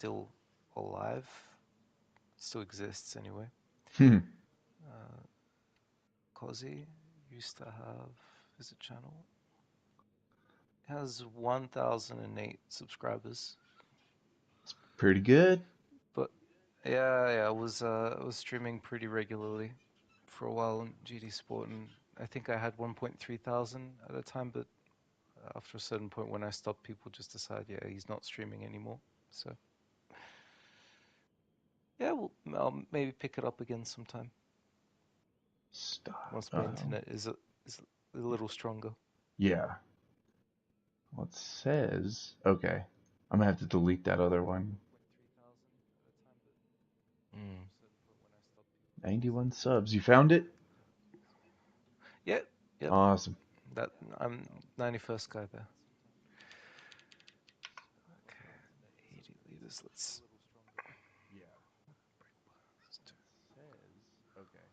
still alive, still exists anyway. Hmm. Uh, Cozy used to have his channel. It has 1,008 subscribers. Pretty good. But yeah, I was streaming pretty regularly for a while on GD Sport, and I think I had 1.3 thousand at a time. But after a certain point, when I stopped, people just decide, yeah, he's not streaming anymore. So yeah, I'll maybe pick it up again sometime Stop. once my internet is a little stronger. Yeah. Well, it says. Okay. I'm gonna have to delete that other one. Mm. 91 subs. You found it? Yep, yep. Awesome. That I'm 91st guy there. Okay, 80 liters. Okay.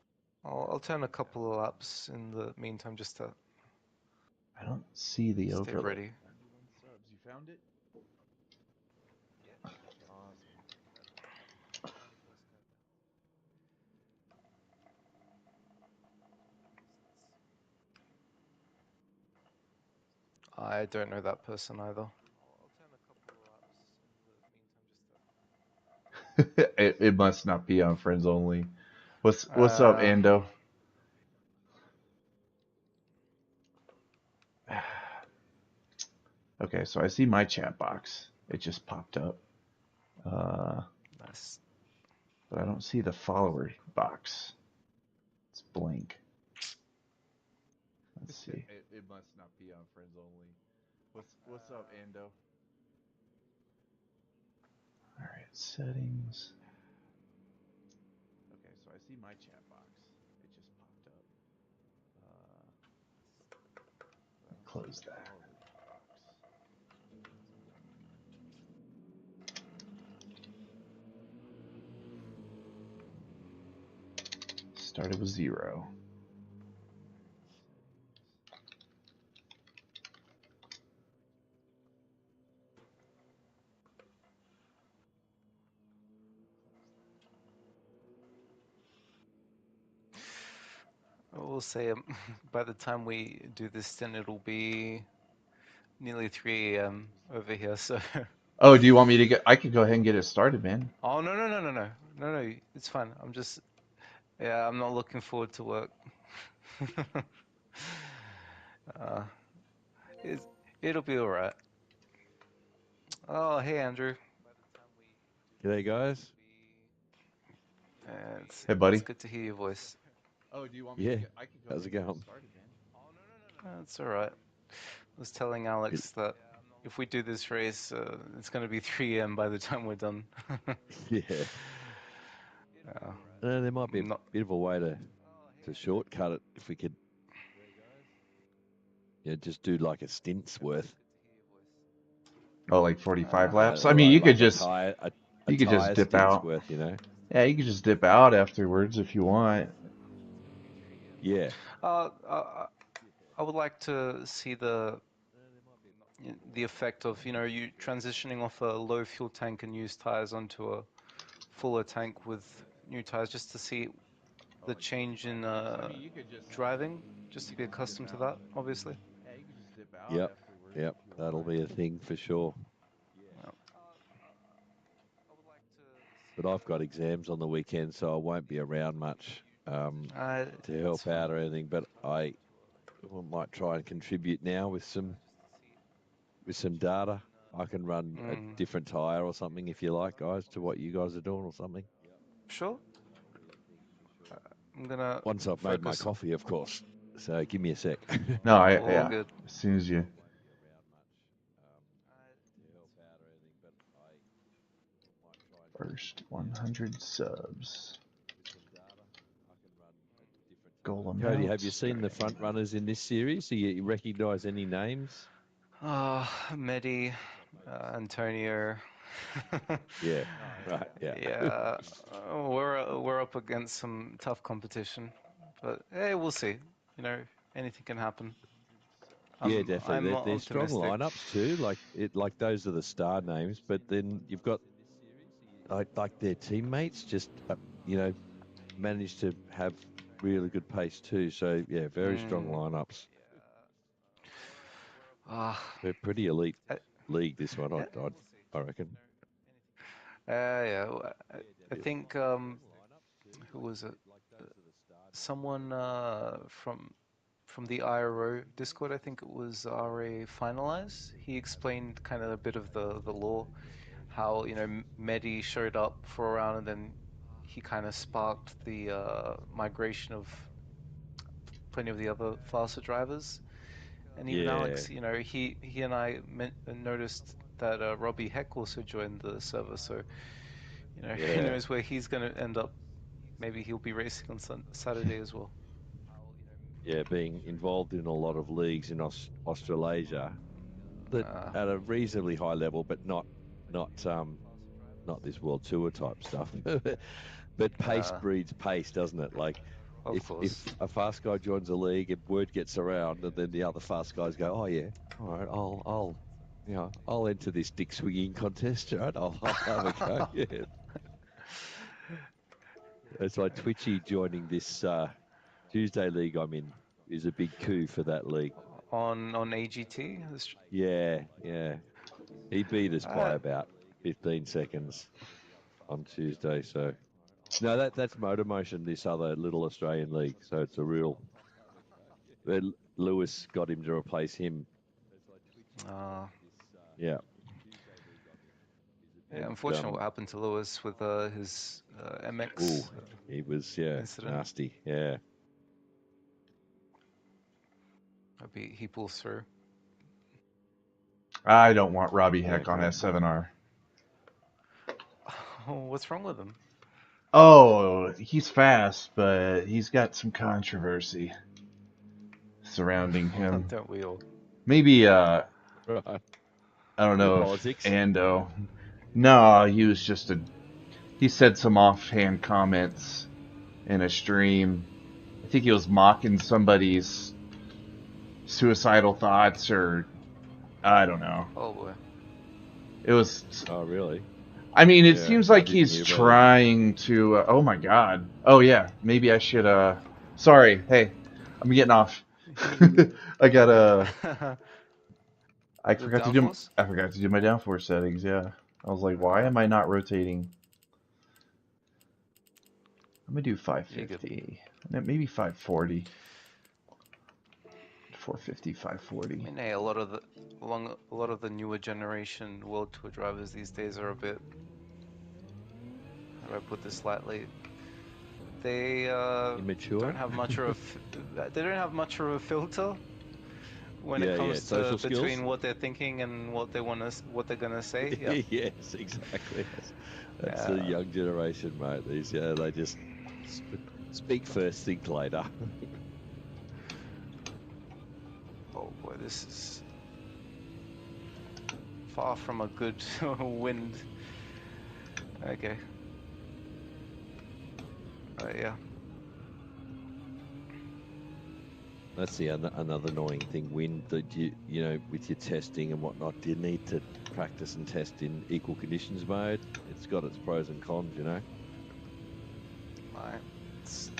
I'll turn a couple of laps in the meantime just to I don't see the stay overlay. ready. 91 subs. You found it? Awesome. I don't know that person either. It must not be on friends only. What's up, Uh, Ando? Okay, so I see my chat box. It just popped up. Uh, nice. but I don't see the follower box. It's blank. Let's see. It must not be on friends only. What's up, Ando? All right, settings. Okay, so I see my chat box. It just popped up. Close that. Started with 0. We'll say by the time we do this, then it'll be nearly 3 a.m. over here. So, Oh, do you want me to get? I could go ahead and get it started, man. oh no, it's fine. Yeah, I'm not looking forward to work. uh, it's, it'll be all right. Oh, hey Andrew. G'day, guys. Hey, It's buddy. good to hear your voice. Oh, do you want me to Yeah, get? I could go ahead how's it and get it going? started, man. It's all right. I was telling Good. Alex that if we do this race, it's going to be 3 a.m. by the time we're done. Yeah, uh, there might be a not, bit of a way to shortcut it if we could, just do like a stint's worth, Oh, like 45 laps. I or mean, like a you could just tire dip stint's out. worth. Yeah, you could just dip out afterwards if you want. Yeah, uh, uh, I would like to see the effect of, you transitioning off a low fuel tank and used tires onto a fuller tank with new tires, just to see Oh, the like change 45 in laps. I mean, driving, just to you be could just dip accustomed to out. that, obviously. Yeah, you could just dip out yep, afterwards yep. if you That'll want. be a thing for sure. Yeah. But I've got exams on the weekend, so I won't be around much to That's help fine. out or anything. But I might try and contribute now with some data. I can run a Mm, different tire or something if you like, guys, to what you guys are doing or something. sure. I'm gonna Once I've made my focus. coffee, of course. So give me a sec. No, All yeah. good. As soon as you first 100 subs, goal Cody, have you amount. All seen the right, hang front on. runners in this series? Do you recognise any names? Medi, Antonio. Yeah, right. Yeah, Yeah, we're up against some tough competition, but hey, we'll see. You know, anything can happen. yeah, I'm definitely. I'm They're strong optimistic. lineups too. Like those are the star names. But then you've got like their teammates just managed to have really good pace too. So yeah, very strong Mm. lineups. Ah, They're pretty elite uh, league this one. uh, I reckon. yeah. I think who was it? Uh, Someone from the IRO Discord. I think it was RA Finalize. He explained kind of a bit of the law, how Medi showed up for a round and then he kind of sparked the migration of plenty of the other faster drivers. And even Yeah, Alex, he and I noticed that Robbie Heck also joined the server, so who yeah, knows where he's going to end up. Maybe he'll be racing on Saturday as well. yeah. Being involved in a lot of leagues in Australasia that Uh, at a reasonably high level, but not this world tour type stuff. But pace uh, breeds pace, doesn't it? Like of if course. a fast guy joins a league and word gets around, and then the other fast guys go, "Oh yeah, all right, I'll enter this dick swinging contest, right? I'll have a go." Yeah, it's like Twitchy joining this Tuesday league I'm in is a big coup for that league. On AGT. Yeah, yeah. He beat us Uh, by about 15 seconds on Tuesday, so. No, that's Motor Motion, this other little Australian league. So it's a real. Lewis got him to replace him. uh, Yeah, yeah, and unfortunate what happened to Lewis with his oh, MX he was incident. nasty. Yeah, Hope he pulls through. I don't want Robbie yeah, Heck on great. S7R. Oh, what's wrong with him? Oh, he's fast, but he's got some controversy surrounding him. Don't we all? Maybe Right, I don't bit of know if politics. Ando. No, he was just a. He said some offhand comments in a stream. I think he was mocking somebody's suicidal thoughts, or I don't know. Oh boy. It was. Oh, really? I mean, it Yeah, seems I like didn't he's hear about it. trying to. Oh my God. Oh yeah. Maybe I should. Sorry. Hey, I'm getting off. I gotta. I The forgot to do. downforce? I forgot to do my downforce settings. Yeah. I was like, why am I not rotating? I'm gonna do You good? 550. Maybe 540. 450, I 540. mean, hey, a lot of the newer generation World Tour drivers these days are a bit, how do I put this lightly? They don't Immature. have much of they don't have much of a filter when it Yeah, yeah. comes to Social skills. between what they're thinking and what they're gonna say. Yep. Yes, exactly. That's the Uh, young generation, mate. These, they just speak first, think later. oh boy, this is far from a good wind. Okay. Yeah. That's the another annoying thing. Wind that with your testing and whatnot, do you need to practice and test in equal conditions mode? It's got its pros and cons. Right. It's,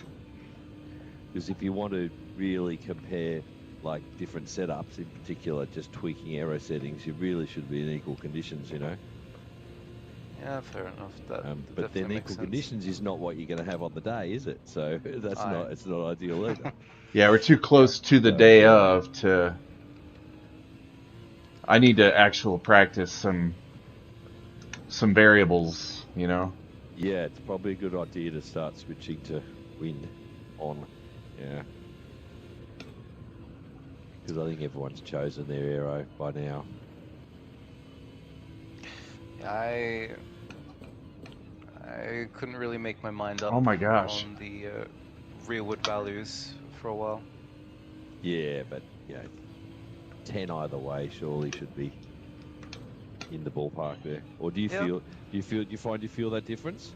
Because if you want to really compare like different setups, in particular, just tweaking aero settings, you really should be in equal conditions. yeah, fair enough. That But then definitely makes equal sense. conditions is not what you're going to have on the day, is it? So that's I. not. It's not ideal either. Yeah, we're too Yep. close to the So day of to. I need to actual practice some variables. yeah, it's probably a good idea to start switching to wind on. Yeah. Because I think everyone's chosen their aero by now. I I couldn't really make my mind Oh up my gosh. on the rearward values for a while. Yeah, but 10 either way surely should be in the ballpark there. Or do you Yeah, feel? Do you feel that difference?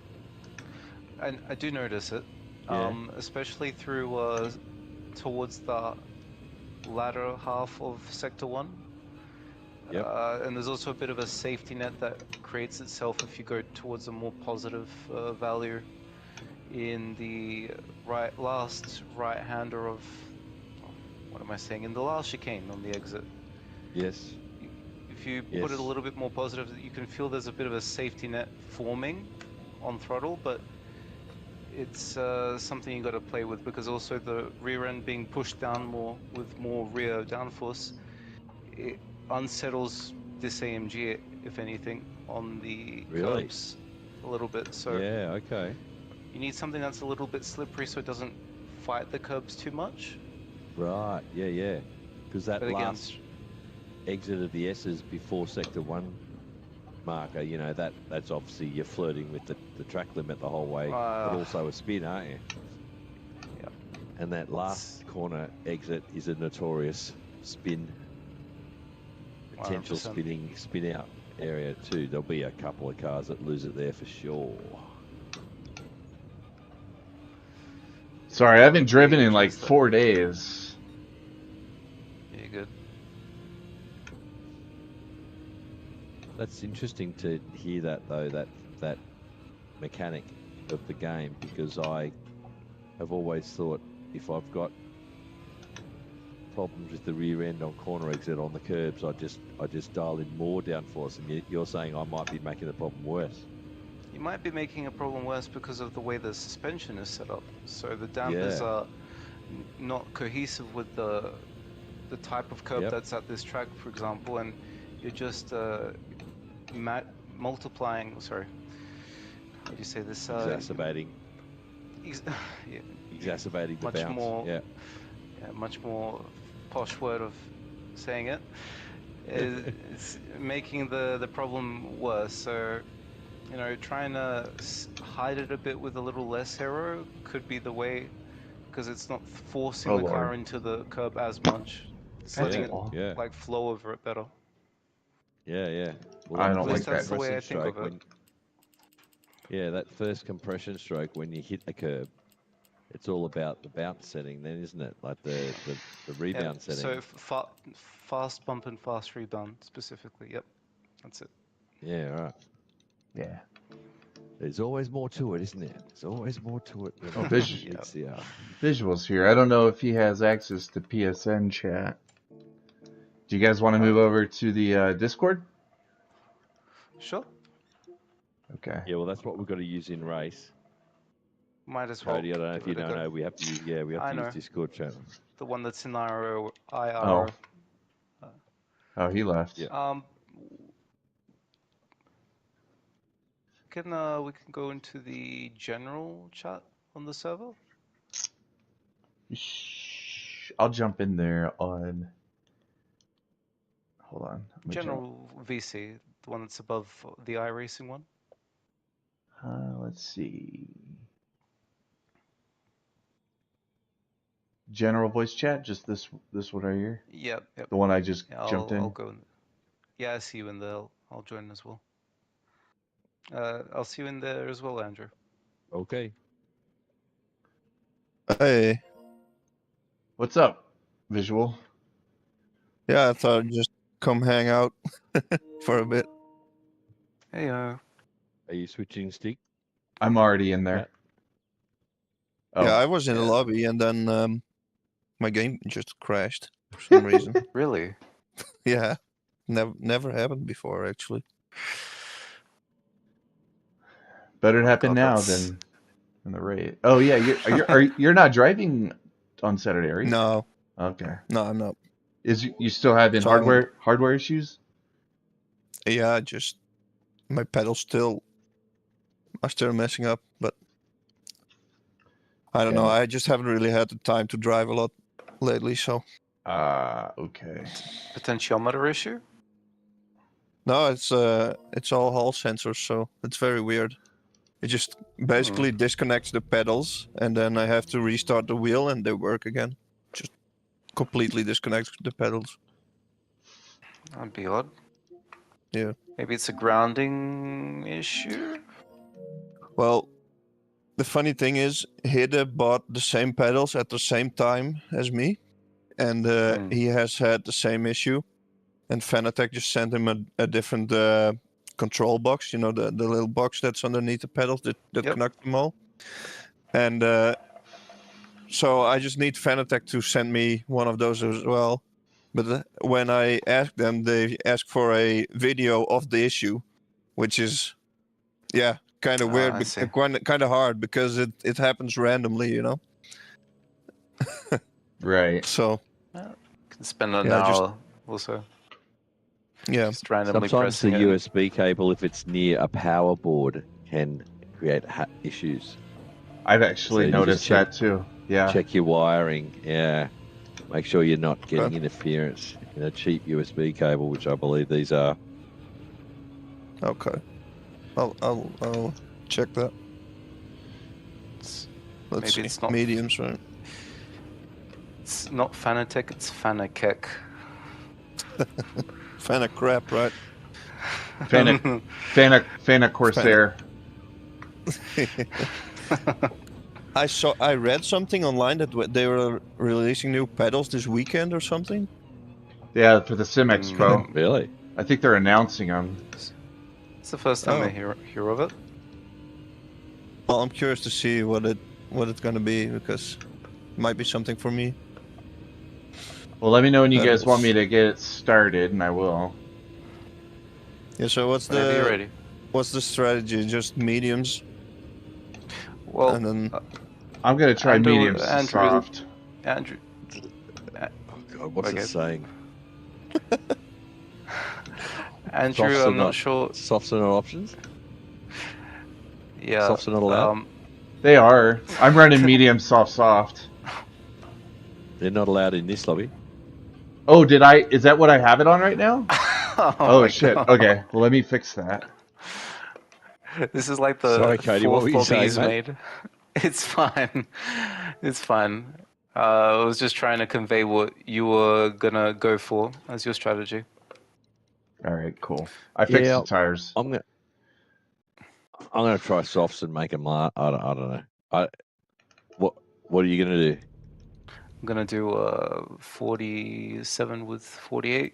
and I do notice it, Yeah. especially through towards the latter half of Sector 1. Yep. And there's also a bit of a safety net that creates itself if you go towards a more positive value in the last right-hander of, oh, what am I saying? In the last chicane on the exit. Yes. If you put it a Yes. little bit more positive, you can feel there's a bit of a safety net forming on throttle, but it's something you got to play with because also the rear end being pushed down more with more rear downforce, it unsettles this AMG, if anything, on the Really? curbs a little bit. So Yeah. Okay. you need something that's a little bit slippery so it doesn't fight the curbs too much. Right. Yeah. Yeah. Because that But again, last exit of the S's before sector 1 marker, that's obviously you're flirting with the track limit the whole way, but also a spin, aren't you? yeah, And that last corner exit is a notorious spin, potential 100%. spin out area too. There'll be a couple of cars that lose it there for sure. Sorry, I haven't driven in like AMGs that 4 days. yeah, good. That's interesting to hear that though, that mechanic of the game, because I have always thought if I've got problems with the rear end on corner exit on the curbs, I just dial in more downforce, and you're saying I might be making the problem worse. You might be making a problem worse because of the way the suspension is set up. So the dampers Yeah. are not cohesive with the type of curb Yep. that's at this track, for example, and you're just multiplying. Sorry, how do you say this? Exacerbating Yeah, the much bounce. more, Yeah. much more posh word of saying it is making the problem worse. So, trying to hide it a bit with a little less aero could be the way, because it's not forcing Oh the car lord. into the curb as much. It's That's letting a Yeah. it wall. Yeah. like flow over it better. Yeah. Yeah. Well, I that don't At least like first that's that. the way compression I think of stroke it. that first compression stroke when you hit the curb, it's all about the bounce setting then, isn't it? Like the Yeah. rebound So setting. fast bump and fast rebound specifically. Yep, that's it. Yeah, right. Yeah. There's always more to it, isn't there? There's always more to it than Oh, Yeah. meets the eye. visuals here. I don't know if he has access to PSN chat. Do you guys want to move over to the Discord? Sure. Okay. Yeah, well, that's what we've got to use in race. Might as well Cody, I don't know if give you it a don't go. know, we have to I use know Discord channel. the one that's in IRO. Oh. IRO. Oh, he left. Yeah. We can go into the general chat on the server. I'll jump in there on. Hold on. Let me jump. General VC, the one that's above the iRacing one. Let's see. General voice chat, just this one right here. Yep, yep. The one I just Yeah, jumped I'll in. go in. Yeah, I see you in there. I'll join as well. I'll see you in there as well, Andrew. Okay. Hey, What's up, Visual? yeah, I thought I'd just come hang out for a bit. Hey, Are you switching stick? I'm already in there. Chat? Yeah, I Oh, was in the Yeah. lobby and then my game just crashed for some reason. really? Yeah, never happened before actually. better Oh it my happen God, now that's than in the raid. Oh yeah, you're not driving on Saturday, are you? No, Okay. no, I'm not. Is you still having So I'm hardware issues? yeah, just my pedals are still messing up, but I don't know. Okay. I just haven't really had the time to drive a lot lately, so Okay. potentiometer issue? no, it's all Hall sensors, so it's very weird. It just basically disconnects the pedals, and then I have to restart the wheel, and they work again. Just completely disconnects the pedals. That'd be odd. Yeah. Maybe it's a grounding issue? Well, the funny thing is, Hidde bought the same pedals at the same time as me, and he has had the same issue. and Fanatec just sent him a different control box. You know, the little box that's underneath the pedals that Yep. connect them all. And so I just need Fanatec to send me one of those as well. But when I ask them, they ask for a video of the issue, which is, yeah, kind of weird, I see. kind of hard because it happens randomly, you know. Right. So Can spend an Yeah, just- hour or so yeah, just randomly Sometimes the pressing it. USB cable, if it's near a power board, can create issues. I've actually So you just noticed that too. Yeah. Check your wiring. Yeah. Make sure you're not getting interference in a cheap USB cable, which I believe these are. okay. I'll check that. It's, Let's see. maybe it's not Mediums, right? It's not Fanatec, it's Fanakek. Fan of crap, right? Fana Corsair. I read something online that they were releasing new pedals this weekend or something. Yeah, for the Sim Expo. Really? I think they're announcing them. It's the first time I hear of it. Well, I'm curious to see what it's gonna be because it might be something for me. Well, let me know when you guys Pedals. want me to get it started, and I will. Yeah. So Whenever you're ready. what's the strategy? Just mediums, Well, and then I'm gonna try Andrew- mediums to Andrew- soft. Andrew, Oh, God, what's Okay. it saying? Andrew, Softs are I'm not sure. Softs are not options? Yeah. Softs are not allowed? They are. I'm running medium, soft. They're not allowed in this lobby. Oh, did I? Is that what I have it on right now? Oh my shit. God. Okay. Well, let me fix that. This is like the Sorry, Cody, what fourth were you lobby saying, he's mate? made. It's fine. It's fine. I was just trying to convey what you were gonna go for as your strategy. All right. Cool. I fixed Yeah. the tires. I'm gonna try softs and make them I don't know. What are you gonna do? I'm gonna do 47 with 48.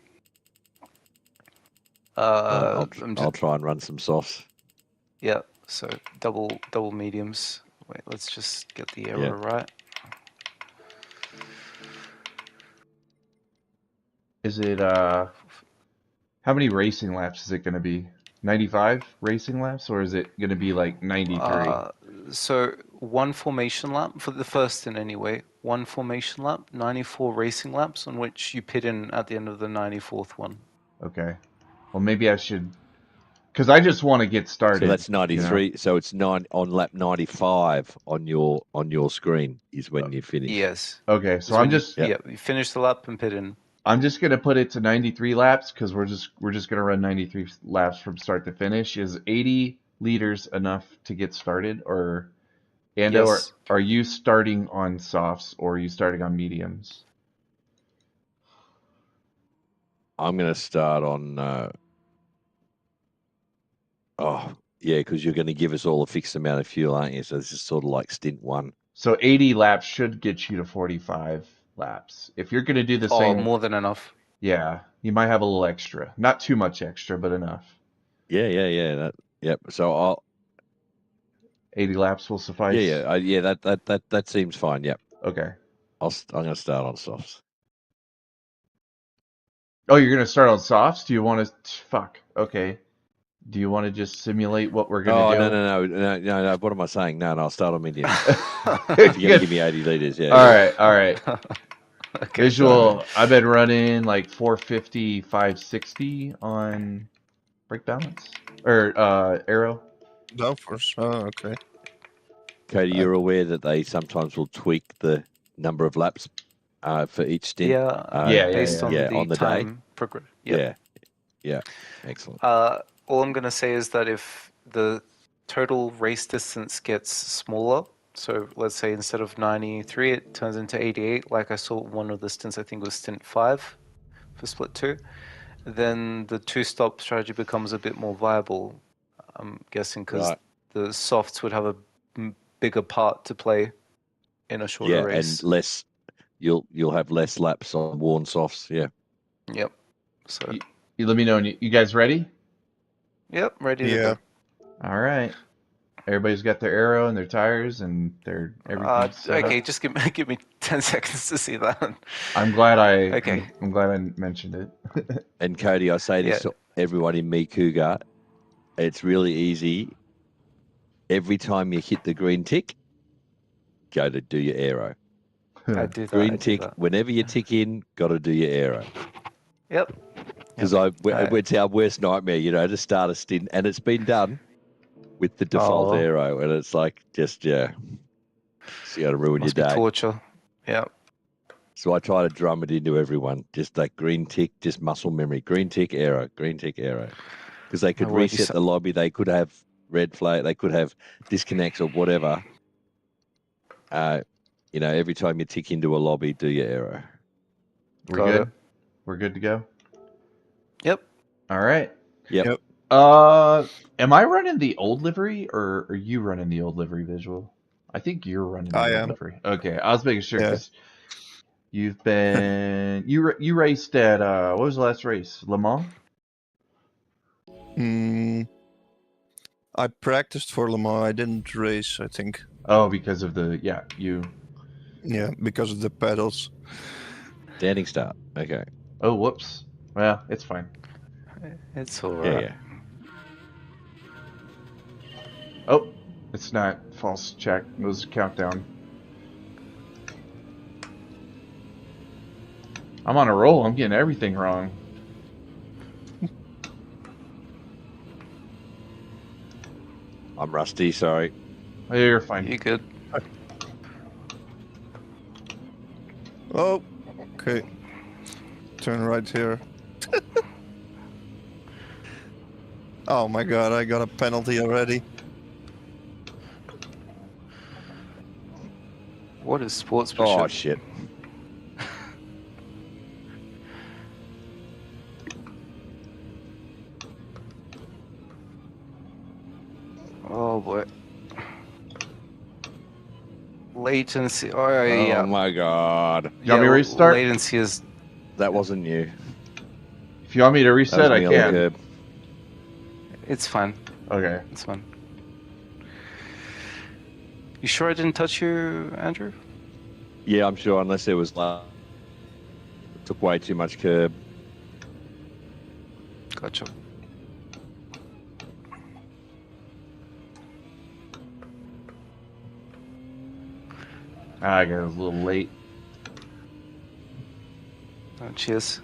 I'll I'm just, try and run some softs. yeah. So double mediums. Wait, let's just get the error Yeah. right. Is it how many racing laps is it going to be? 95 racing laps, or is it going to be like 93? So one formation lap for the first stint anyway. One formation lap, 94 racing laps, on which you pit in at the end of the 94th one. Okay. Well, maybe I should, because I just want to get started. So that's 93. So it's on lap 95 on your screen is when you finish. Yes. Okay, so I'm just you finish the lap and pit in. I'm just gonna put it to 93 laps because we're just gonna run 93 laps from start to finish. Is 80 liters enough to get started, or Ando, Yes. are you starting on softs or are you starting on mediums? I'm going to start on. Because you're going to give us all a fixed amount of fuel, aren't you? So this is sort of like stint one. So 80 laps should get you to 45 laps. If you're gonna do the same, More than enough. yeah, you might have a little extra. Not too much extra, but enough. Yeah. So I'll. 80 laps will suffice. That seems fine. Yep. Okay. I'm going to start on softs. Oh, you're gonna start on softs? Do you want to? Fuck. Okay. Do you want to just simulate what we're gonna do? No. What am I saying? No, I'll start on medium. If you're going to give me 80 liters, yeah. All right. Okay. Visual. I've been running like 450, 560 on brake balance or arrow. Downforce. Oh, okay. Cody, you're aware that they sometimes will tweak the number of laps for each stint? Based on on the the day. time progress. Yep. Yeah. Excellent. All I'm going to say is that if the total race distance gets smaller, so let's say instead of 93, it turns into 88, like I saw one of the stints, I think it was stint 5 for split 2, then the two-stop strategy becomes a bit more viable, I'm guessing, because the softs would have a bigger part to play in a shorter race. And less, you'll have less laps on worn softs, yeah. Yep. So, You let me know. You guys ready? yep, ready to Yeah. go. All right. Everybody's got their arrow and their tires and their everything's set up. Okay, just give me 10 seconds to see that. I'm glad Okay. I'm glad I mentioned it. And Cody, I say this Yeah. to everyone in Me Cougar. It's really easy. Every time you hit the green tick, go to do your aero. I do that. I Green do tick, that. whenever you tick in, got to do your aero. Yep. Because Yep. it's our worst nightmare, to start a stint. And it's been done with the default Oh, aero. And it's like, just, yeah, it's going to ruin your must be day. torture. Yeah. So I try to drum it into everyone. Just like green tick, just muscle memory. Green tick, aero. Green tick, aero. Because they could My word, reset the lobby. They could have red flag. They could have disconnects or whatever. Every time you tick into a lobby, do your aero. We're got good. it. We're good to go. Yep. All right. Yep. Yep. Am I running the old livery or are you running the old livery visual? I think you're running the I old am. livery. Okay, I was making sure Yeah. because you've been you raced at what was the last race? Le Mans? Mm, I practiced for Le Mans. I didn't race, I think. Oh, because of you. Yeah, because of the pedals. Standing start. Okay. Oh, whoops. Well, it's fine. It's all Yeah, right. yeah. Oh, it's not false check. It was countdown. I'm on a roll. I'm getting everything wrong. I'm rusty. Sorry. Oh, you're fine. You good? Oh, okay. Turn right here. Oh my god, I got a penalty already. What is Oh, sportsmanship? shit. Oh boy. Latency. Oh Oh, yeah. my God. You want me to restart? Latency is. That wasn't you. If you want me to That was reset, I me on the can. curb. It's fine. Okay. It's fine. You sure I didn't touch you, Andrew? Yeah, I'm sure, unless there was took way too much curb. Gotcha. I got a little late. Oh, cheers.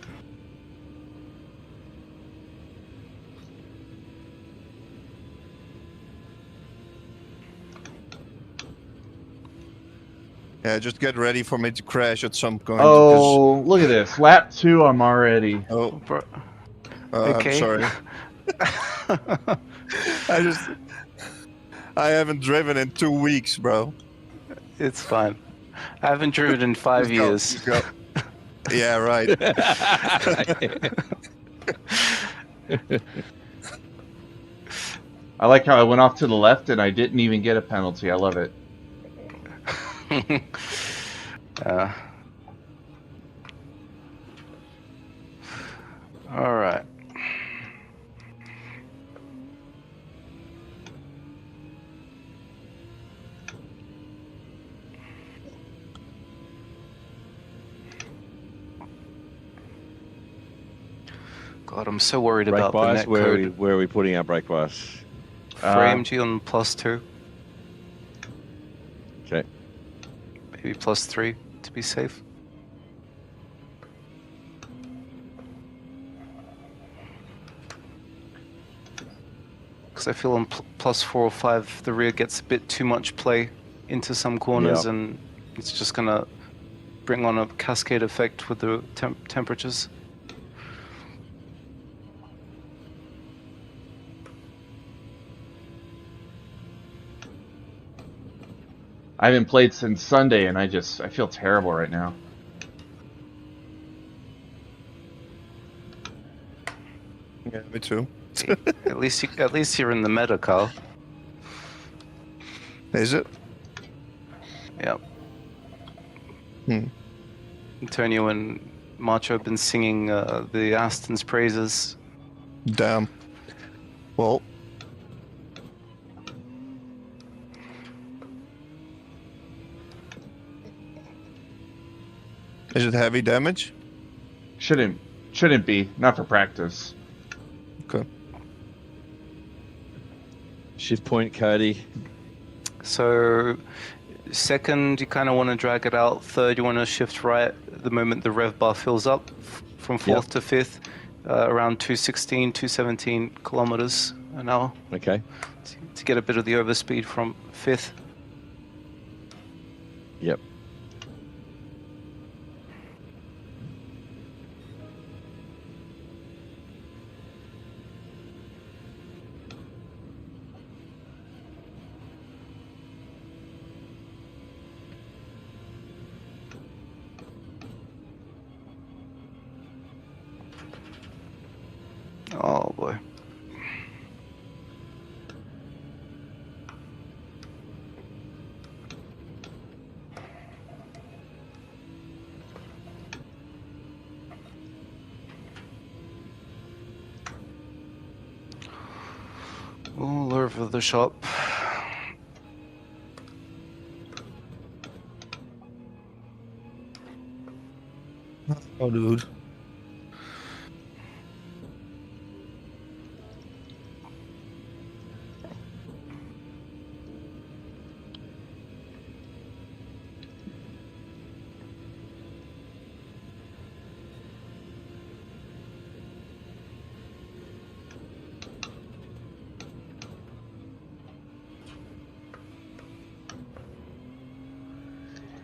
Yeah, just get ready for me to crash at some point. Oh, look at this. Lap 2, I'm already. Oh, Bro. I'm Okay. sorry. I haven't driven in 2 weeks, bro. It's fine. I haven't driven in 5 years. Let's go. Yeah, right. I like how I went off to the left and I didn't even get a penalty. I love it. All right. God, I'm so worried Brake about the bias? net Where code. are we putting our brake bias? For AMG on +2, Okay. maybe +3 to be safe. Because I feel on +4 or 5, the rear gets a bit too much play into some corners, Yep. and it's just gonna bring on a cascade effect with the temperatures. I haven't played since Sunday and I feel terrible right now. Yeah, me too. At least you're in the meta, Carl. Is it? Yeah. Hmm. Antonio and March Open singing the Aston's praises. Damn. Well. Is it heavy damage? Shouldn't be. Not for practice. Okay. Shift point, Cody. So second, you kind of want to drag it out. Third, you want to shift right the moment the rev bar fills up. From fourth to fifth, around 216, 217 kilometers an hour. Okay. To get a bit of the overspeed from fifth. Yep. Oh boy. All over the shop. Oh, dude.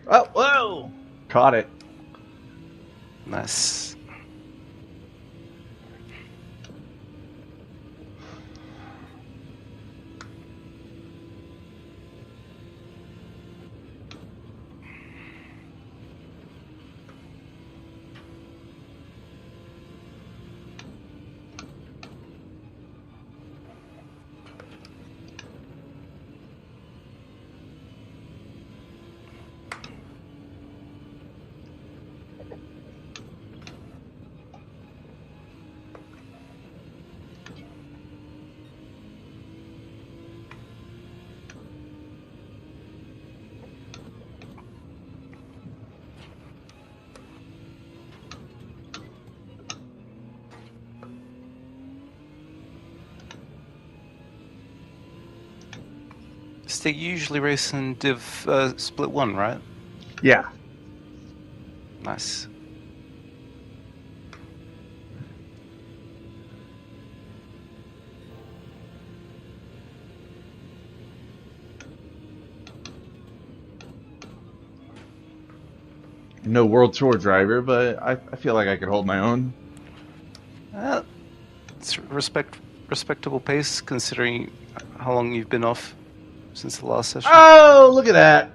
Oh, whoa! Caught it. Nice. They usually race in Div Split 1, right? Yeah. Nice. No World Tour driver, but I feel like I could hold my own. It's respectable pace considering how long you've been off since the last session. Oh, look at that.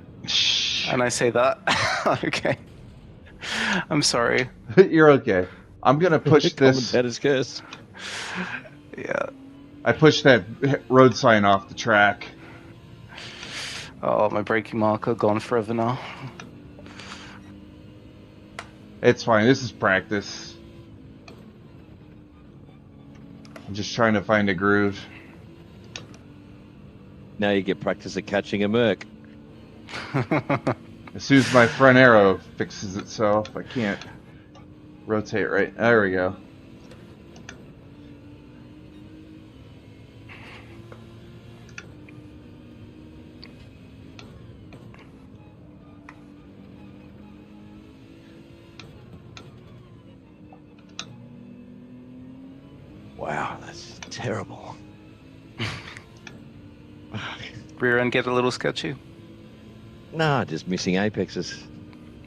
And I say that. Okay. I'm sorry. You're okay. I'm going to push this. Commentator's curse. Yeah. I pushed that road sign off the track. Oh, my braking marker gone forever now. It's fine. This is practice. I'm just trying to find a groove. Now you get practice at catching a Merc. As soon as my front arrow fixes itself, I can't rotate right. There we go. Wow, that's terrible. Rear end get a little sketchy. Nah, just missing apexes.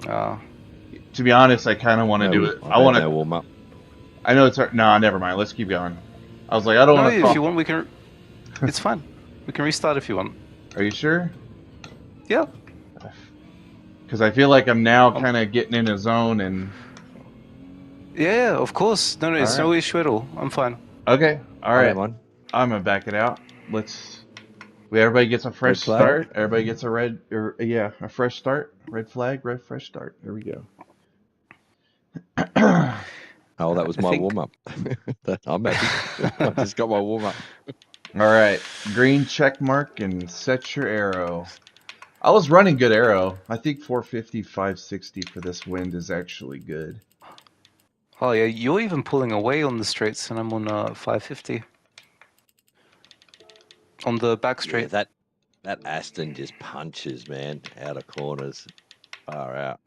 Oh. To be honest, I kind of want to do it. I want no to warm up. I know it's hard. No, never mind. Let's keep going. I was like, I don't No, want to. if you want, we can. It's fine. We can restart if you want. Are you sure? Yeah. Because I feel like I'm now kind of getting in a zone and. Yeah, of course. No, it's All no right. issue at all. I'm fine. Okay. All right. Man. I'm gonna back it out. Everybody gets a fresh Red flag? start. Everybody gets a a fresh start. Red flag, fresh start. There we go. Oh, that was I my think- warm up. I'm happy. I just got my warm up. All right, green check mark and set your arrow. I was running good arrow. I think 450, 560 for this wind is actually good. Oh yeah, you're even pulling away on the straights, and I'm on 550 on the back Yeah, straight. that Aston just punches, man, out of corners, far out.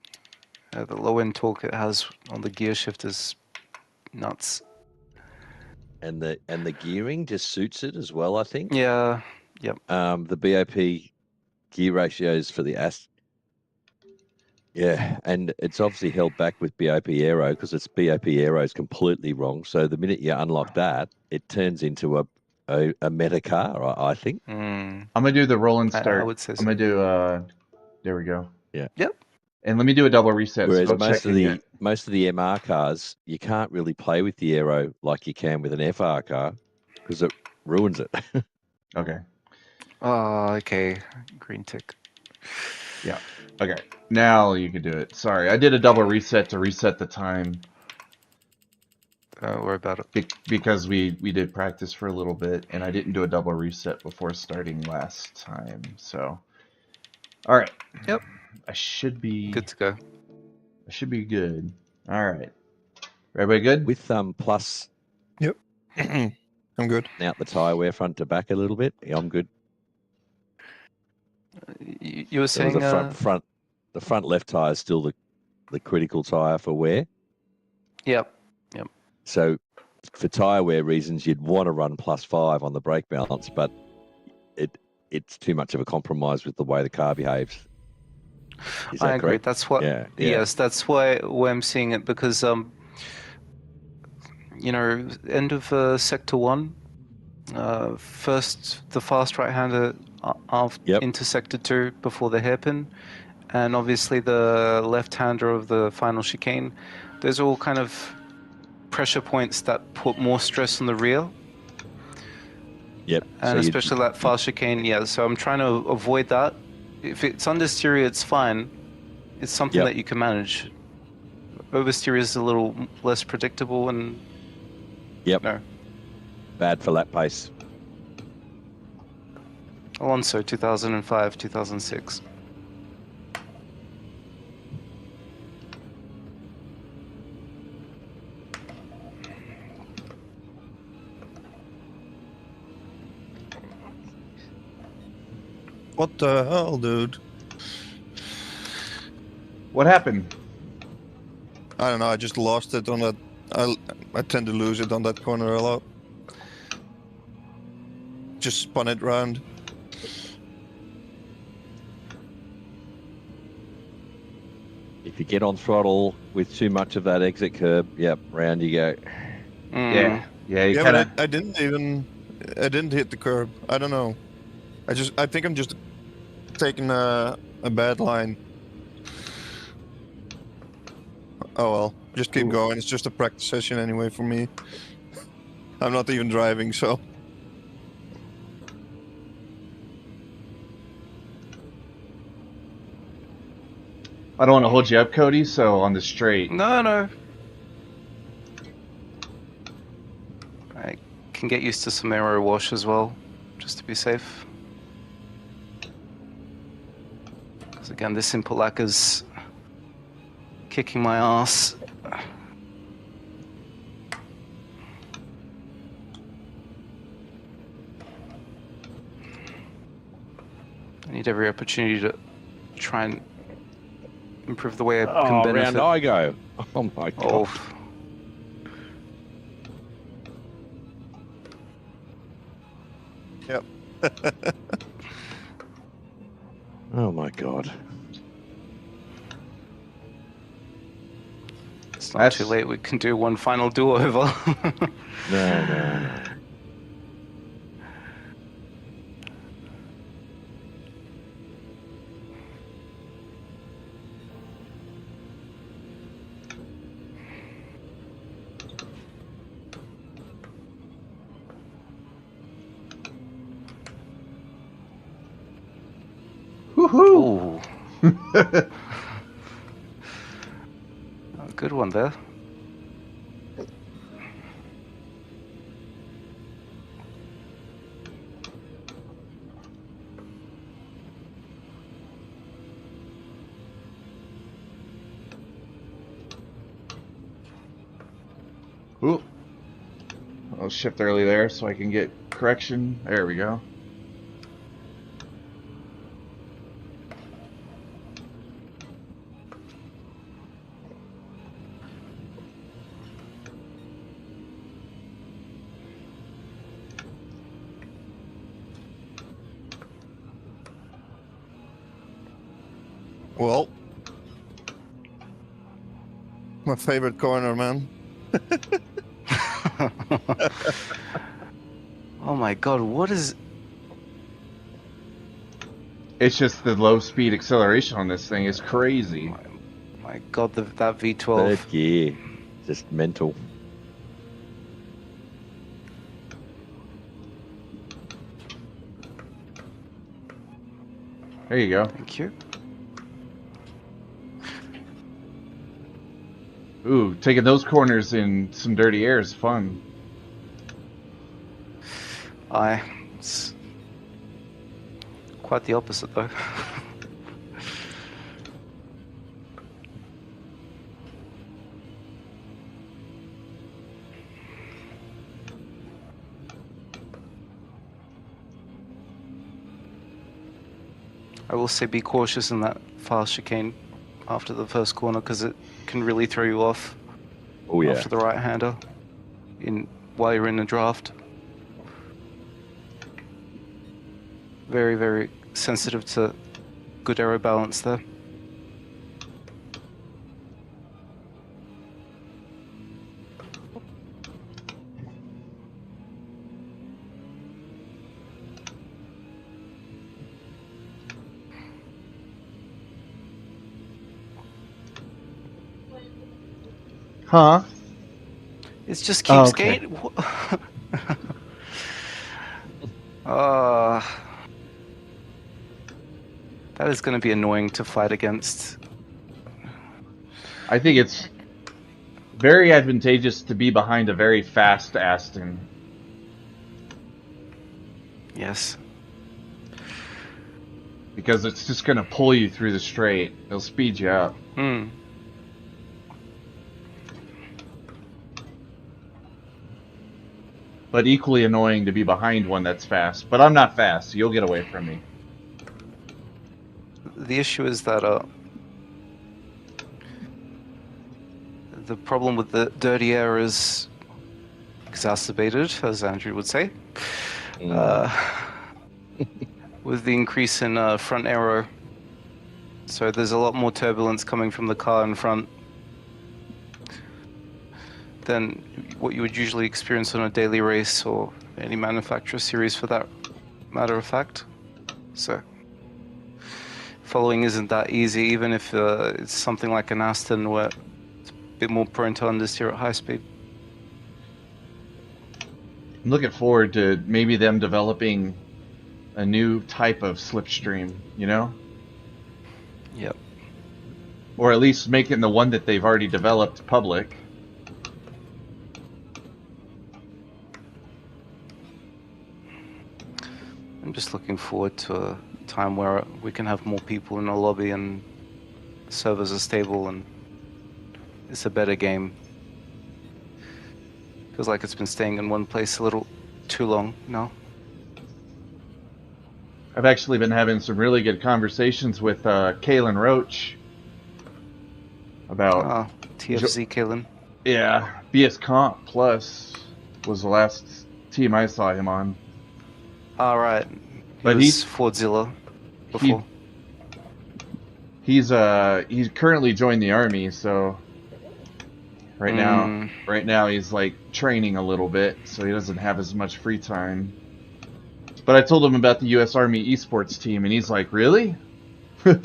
The low end torque it has on the gear shift is nuts. And the gearing just suits it as well, I think. Yeah, The BOP gear ratios for the Aston. Yeah, and it's obviously held back with BOP Aero because its BOP Aero is completely wrong. So the minute you unlock that, it turns into a meta car, I think. mm, I'm gonna do the roll and I start. would say I'm so. gonna do there we go. Yeah. Yep. And let me do a double reset. Whereas Still checking it. most of the MR cars, you can't really play with the aero like you can with an FR car because it ruins it. Okay. Oh, okay. Green tick. Yeah. Okay. Now you can do it. Sorry, I did a double reset to reset the time Don't worry about it. because we did practice for a little bit, and I didn't do a double reset before starting last time. So, all right. Yep. I should be Good to go. I should be good. All right. Everybody good? With plus Yep. I'm good. out the tyre wear front to back a little bit, yeah, I'm good. You were So saying the front left tyre is still the critical tyre for wear. Yep. So for tyre wear reasons, you'd want to run +5 on the brake balance, but it's too much of a compromise with the way the car behaves. Is that I agree. correct? That's what. Yeah. Yes, that's why I'm seeing it because end of sector 1, first the fast right-hander Yep. into sector 2 before the hairpin, and obviously the left-hander of the final chicane. Those are all kind of pressure points that put more stress on the rear. Yep. And So especially that fast chicane, yeah. So I'm trying to avoid that. If it's understeer, it's fine. It's something Yep. that you can manage. Oversteer is a little less predictable, and Yep. no. Bad for lap pace. Alonso, 2005, 2006. What the hell, dude? What happened? I don't know. I just lost it on that. I tend to lose it on that corner a lot. Just spun it round. If you get on throttle with too much of that exit curb, yep, round you go. Yeah. Yeah. You Yeah, kind of. but I didn't hit the curb. I don't know. I think I'm just taking a bad line. Oh well, just keep going. It's just a practice session anyway for me. I'm not even driving, so. I don't want to hold you up, Cody. So on the straight. No. I can get used to some aero wash as well, just to be safe. Because again, this input lag is kicking my ass. I need every opportunity to try and improve the way I can benefit. Round I go. Oh my god. Oh, Yep. Oh my god. it's not too late. We can do one final do-over. No. Ooh, a good one there. I'll shift early there so I can get correction. There we go. Well, my favorite corner, man. Oh my god, what is... It's just the low speed acceleration on this thing is crazy. My god, that V12. Third gear, just mental. There you go. Thank you. Ooh, taking those corners in some dirty air is fun. It's quite the opposite though. I will say be cautious in that fast chicane after the first corner because it can really throw you off Oh yeah. after the right-hander while you're in the draft. Very, very sensitive to good aero balance there. Huh? It just Oh, keeps okay. getting... that is going to be annoying to fight against. I think it's very advantageous to be behind a very fast Aston. Yes. Because it's just going to pull you through the straight. It'll speed you up. Hmm. But equally annoying to be behind one that's fast. But I'm not fast, so you'll get away from me. The issue is that the problem with the dirty air is exacerbated, as Andrew would say, with the increase in front aero. So there's a lot more turbulence coming from the car in front than what you would usually experience on a daily race or any manufacturer series for that matter of fact. So following isn't that easy, even if it's something like an Aston where it's a bit more prone to understeer at high speed. I'm looking forward to maybe them developing a new type of slipstream, you know? Yep. Or at least making the one that they've already developed public. I'm just looking forward to a time where we can have more people in the lobby and servers are stable and it's a better game. Feels like it's been staying in one place a little too long now. I've actually been having some really good conversations with Kalen Roach about TFZ Kalen. Yeah, BS Comp Plus was the last team I saw him on. All right. But he's Fordzilla before. He's currently joined the army, so right now he's like training a little bit, so he doesn't have as much free time. But I told him about the U.S. Army esports team, and he's like, "Really?" I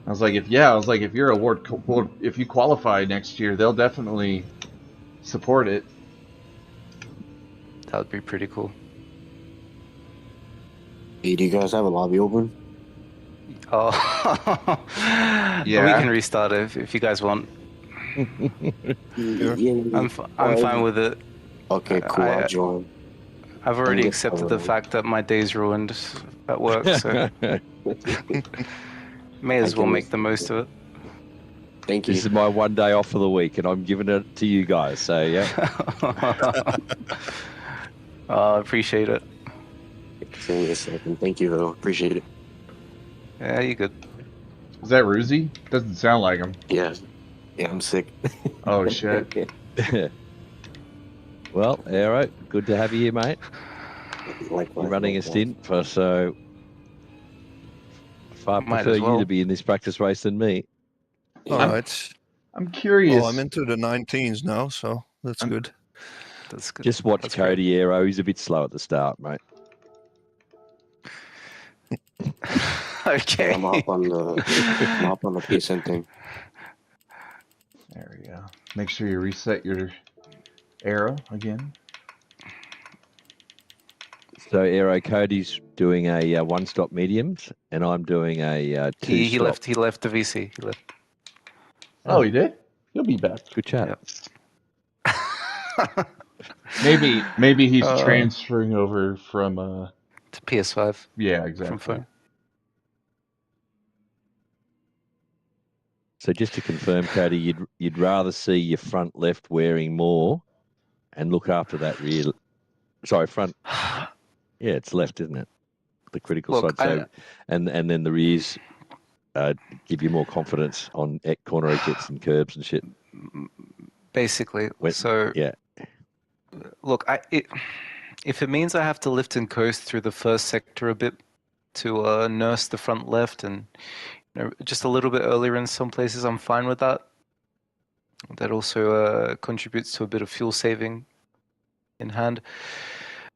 was like, "If you're if you qualify next year, they'll definitely support it." That would be pretty cool. Hey, do you guys have a lobby open? Oh, Yeah. We can restart it if you guys want. Yeah. I'm fine with it. Okay, cool. I'll join. I've already get accepted the followed. fact that my day's ruined at work, so may as well make the most of it. Thank you. This is my one day off of the week, and I'm giving it to you guys. So yeah. I appreciate it. Give me a second. Thank you, though. Appreciate it. Yeah, you good. Is that Ruzi? Doesn't sound like him. Yeah. Yeah, I'm sick. Oh shit. Well, Aero, good to have you here, mate. Likewise, You're running a likewise. stint for so far Might prefer as you well. to be in this practice race than me. All I'm- right. I'm Well, curious. I'm into the 19s now, so that's good. That's good. Just watch That's great. Cody Aero. He's a bit slow at the start, mate. Okay. I'm up on the PSN thing. There we go. Make sure you reset your arrow again. So Aero, Cody's doing a one-stop mediums, and I'm doing a He two-stop. left. He left the VC. He left. Oh, he did? He'll be back. Good chat. Yeah. Maybe he's Uh, transferring over from to PS5 yeah, from exactly. phone. So just to confirm, Cody, you'd rather see your front left wearing more, and look after that rear. Sorry, front. Yeah, it's left, isn't it? The critical Look, side. So, and then the rears give you more confidence on corner exits and curbs and shit. Basically. When- So Yeah. look, if it means I have to lift and coast through the first sector a bit to nurse the front left and just a little bit earlier in some places, I'm fine with that. That also contributes to a bit of fuel saving in hand.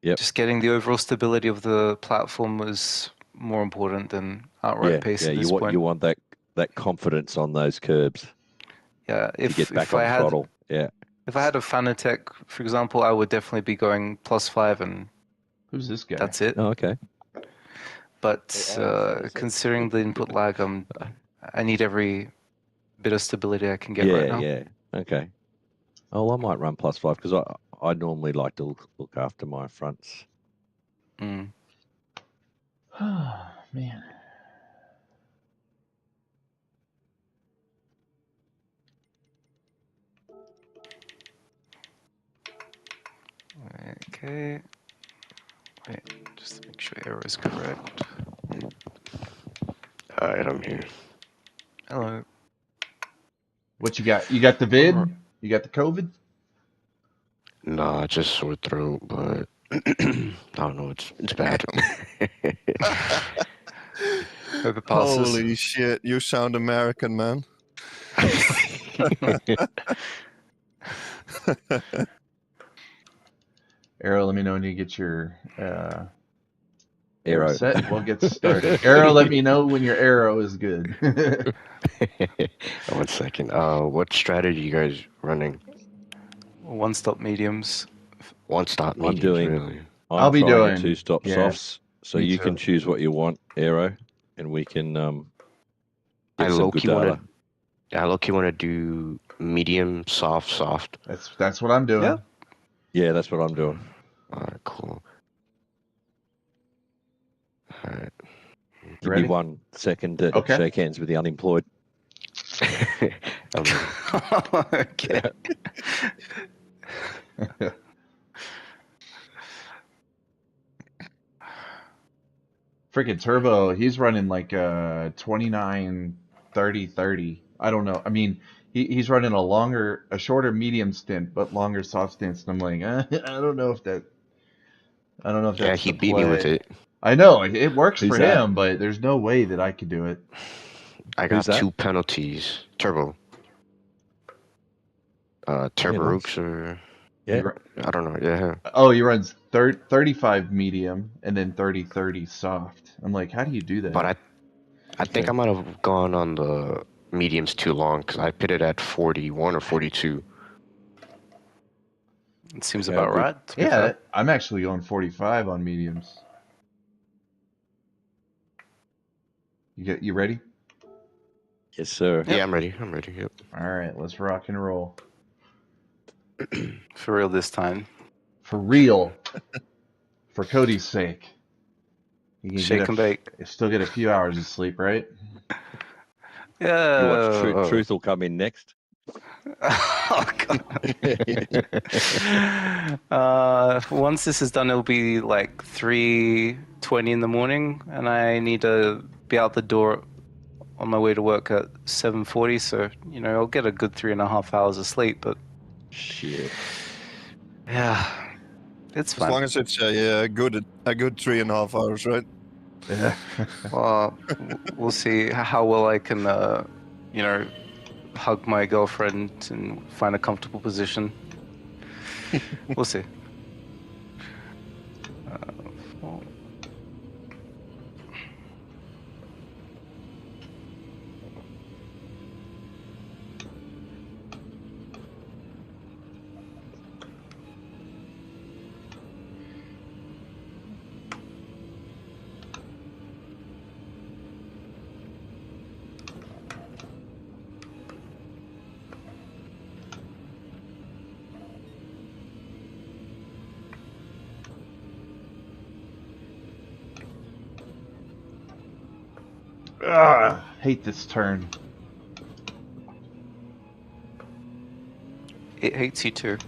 Yep. Just getting the overall stability of the platform was more important than outright pace Yeah. at this point. You want that confidence on those curbs Yeah, to get back on throttle. Yeah. If I had a Fanatec, for example, I would definitely be going +5 and Who's this guy? that's it. Oh, okay. But considering the input lag, I need every bit of stability I can get right now. Yeah. Okay. Oh, I might run +5 because I normally like to look after my fronts. Mm. Oh, man. Okay. Wait, just to make sure error is correct. Alright, I'm here. Hello. What you got? You got the vid? Alright. You got the COVID? Nah, just sore throat, but I don't know. It's bad. Hope it passes. Holy shit, you sound American, man. Arrow, let me know when you get your Arrow. arrow set. We'll get started. Arrow, let me know when your arrow is good. 1 second. What strategy you guys running? One-stop mediums. One-stop I'm mediums, doing- really? I'll be trying doing- a two-stop yeah, softs, so me you too. can choose what you want, Aero, and we can I get some good low-key data. want to do medium, soft. That's what I'm doing. Yeah. Yeah, that's what I'm doing. Alright, cool. Alright. Give Ready? me 1 second to Okay. shake hands with the unemployed. Okay. Freaking Turbo, he's running like 29, 30, 30. I don't know. I mean, he's running a shorter medium stint, but longer soft stints. And I'm like, I don't know if that's Yeah, he the beat me with play. it. I know it works Who's for that? him, but there's no way that I could do it. I Who's got that? 2 penalties. Turbo. Turbo or Yeah. I don't know. Yeah. Oh, he runs 35 medium and then 30 soft. I'm like, how do you do that? But I think I might have gone on the mediums too long because I pitted at 41 or 42. It seems Okay, about good. right. to be Yeah, fair. I'm actually going 45 on mediums. You ready? Yes, sir. Yeah, I'm ready. Yep. All right, let's rock and roll. For real this time. For real. For Cody's sake. You can Shake and bake. still get a few hours of sleep, right? Yeah. You watch Truth will come in next. Oh God. Once this is done, it'll be like 3:20 in the morning, and I need to be out the door on my way to work at 7:40. So I'll get a good 3.5 hours of sleep. But Shit. yeah, it's As fine. long as it's a good 3.5 hours, right? Well, we'll see how well I can, hug my girlfriend and find a comfortable position. We'll see. Well, Hate this turn. it hates you too.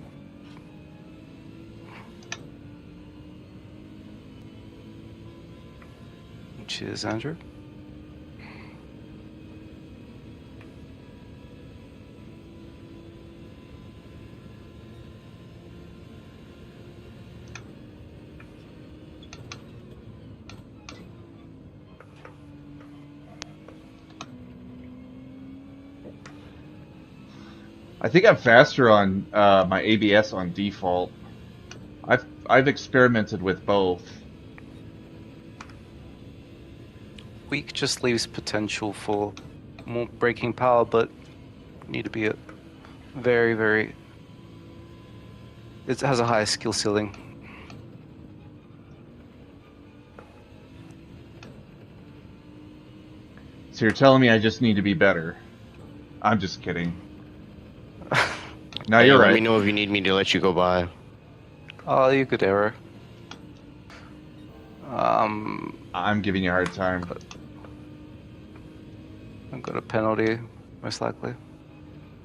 Cheers, Andrew. I think I'm faster on my ABS on default. I've experimented with both. Weak just leaves potential for more braking power, but need to be at very, very. It has a high skill ceiling. So you're telling me I just need to be better? I'm just kidding. No, Hey, you're let me right. know if you need me to let you go by. Oh, you good error. I'm giving you a hard time. I've got a penalty, most likely.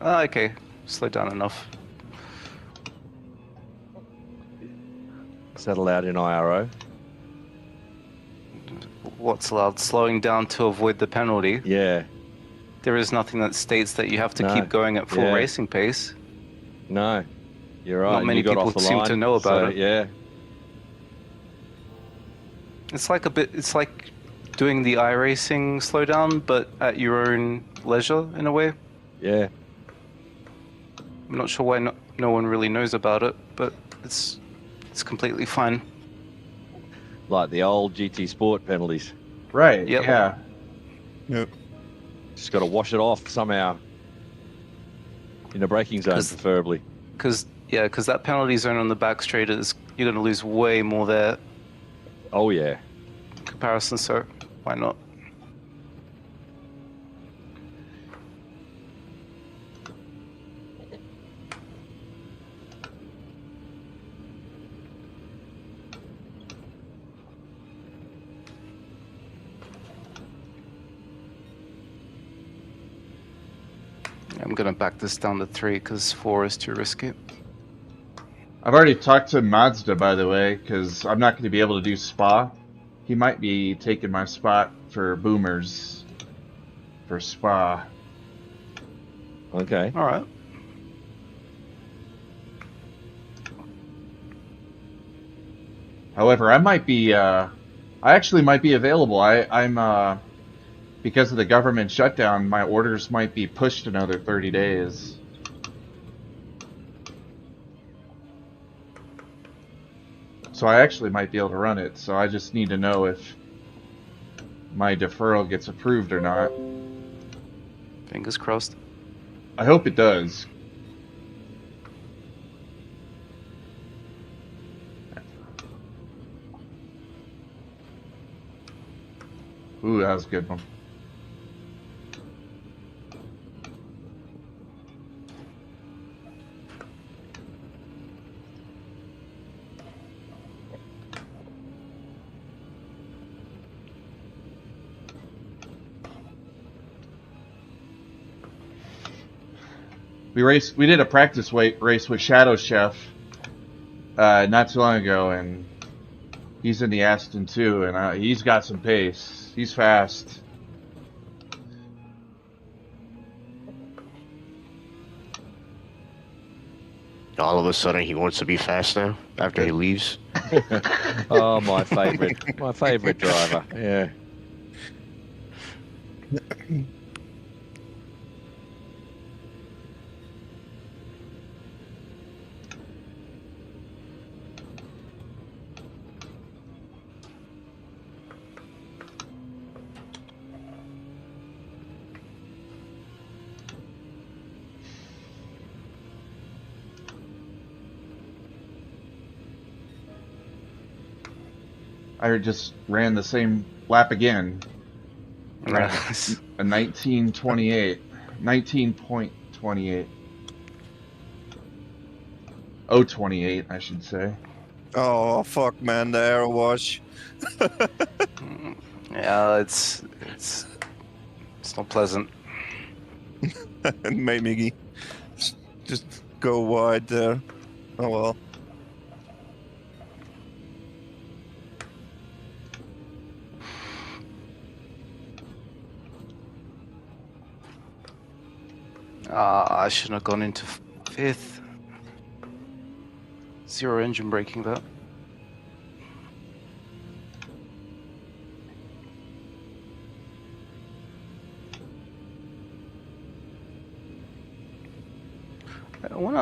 Okay, slow down enough. Is that allowed in IRO? What's allowed? Slowing down to avoid the penalty. Yeah. There is nothing that states that you have to No. keep going at full Yeah. racing pace. No. You're right. Not and many you got people off the seem line, to know about so, it. Yeah. It's like it's like doing the iRacing slowdown, but at your own leisure in a way. Yeah. I'm not sure why no one really knows about it, but it's completely fine. Like the old GT Sport penalties. Right, Yep. yeah. Yep. Just got to wash it off somehow. In the braking zone, preferably. Because that penalty zone on the back straight is you're going to lose way more there. Oh, yeah. In comparison, so why not? I'm going to back this down to 3 because 4 is too risky. I've already talked to Mazda, by the way, because I'm not going to be able to do Spa. He might be taking my spot for Boomers for Spa. Okay. All right. However, I might be, I actually might be available. I'm because of the government shutdown, my orders might be pushed another 30 days. So I actually might be able to run it, so I just need to know if my deferral gets approved or not. Fingers crossed. I hope it does. Ooh, that was a good one. We did a practice race with Shadow Chef not too long ago, and he's in the Aston too, and he's got some pace. He's fast. All of a sudden, he wants to be fast now after he leaves. Oh, my favorite driver. Yeah. I just ran the same lap again. Nice. A 19:28. 19.28. 0:28, I should say. Oh fuck, man! The arrow wash. Yeah, it's not pleasant. It made me just go wide there. Oh well. I shouldn't have gone into fifth. Zero engine braking that.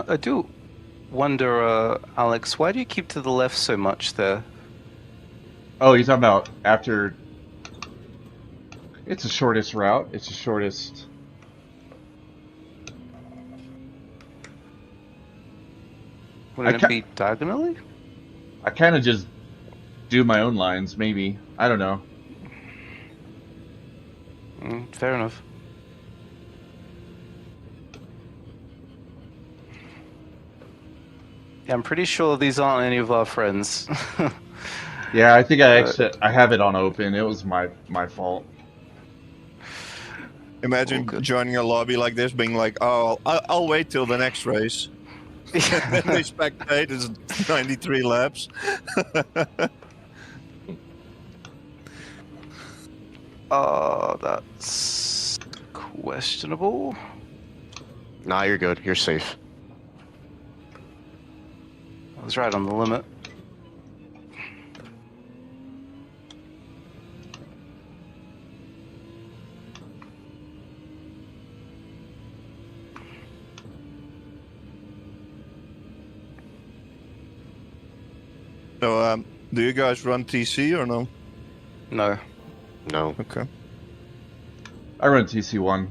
I do wonder, Alex, why do you keep to the left so much there? Oh, you're talking about after... It's the shortest route. It's the shortest... Wouldn't it be diagonally? I kind of just do my own lines, maybe. I don't know. Fair enough. Yeah, I'm pretty sure these aren't any of our friends. Yeah, I think I have it on open. It was my fault. Imagine joining a lobby like this, being like, "Oh, I'll wait till the next race." And then they spectate is 93 laps. That's questionable. Nah, you're good. You're safe. I was right on the limit. So, do you guys run TC or no? No. No. Okay. I run TC1.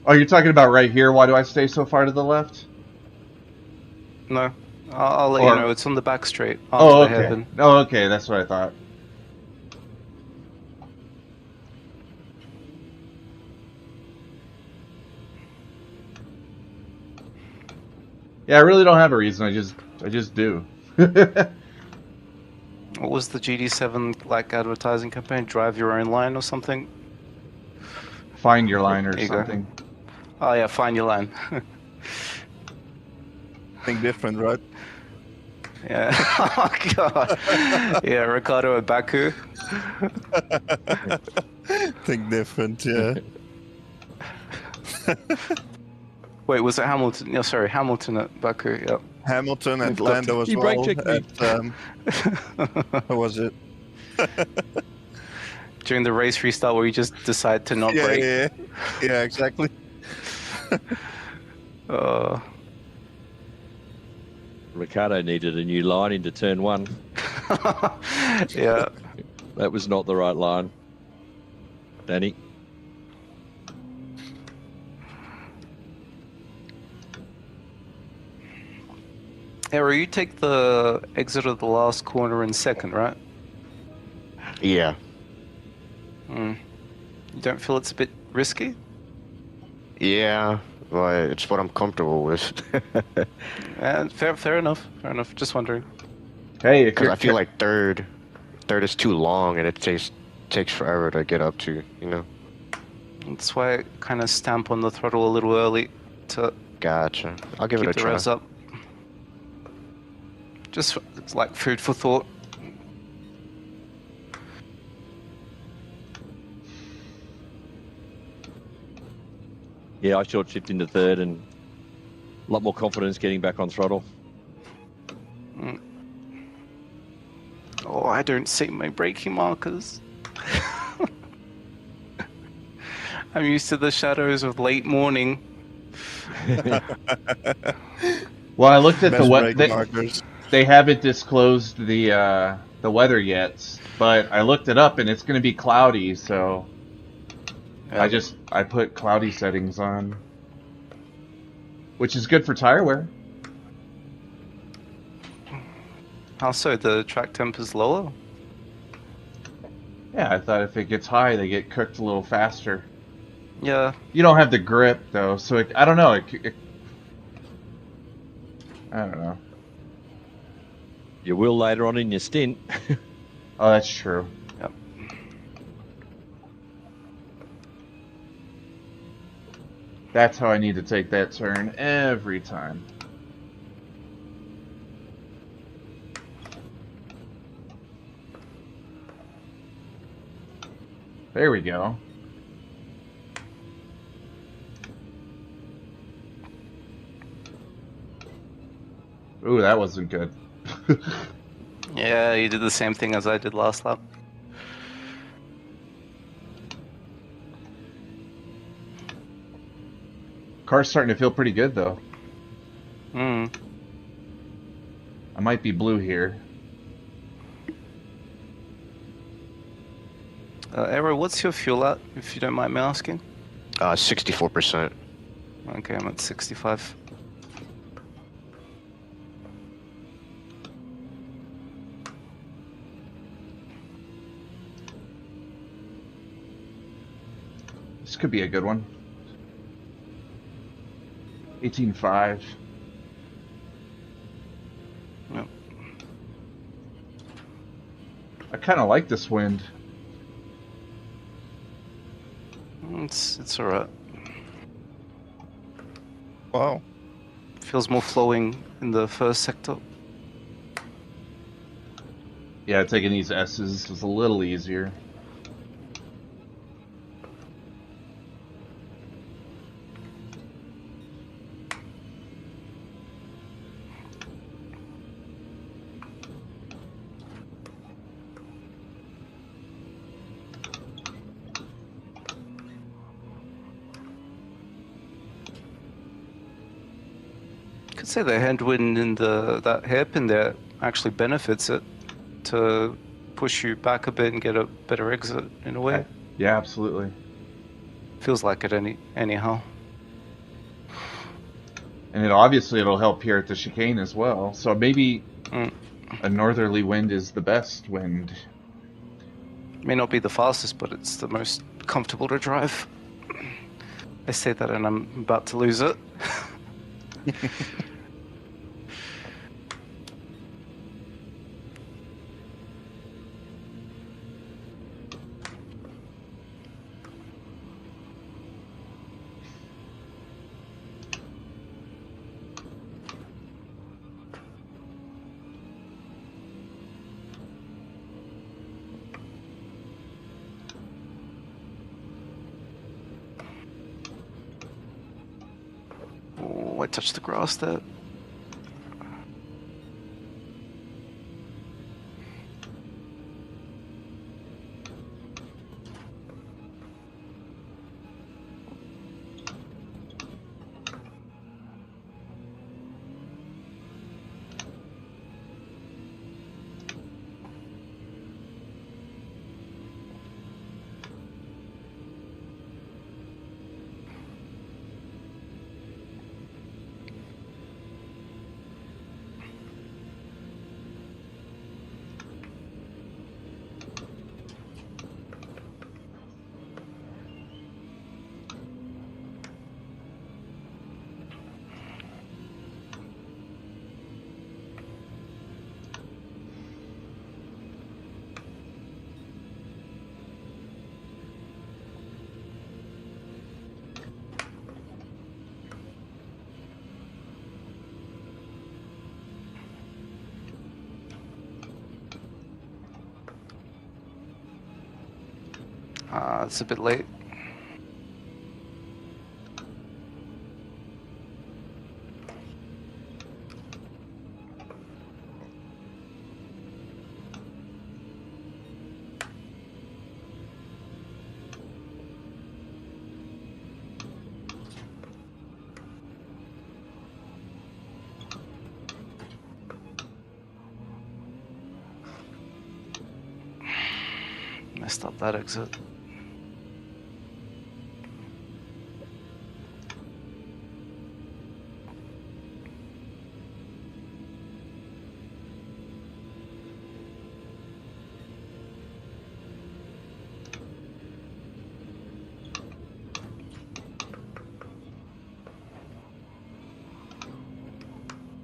Oh, you're talking about right here? Why do I stay so far to the left? No. I'll let you know. It's on the back straight. Oh, after the okay. hairpin. Oh, okay. That's what I thought. Yeah, I really don't have a reason. I just do. What was the GD7 like advertising campaign? Drive your own line or something? Find your line or There you something. go. Oh yeah, find your line. Think different, right? Yeah. Oh god. Yeah, Ricardo at Baku. Think different, yeah. Wait, was it Hamilton? No, sorry, Hamilton at Baku. Yep. Hamilton and Lando as You well. brake checked me. How was it? During the race restart where you just decide to not Yeah, brake. yeah, exactly. Ricardo needed a new line into turn one. Yeah. That was not the right line. Danny? Arrow, you take the exit of the last corner in second, right? Yeah. You don't feel it's a bit risky? Yeah. Well, it's what I'm comfortable with. Fair enough. Fair enough. Just wondering. Hey, if Because you're I feel like third is too long, and it takes forever to get up to. You know. That's why I kind of stamp on the throttle a little early to Gotcha. I'll give it keep a the try. revs up. Just it's like food for thought. Yeah, I short shift into third and a lot more confidence getting back on throttle. Oh, I don't see my braking markers. I'm used to the shadows of late morning. well, I looked at Best brake markers. they haven't disclosed the weather yet, but I looked it up and it's going to be cloudy, so Yeah. I put cloudy settings on, which is good for tire wear. How so? The track temp is lower? Yeah, I thought if it gets high, they get cooked a little faster. Yeah. You don't have the grip though, so I don't know. I don't know. You will later on in your stint. Oh, that's true. Yep. That's how I need to take that turn every time. There we go. Ooh, that wasn't good. Yeah, you did the same thing as I did last lap. Car's starting to feel pretty good though. Hmm. I might be blue here. Arrow, what's your fuel at, if you don't mind me asking? 64%. Okay, I'm at 65. This could be a good one. 18.5. Yep. I kind of like this wind. It's alright. Wow. Feels more flowing in the first sector. Yeah, taking these S's was a little easier. Could say the headwind in that hairpin there actually benefits it to push you back a bit and get a better exit in a way. Yeah, absolutely. Feels like it anyhow. And it'll help here at the chicane as well. So maybe a northerly wind is the best wind. May not be the fastest, but it's the most comfortable to drive. I say that and I'm about to lose it. Oh, I touched the grass there. It's a bit late. Messed up that exit.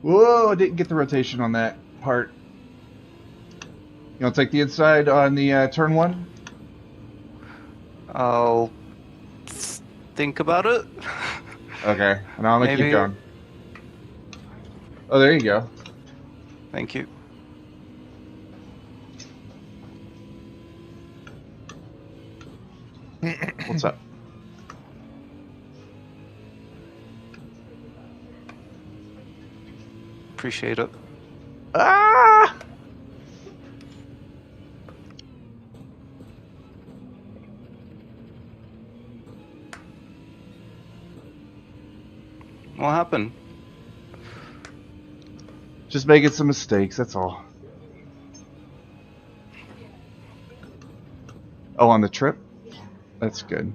Whoa, I didn't get the rotation on that part. You want to take the inside on the turn one? I'll think about it. Okay, and I'm gonna keep Maybe. going. Oh, there you go. Thank you. What's up? Appreciate it. Ah! What happened? Just making some mistakes, that's all. Oh, on the trip? That's good.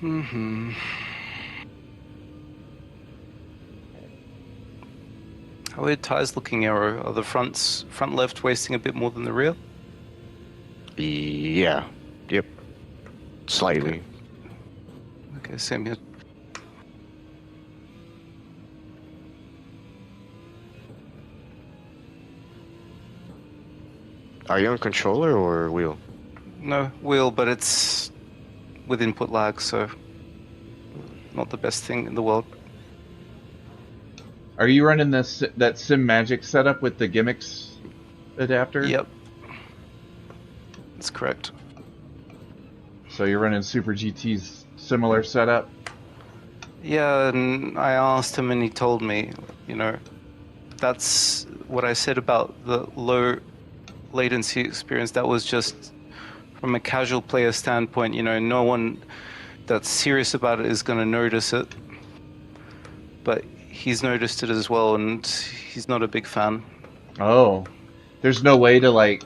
Mm-hmm. How are tires looking, Arrow? Are the front left wasting a bit more than the rear? Yeah. Yep. Slightly. Okay, same here. Are you on controller or wheel? No wheel, but it's with input lag, so not the best thing in the world. Are you running this that Sim Magic setup with the gimmicks adapter? Yep. That's correct. So you're running Super GT's similar setup? Yeah, and I asked him and he told me, that's what I said about the low latency experience. That was just from a casual player standpoint, no one that's serious about it is going to notice it. But he's noticed it as well, and he's not a big fan. Oh. There's no way to, like,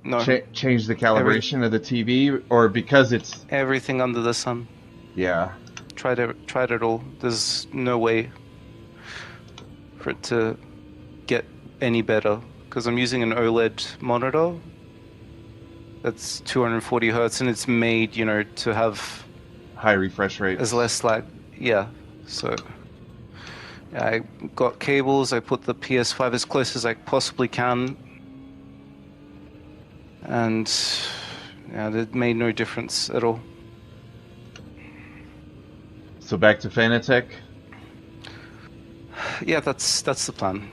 No. change the calibration of the TV? Or because it's... Everything under the sun. Yeah. Tried it all. There's no way for it to get any better. Because I'm using an OLED monitor that's 240 hertz, and it's made, to have High refresh rates. as less lag. Yeah, so I got cables. I put the PS5 as close as I possibly can, and yeah, it made no difference at all. So back to Fanatec. Yeah, that's the plan.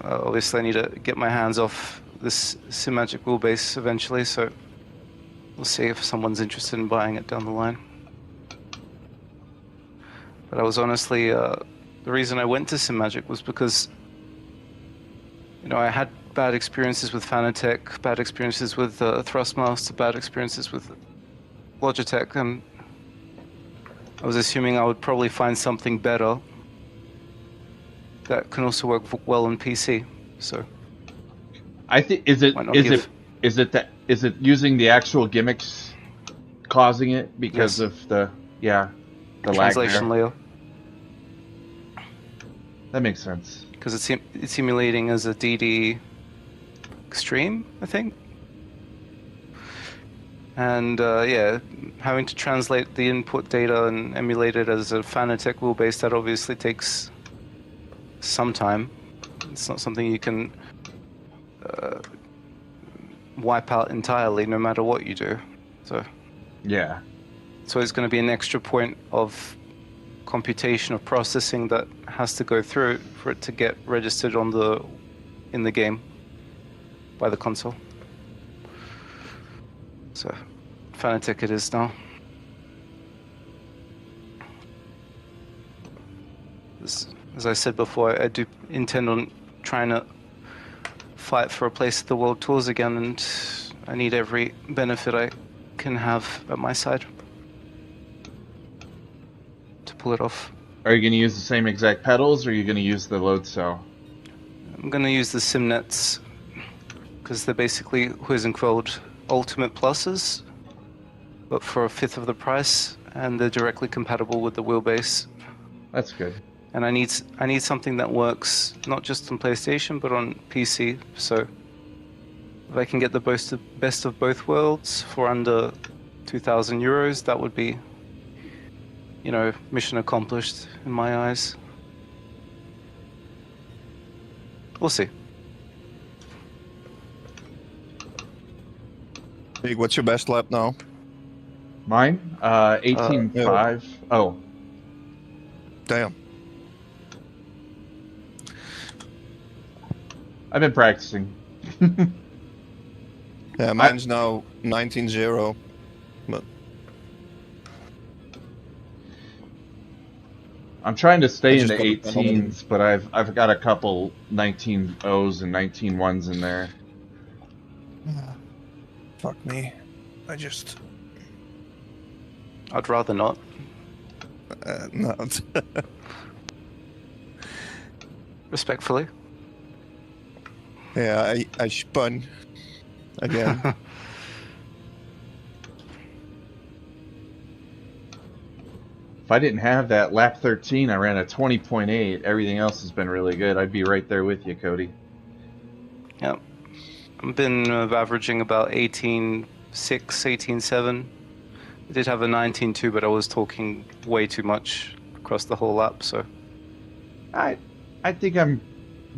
Obviously, I need to get my hands off this Symagic wheelbase eventually, so we'll see if someone's interested in buying it down the line. But I was honestly, the reason I went to Symagic was because, I had bad experiences with Fanatec, bad experiences with Thrustmaster, bad experiences with Logitech, and I was assuming I would probably find something better that can also work well on PC. So I think is it using the actual gimmicks causing it because of the lag translation there? layer? That makes sense. Because it's emulating as a DD Extreme, I think. And having to translate the input data and emulate it as a Fanatec wheelbase, that obviously takes some time. It's not something you can wipe out entirely, no matter what you do. So Yeah. So it's going to be an extra point of computation of processing that has to go through for it to get registered in the game by the console. So Fanatec it is now. As I said before, I do intend on trying to fight for a place at the World Tours again, and I need every benefit I can have at my side to pull it off. Are you going to use the same exact pedals, or are you going to use the load cell? I'm going to use the Simnets because they're basically Huizenfeld Ultimate Pluses, but for a fifth of the price, and they're directly compatible with the wheelbase. That's good. And I need something that works not just on PlayStation but on PC. So if I can get the best of both worlds for under 2,000 euros, that would be, mission accomplished in my eyes. We'll see. Big, what's your best lap now? Mine? 18.5. Oh. Damn. I've been practicing. Yeah, mine's now 19.0. But I'm trying to stay in just the got a penalty. 18s, but I've got a couple 19.0s and 19.1s in there. fuck me. I'd rather not. No. Respectfully. Yeah, I spun again. If I didn't have that lap 13, I ran a 20.8. Everything else has been really good. I'd be right there with you, Cody. Yep. I've been averaging about 18.6, 18.7. I did have a 19.2, but I was talking way too much across the whole lap, so. I think I'm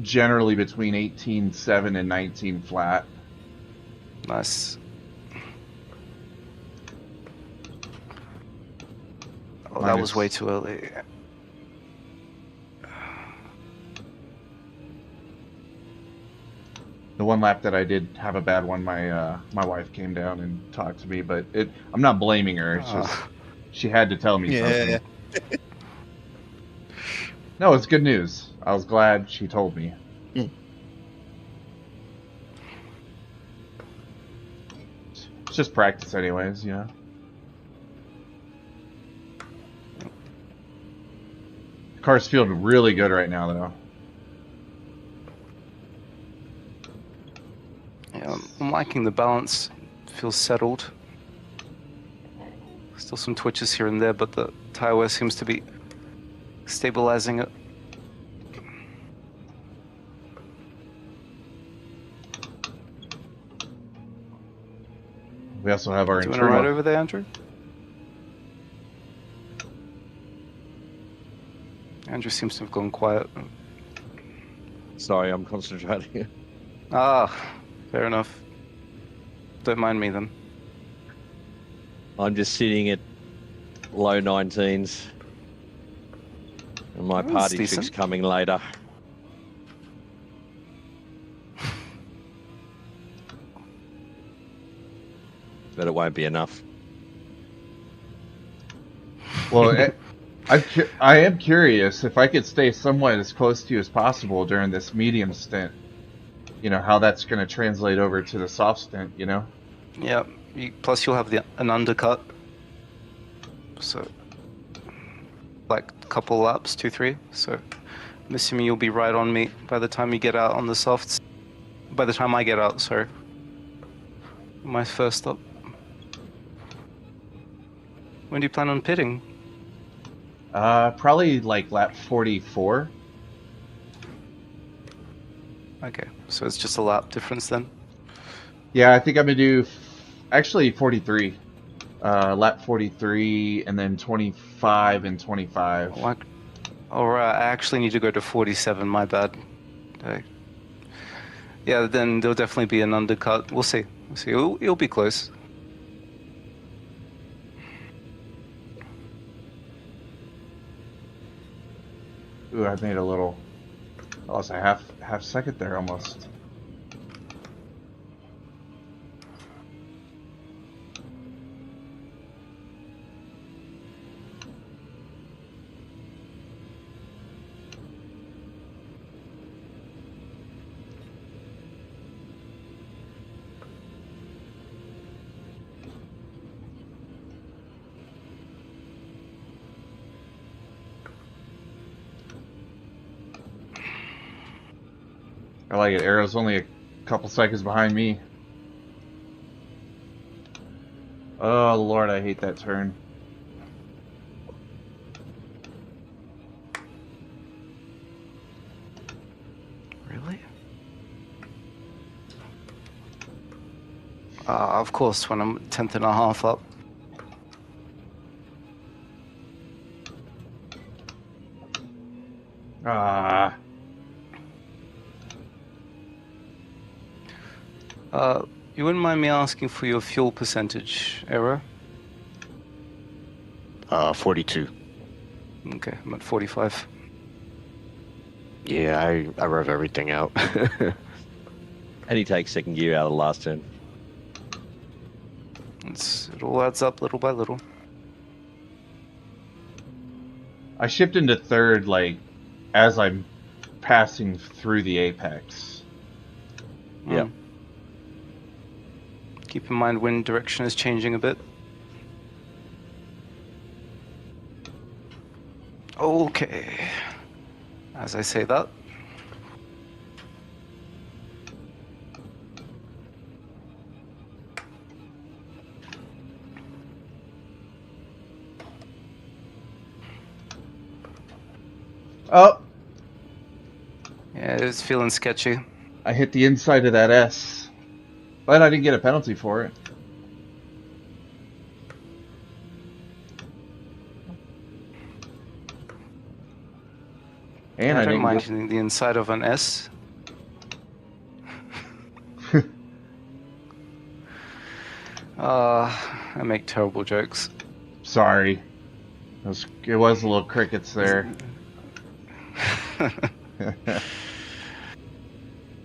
generally between 18.7 and 19 flat. Nice. Oh, that was way too early. The one lap that I did have a bad one, my wife came down and talked to me, but I'm not blaming her. It's just she had to tell me something. No, it's good news. I was glad she told me. It's just practice anyways, you know. The car's feeling really good right now, though. Yeah, I'm liking the balance. Feels settled. Still some twitches here and there, but the tire wear seems to be stabilizing it. We also have our Doing internal. all right over there, Andrew? Andrew seems to have gone quiet. Sorry, I'm concentrating. Ah, fair enough. Don't mind me then. I'm just sitting at low 19s. And my That's party trick's decent. coming later. But it won't be enough. Well, I am curious if I could stay somewhat as close to you as possible during this medium stint. You know how that's going to translate over to the soft stint. You know. Yeah. Plus, you'll have an undercut. So, like a couple laps, 2, 3. So, I'm assuming you'll be right on me by the time you get out on the softs. By the time I get out, sorry. My first stop. When do you plan on pitting? Probably like lap 44. Okay, so it's just a lap difference then. Yeah, I think I'm gonna do actually 43. Lap 43, and then 25 and 25. Alright, I actually need to go to 47, my bad. Yeah, then there'll definitely be an undercut. We'll see. It'll be close. Ooh, I made a little. I lost a half second there almost. I like it. Arrow's only a couple seconds behind me. Oh Lord, I hate that turn. Really? Of course, when I'm 10th and a half up. Ah. You wouldn't mind me asking for your fuel percentage, Arrow? 42. Okay, I'm at 45. Yeah, I rev everything out. And he takes second gear out of the last turn. It all adds up little by little. I shift into third, like, as I'm passing through the apex. Yep. Keep in mind wind direction is changing a bit. Okay. As I say that. Oh! Yeah, it's feeling sketchy. I hit the inside of that S. But I didn't get a penalty for it. And Yeah, I I don't didn't mind get... hitting the inside of an S. I make terrible jokes. Sorry. It was a little crickets there.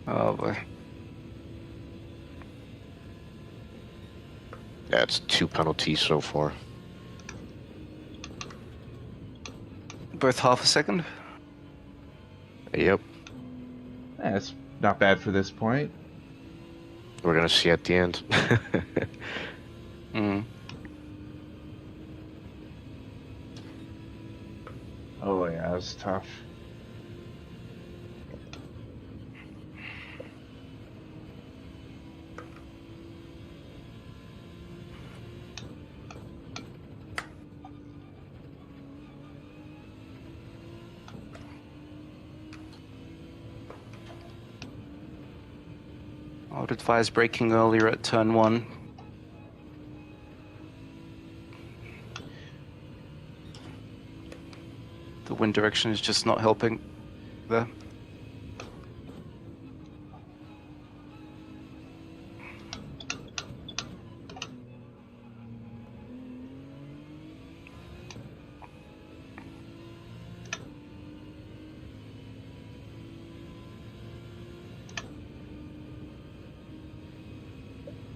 Oh boy. That's 2 penalties so far. Both half a second? Yep. That's not bad for this point. We're gonna see at the end. Oh yeah, that's tough. I would advise braking earlier at turn 1. The wind direction is just not helping there.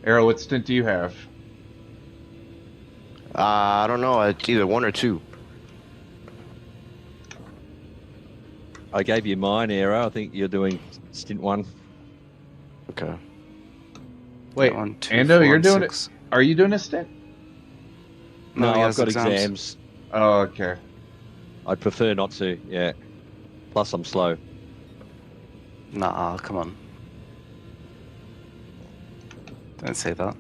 Arrow, what stint do you have? I don't know. It's either 1 or 2. I gave you mine, Arrow. I think you're doing stint 1. Okay. Wait, One, two, Ando, four, you're and doing it. 6. Are you doing a stint? No, he I've has got exams. exams. Oh, okay. I'd prefer not to, yeah. Plus, I'm slow. Nah, come on. Don't say that.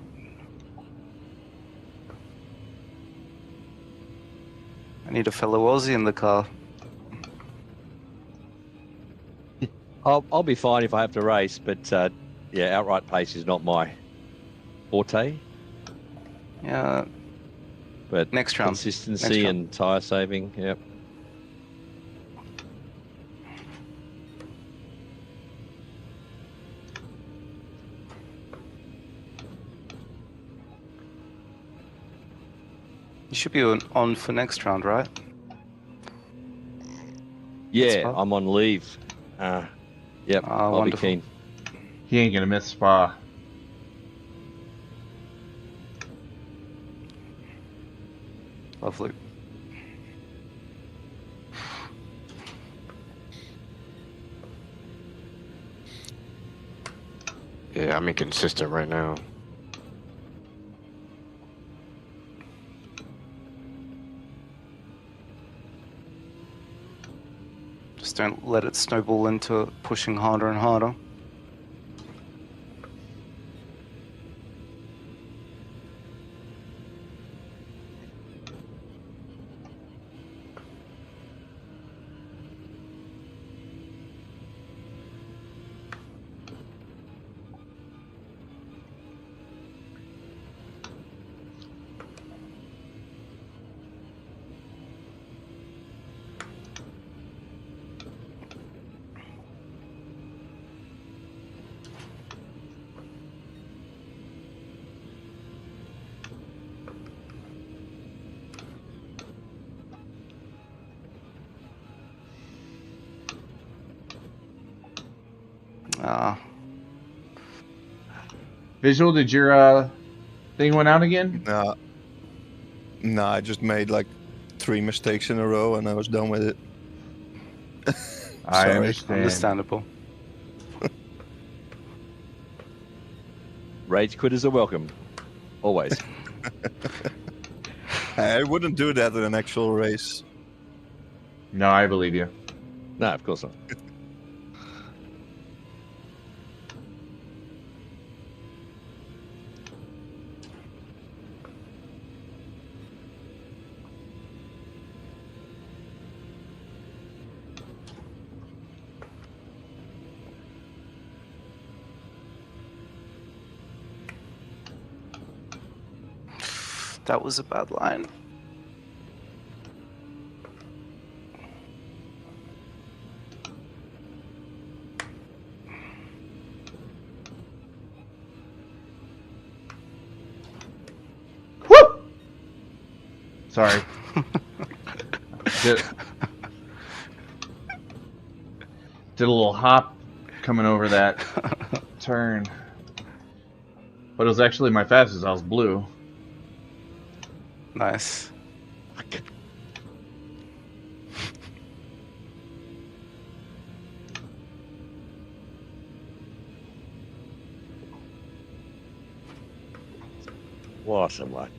I need a fellow Aussie in the car. I'll be fine if I have to race, but yeah, outright pace is not my forte. Yeah, But next round. consistency Next round. and tyre saving, yep. You should be on for next round, right? Yeah, fine. I'm on leave. Yep, I'll Wonderful. be keen. He ain't gonna miss Spa. Lovely. Yeah, I'm inconsistent right now. Just don't let it snowball into pushing harder and harder. Visual, did your thing went out again? No, I just made like 3 mistakes in a row and I was done with it. I Sorry. understand. Understandable. Rage quitters are welcome. Always. I wouldn't do that in an actual race. No, I believe you. No, of course not. That was a bad line. Woo! Sorry. did a little hop coming over that turn. But it was actually my fastest. I was blue. Nice. Awesome luck.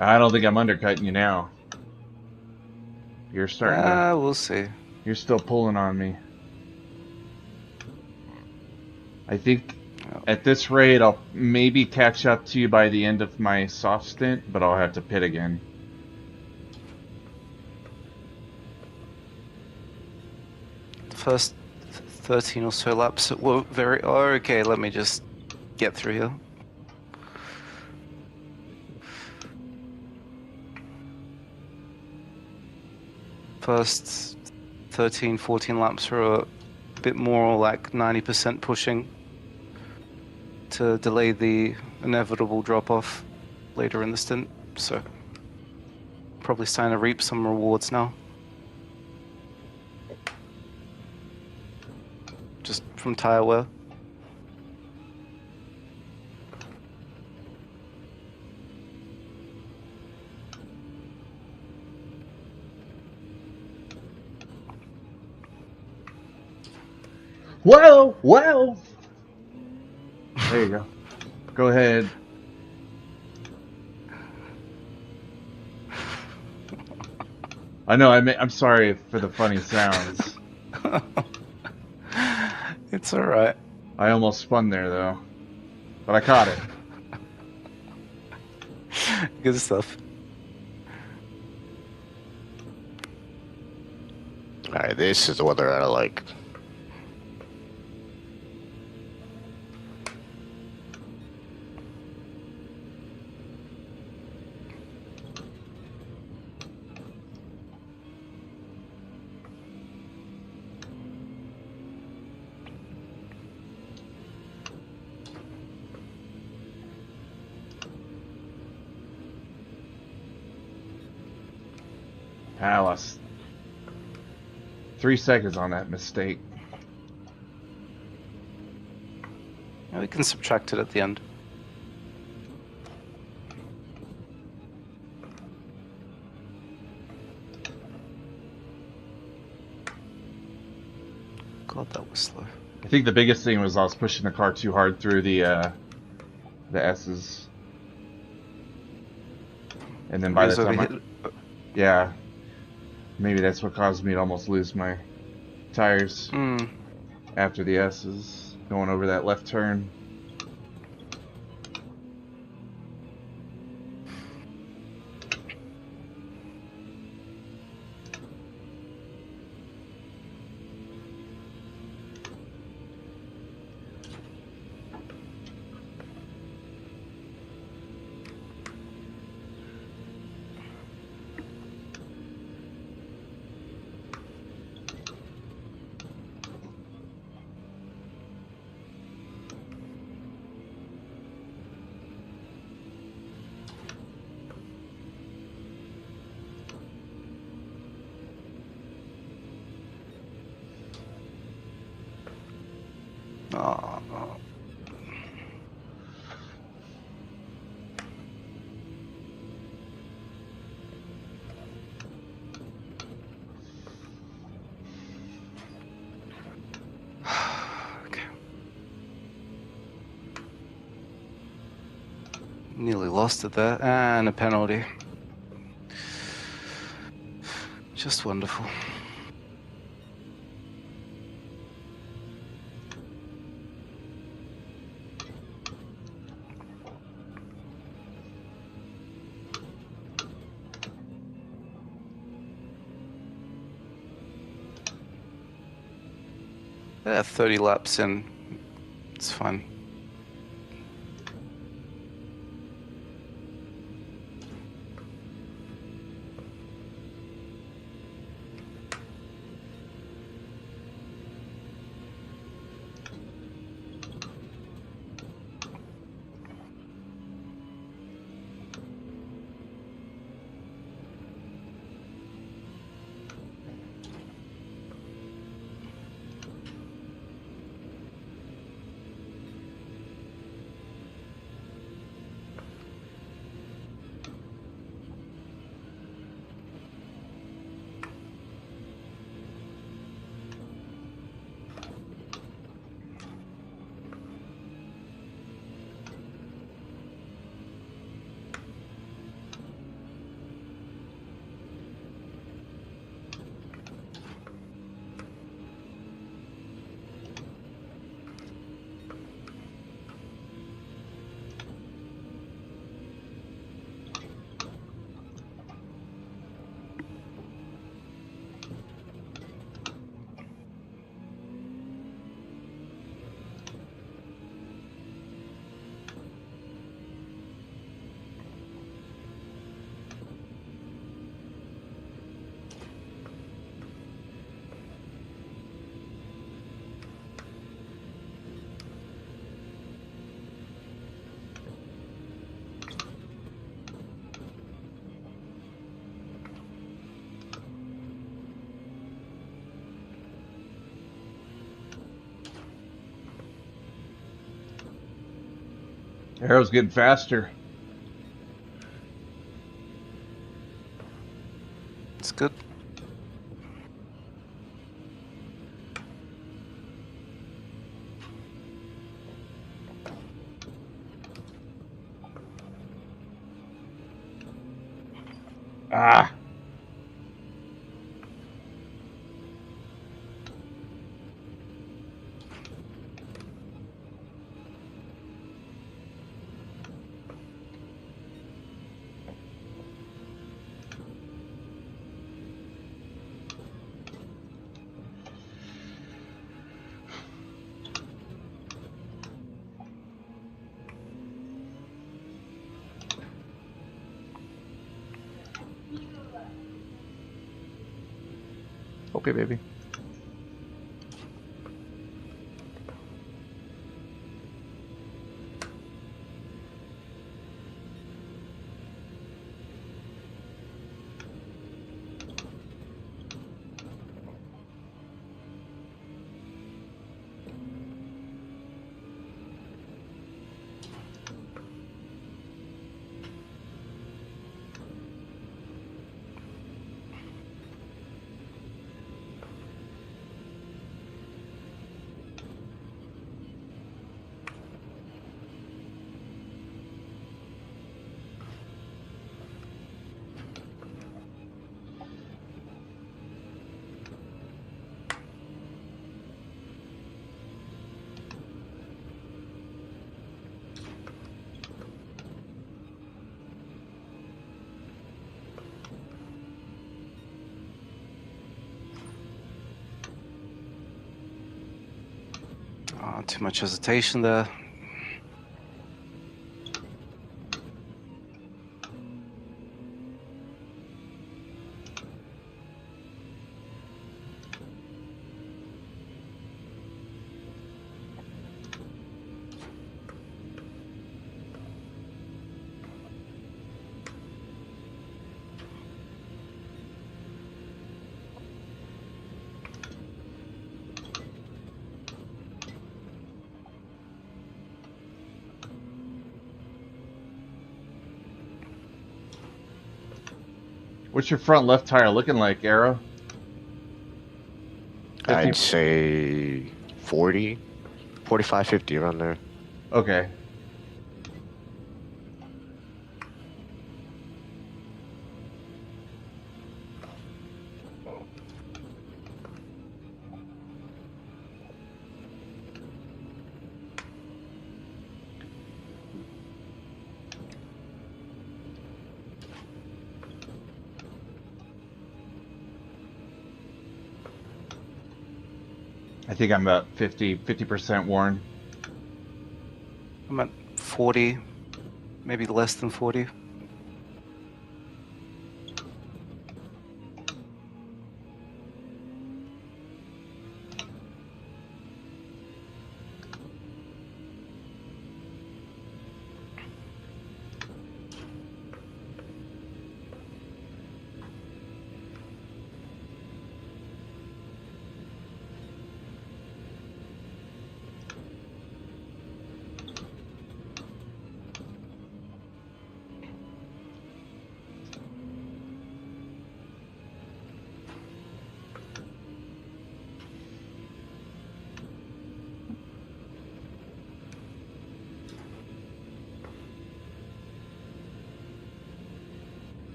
I don't think I'm undercutting you now. You're starting to. We'll see. You're still pulling on me. I think Oh. at this rate, I'll maybe catch up to you by the end of my soft stint, but I'll have to pit again. The first 13 or so laps were very... Oh, okay, let me just get through here. First 13, 14 laps were a bit more like 90% pushing to delay the inevitable drop-off later in the stint, so probably starting to reap some rewards now. Just from tire wear. Whoa! Whoa! There you go. Go ahead. I know, I'm sorry for the funny sounds. It's alright. I almost spun there, though. But I caught it. Good stuff. Alright, this is the weather I like. Palace. 3 seconds on that mistake. Yeah, we can subtract it at the end. God, that was slow. I think the biggest thing was I was pushing the car too hard through the S's. And then by the time yeah, maybe that's what caused me to almost lose my tires after the S's, going over that left turn. Oh, no. Okay. Nearly lost it there, and a penalty. Just wonderful. Yeah, 30 laps in. It's fine. Arrow's getting faster. It's good. Ah! Okay, baby. Oh, too much hesitation there. What's your front left tire looking like, Arrow? 50? I'd say 40, 45, 50 around there. Okay. I think I'm about 50% worn. I'm at 40, maybe less than 40.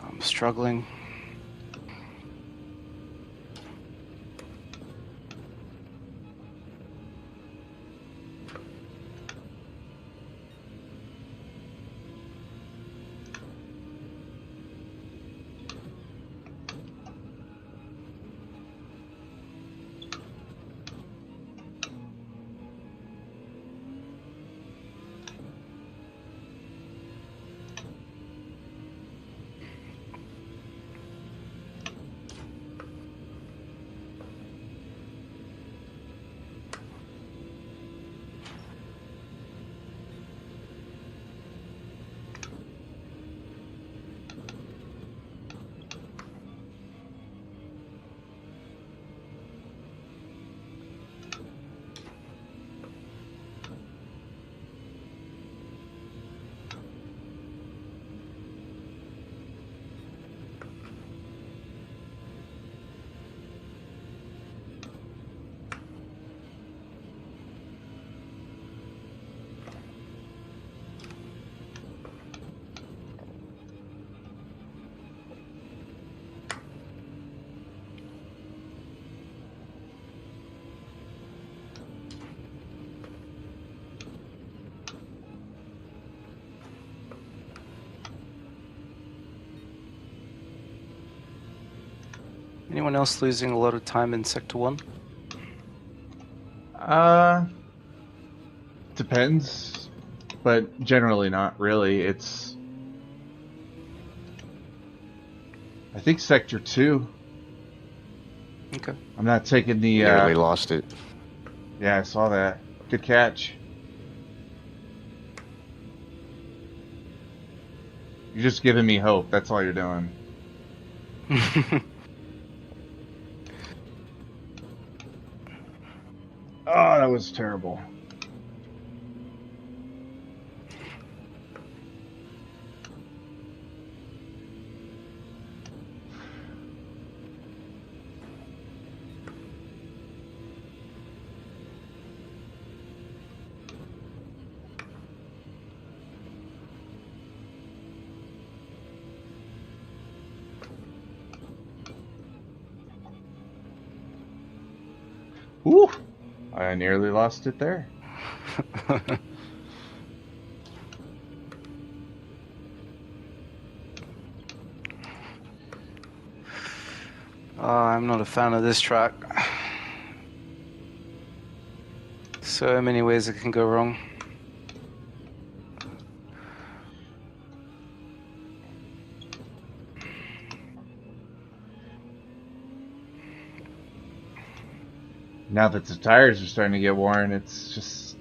I'm struggling. Anyone else losing a lot of time in Sector 1? Depends, but generally not really. I think Sector 2. Okay. I'm not taking the, Nearly lost it. yeah, I saw that. Good catch. You're just giving me hope. That's all you're doing. Oh, that was terrible. Whew! I nearly lost it there. I'm not a fan of this track. So many ways it can go wrong. Now that the tires are starting to get worn, it's just...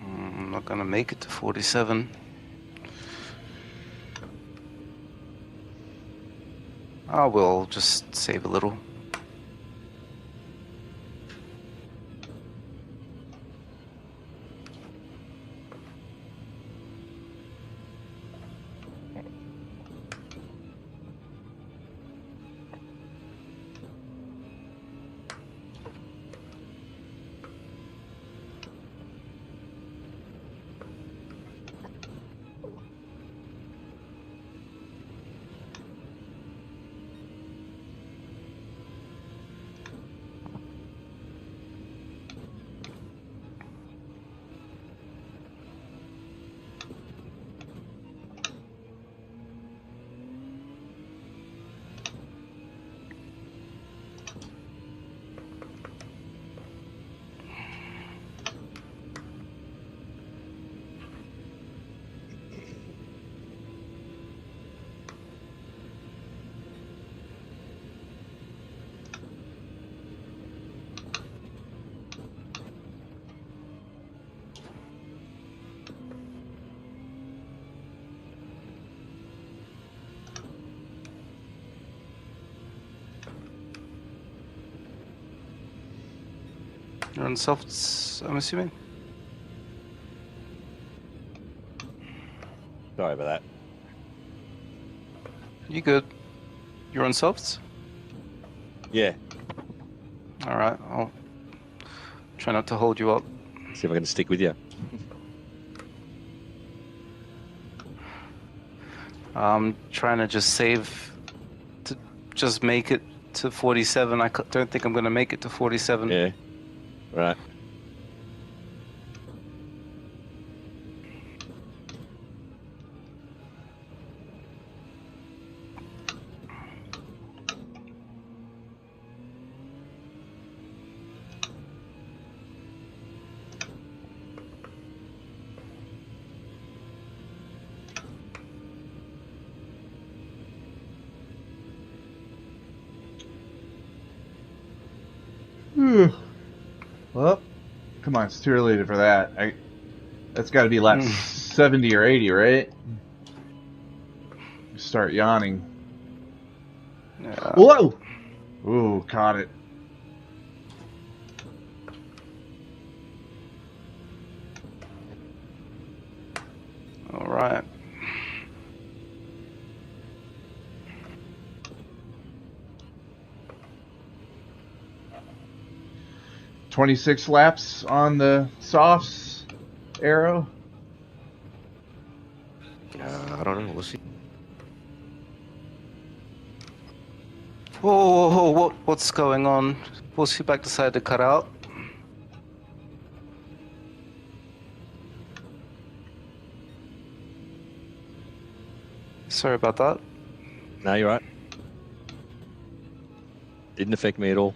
I'm not gonna make it to 47. I will just save a little. You're on softs, I'm assuming? Sorry about that. You good? You're on softs? Yeah. Alright, I'll try not to hold you up. See if I can stick with you. I'm trying to just save to just make it to 47. I don't think I'm going to make it to 47. Yeah. Right. Well, come on, it's too early for that. That's got to be lap 70 or 80, right? Start yawning. Yeah. Whoa! Ooh, caught it. All right. $26 laps on the softs, Arrow. I don't know. We'll see. Whoa, what's going on? Force feedback decided to cut out. Sorry about that. No, you're right. Didn't affect me at all.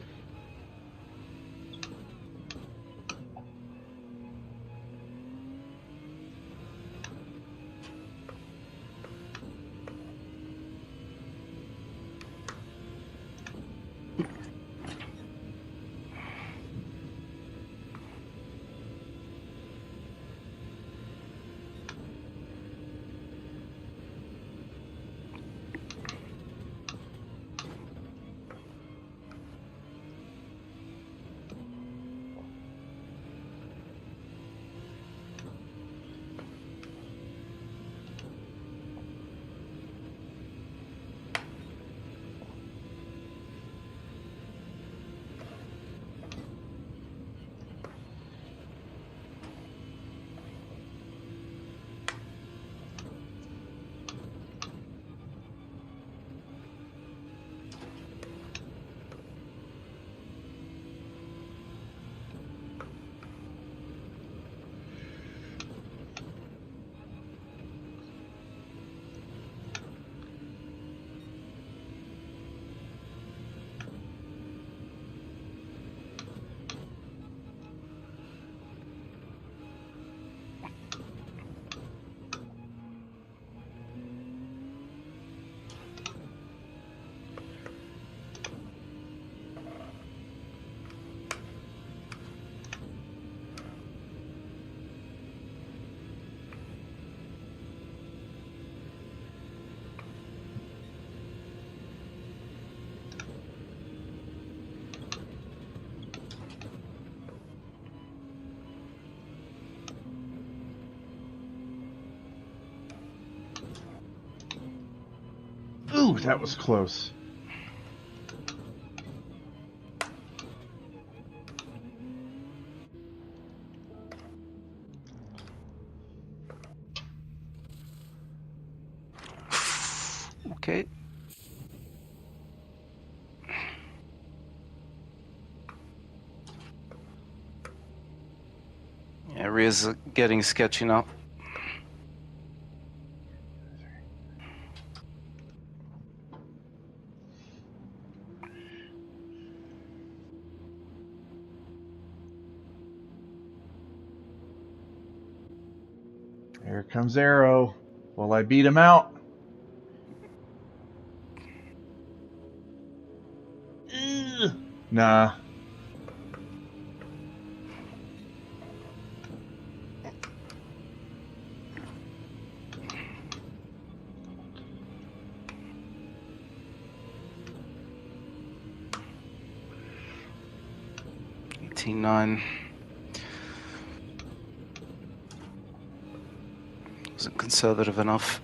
Ooh, that was close. Okay. Yeah, rear's getting sketchy now. Here comes Arrow. Will I beat him out? Nah. 18.9. Wasn't conservative enough.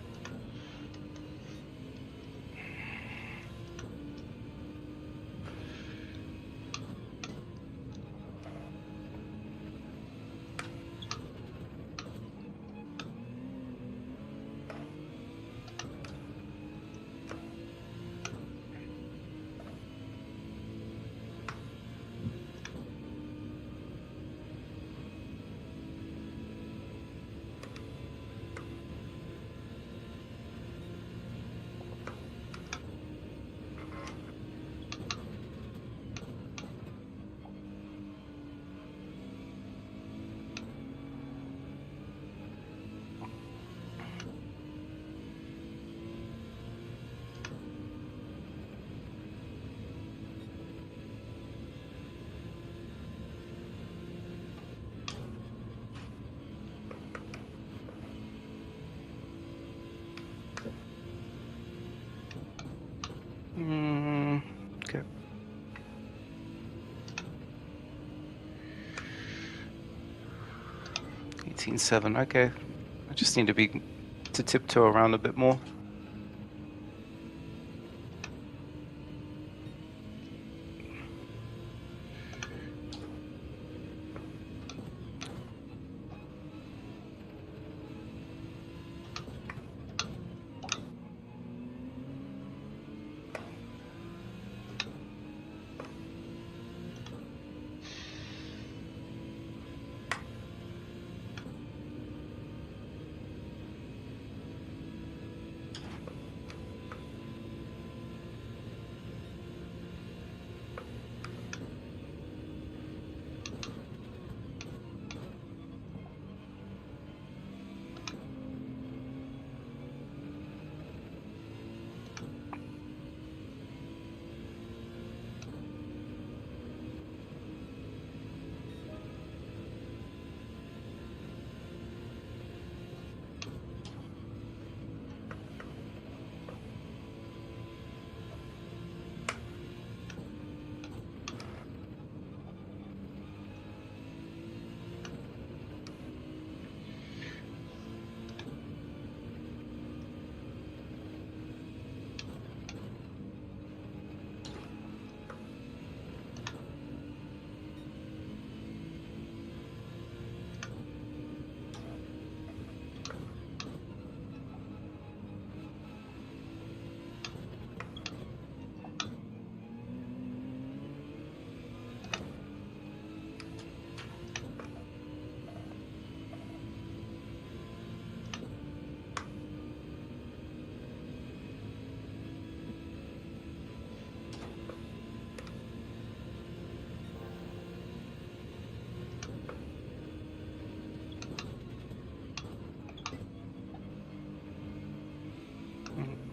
Okay. 18.7. Okay. I just need to tiptoe around a bit more.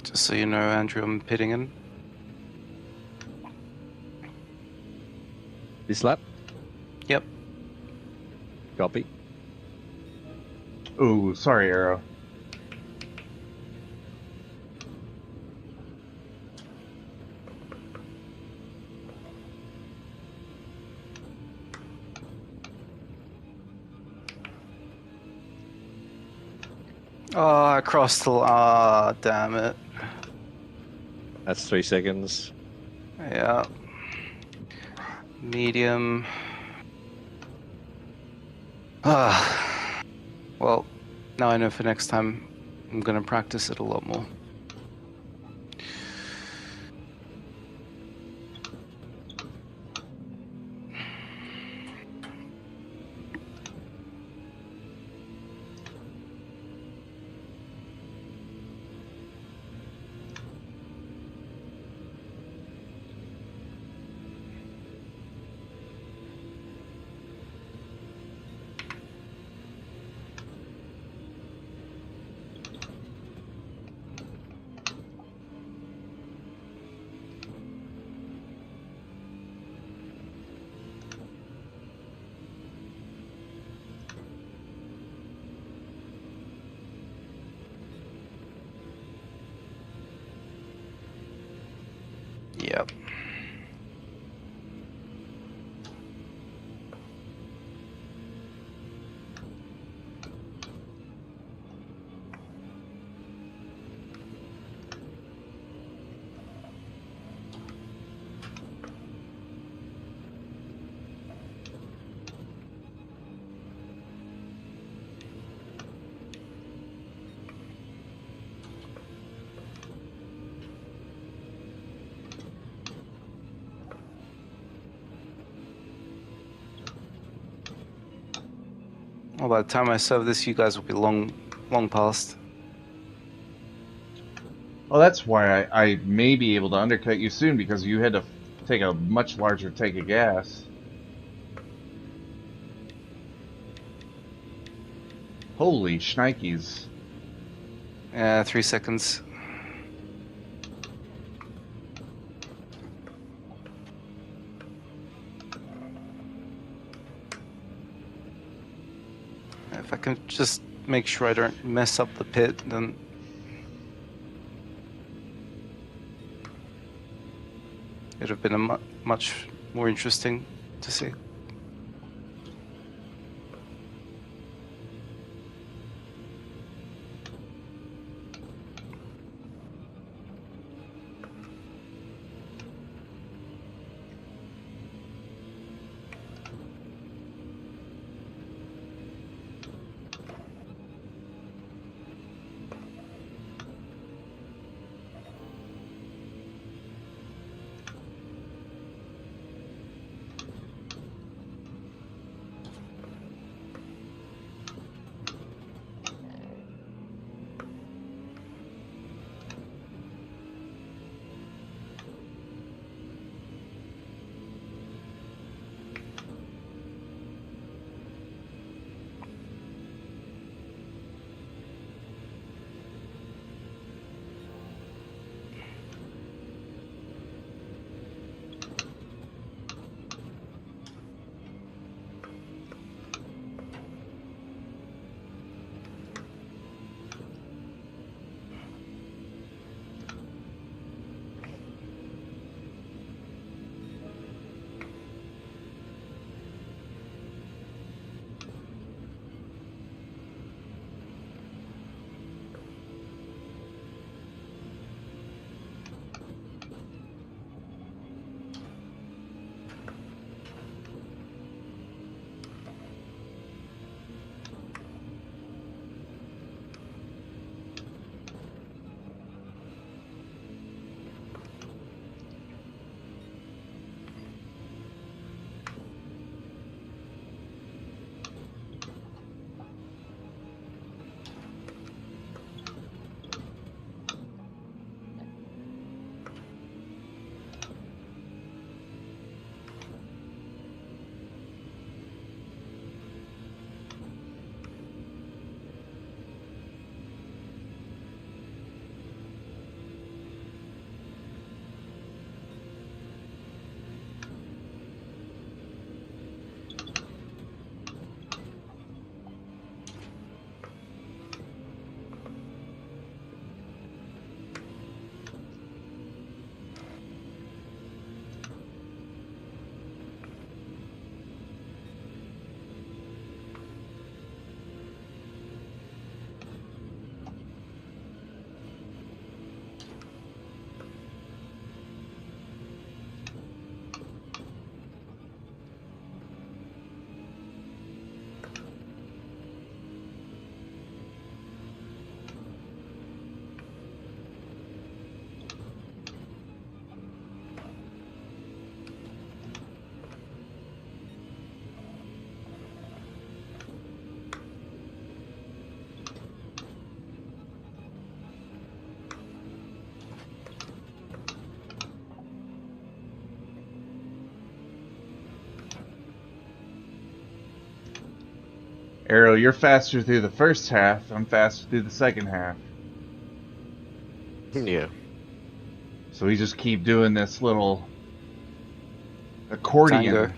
Just so you know, Andrew, I'm pitting in. This lap? Yep. Copy. Oh, sorry, Arrow. Oh, I crossed the. Ah, damn it. That's 3 seconds. Yeah. Medium. Ah. Well, now I know for next time I'm gonna practice it a lot more. Well, by the time I serve this, you guys will be long past. Well, that's why I may be able to undercut you soon, because you had to take a much larger tank of gas. Holy shnikes. Yeah, 3 seconds. If I can just make sure I don't mess up the pit, then it'd have been a much more interesting to see. Arrow, you're faster through the first half. I'm faster through the second half. Yeah. So we just keep doing this little accordion. Tango.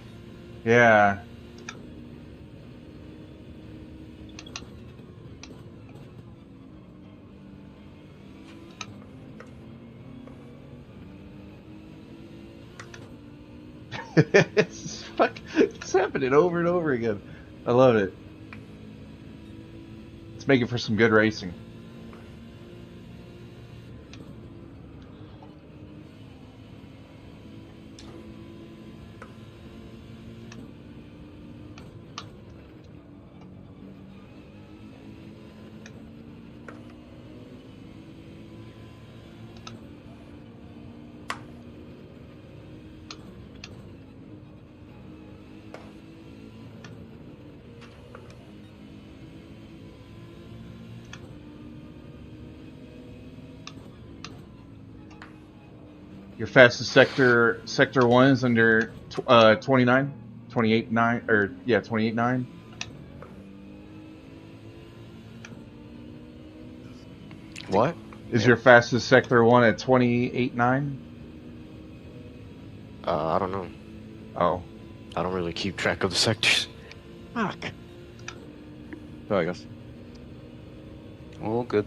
Yeah. It's happening over and over again. I love it. Let's make it for some good racing. Your fastest sector 1 is under 29, 28.9, or yeah, 28.9. What? Is Yeah. your fastest sector 1 at 28.9? I don't know. Oh. I don't really keep track of the sectors. Fuck. Sorry, guys. All good.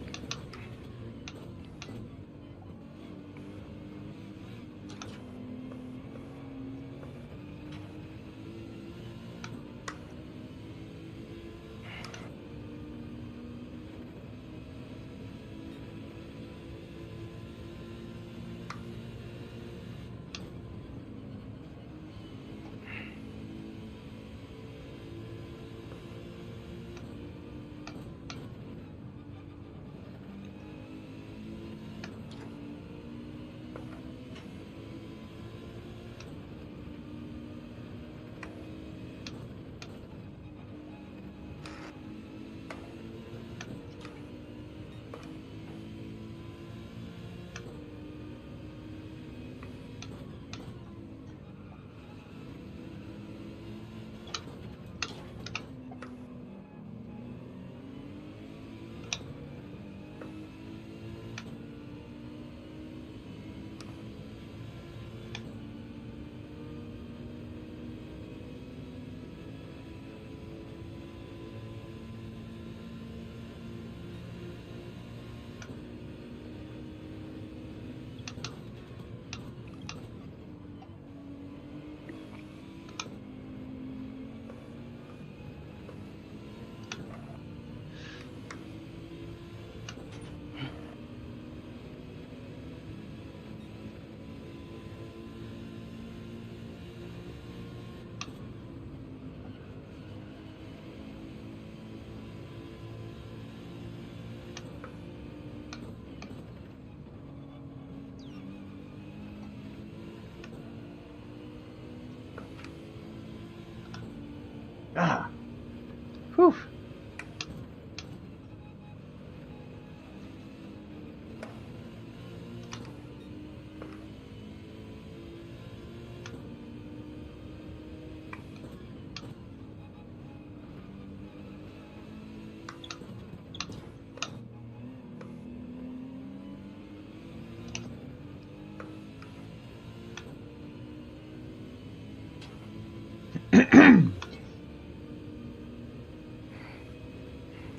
Ah. Whew.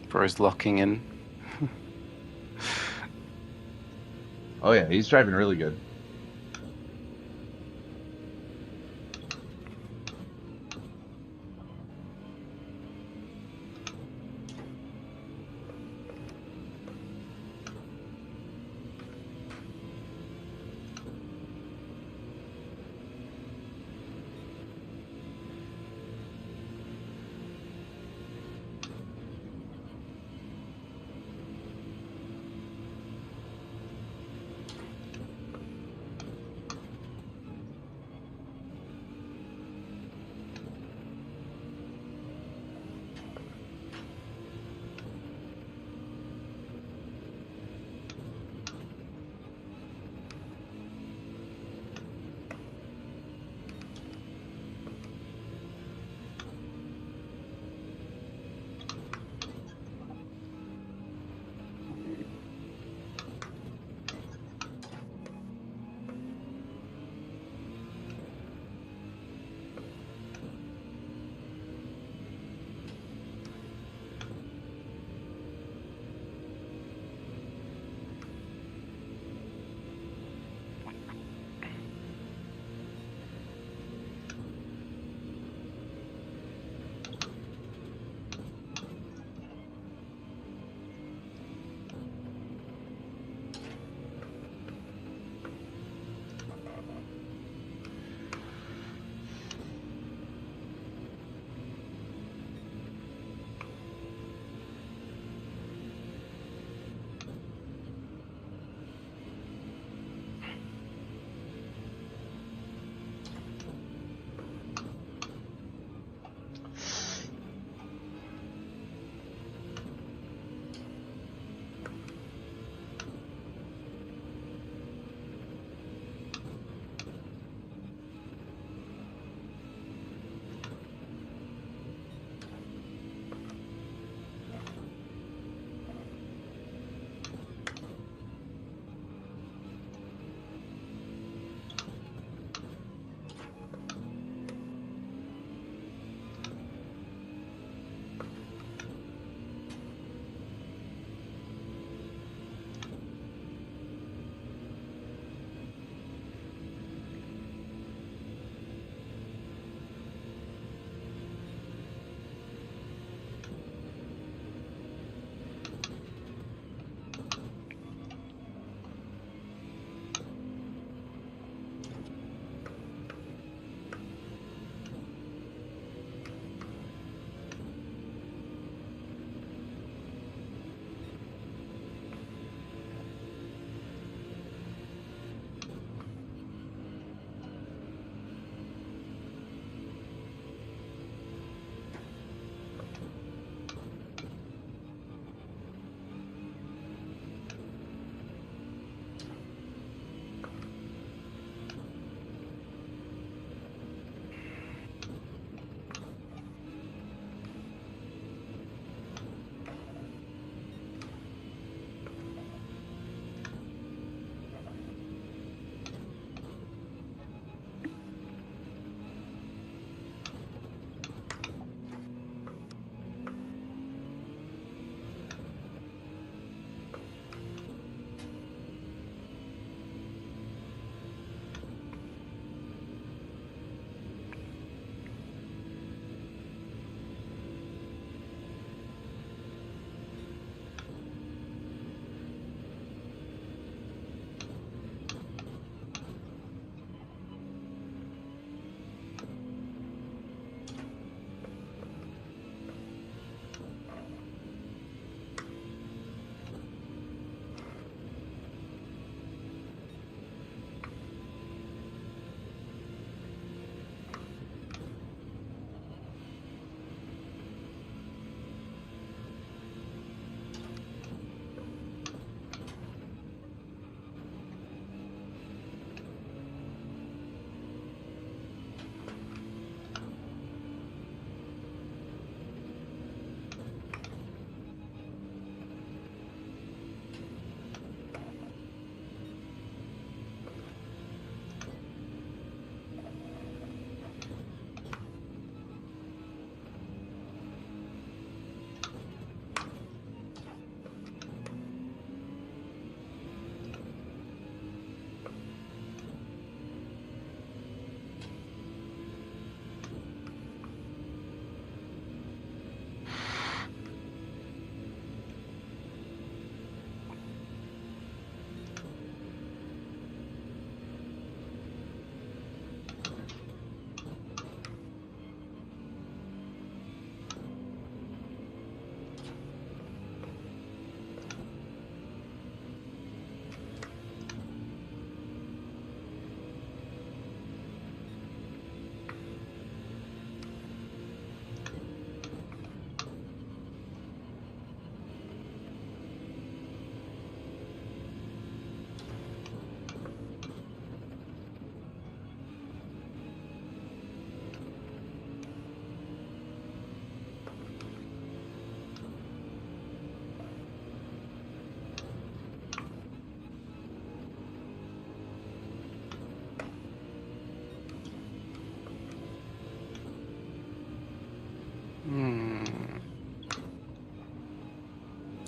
Bro's locking in. Oh yeah, he's driving really good.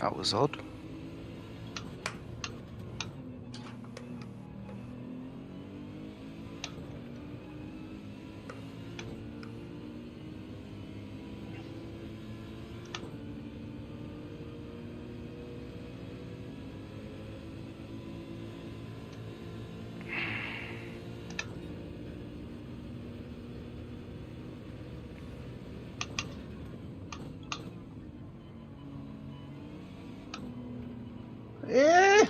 That was odd. Eh.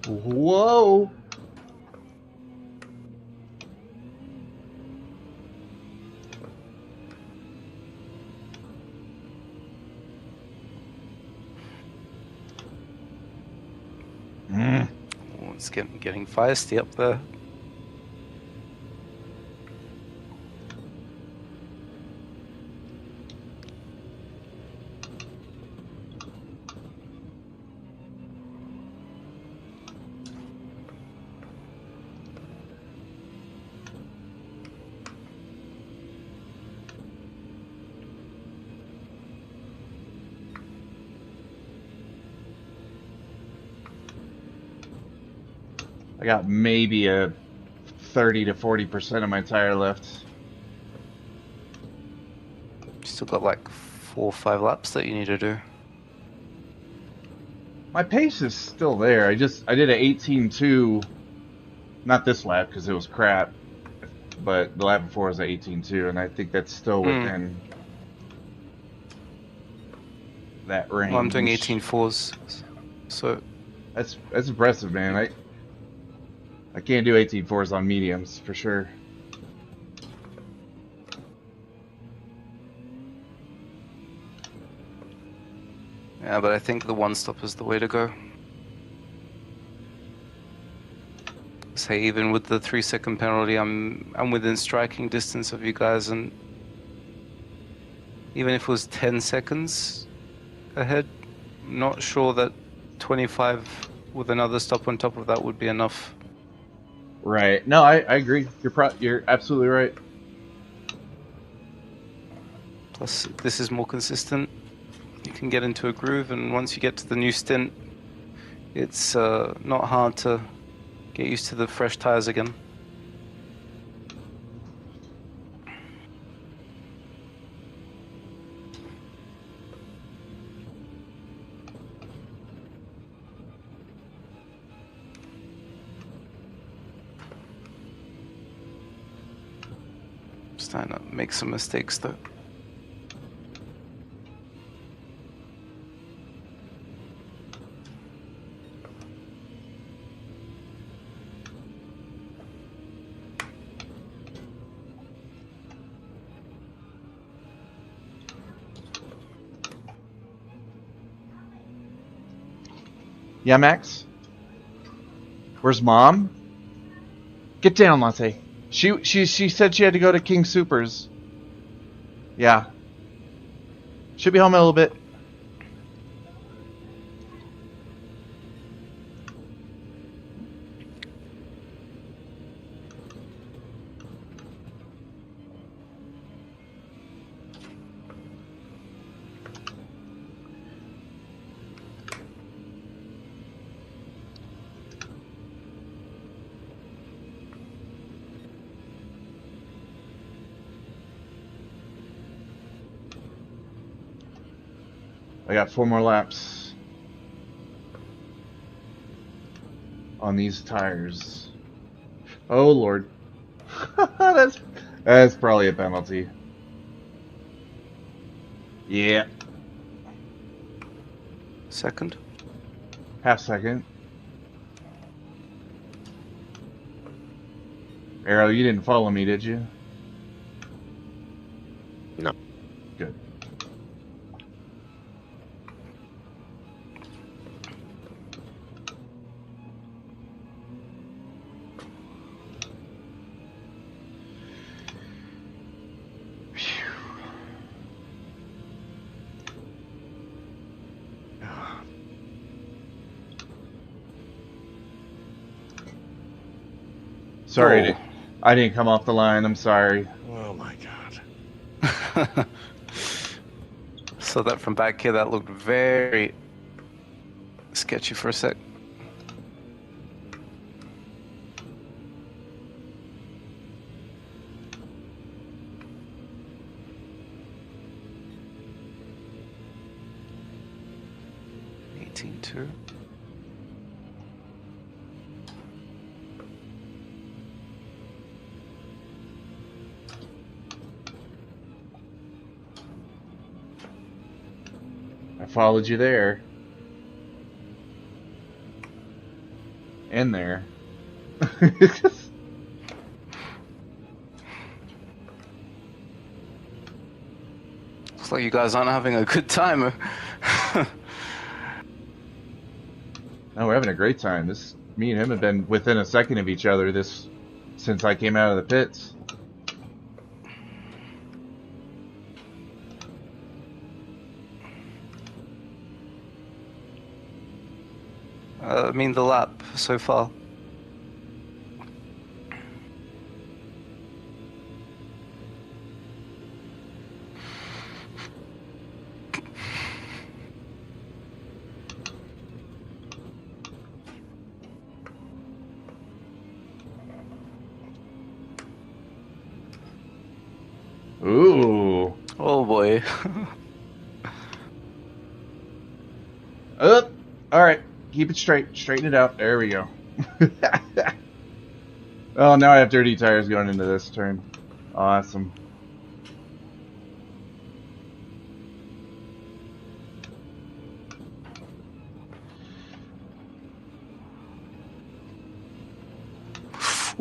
Whoa. Mm. Oh, it's getting feisty up there. I got maybe a 30 to 40% of my tire left. Still got like 4 or 5 laps that you need to do. My pace is still there. I did a 18.2 Not this lap because it was crap, but the lap before was at 18.2, and I think that's still within that range. Well, I'm doing 18.4s, so that's impressive, man. I can't do 18.4s on mediums for sure. yeah. But I think the one stop is the way to go. Say even with the 3-second penalty, I'm within striking distance of you guys, and even if it was 10 seconds ahead, not sure that 25 with another stop on top of that would be enough. Right. No, I agree. You're absolutely right. Plus, this is more consistent. You can get into a groove, and once you get to the new stint, it's not hard to get used to the fresh tires again. Starting to make some mistakes though. Yeah, Max? Where's Mom? Get down, Latte. She said she had to go to King Supers. Yeah. She'll be home in a little bit. I got 4 more laps on these tires. Oh Lord. that's probably a penalty. Yeah. Second. Half second. Arrow, you didn't follow me, did you? No. Good. Sorry, I didn't come off the line. I'm sorry. Oh my god. So that from back here, that looked very sketchy for a sec. Two. I followed you there. And there. Looks like you guys aren't having a good time. No, we're having a great time. Me and him have been within a second of each other since I came out of the pits. I mean the lap so far. Ooh. Oh boy. Up. All right. Keep it straight. Straighten it out. There we go. Oh, now I have dirty tires going into this turn. Awesome.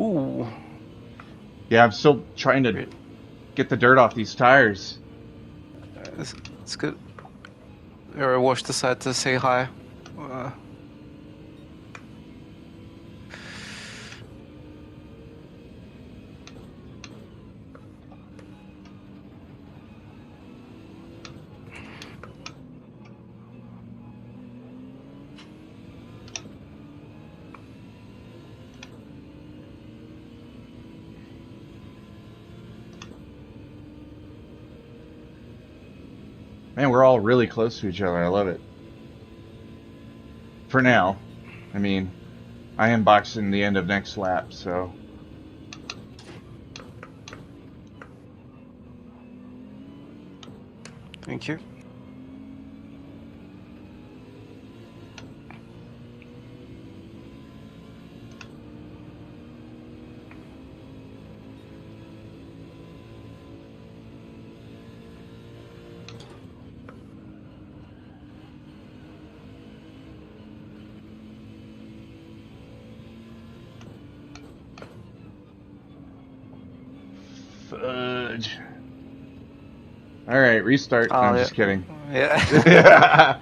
Ooh. Yeah, I'm still trying to get the dirt off these tires. It's good. Or Wash decided to say hi. Man, we're all really close to each other. I love it. For now. I mean, I am boxing the end of next lap, so... Thank you. Fudge. Alright, restart. No, Oh, I'm yeah. just kidding. Yeah.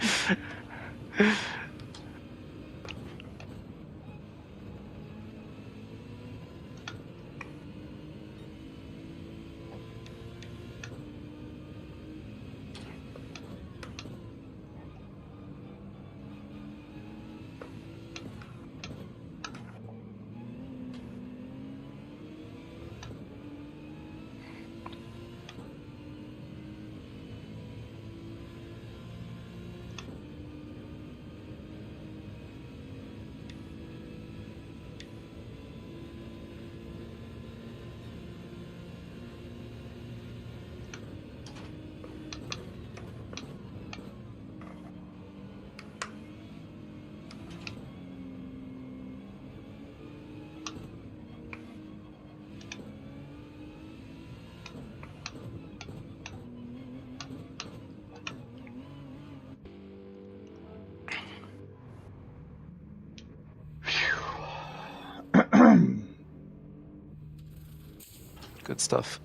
Good stuff.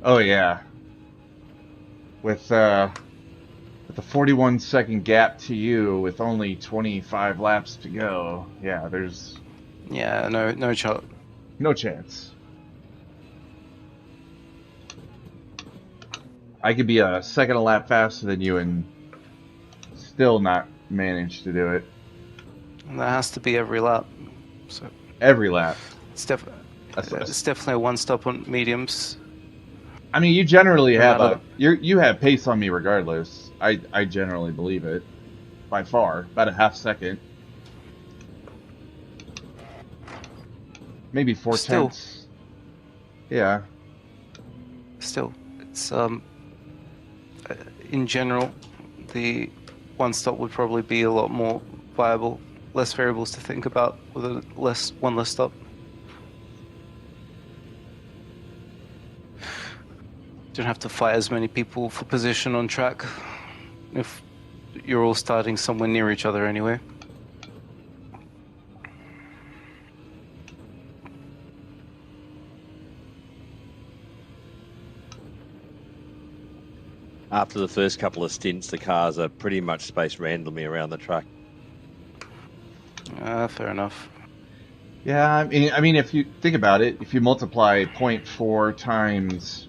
Oh, yeah. With the 41-second gap to you with only 25 laps to go, yeah, there's Yeah, no shot. no chance. I could be a second a lap faster than you and still not manage to do it. And that has to be every lap. So Every lap. it's, That's- it's definitely a one stop on mediums. I mean, you generally No have matter. you have pace on me regardless. I generally believe it. By far. About a half second. Maybe 4 Still. tenths. Yeah. Still, it's in general, the one stop would probably be a lot more viable, less variables to think about with a one less stop. Don't have to fight as many people for position on track if you're all starting somewhere near each other anyway. after the first couple of stints, the cars are pretty much spaced randomly around the track. Fair enough. Yeah, I mean, if you think about it, if you multiply zero point 0.4 times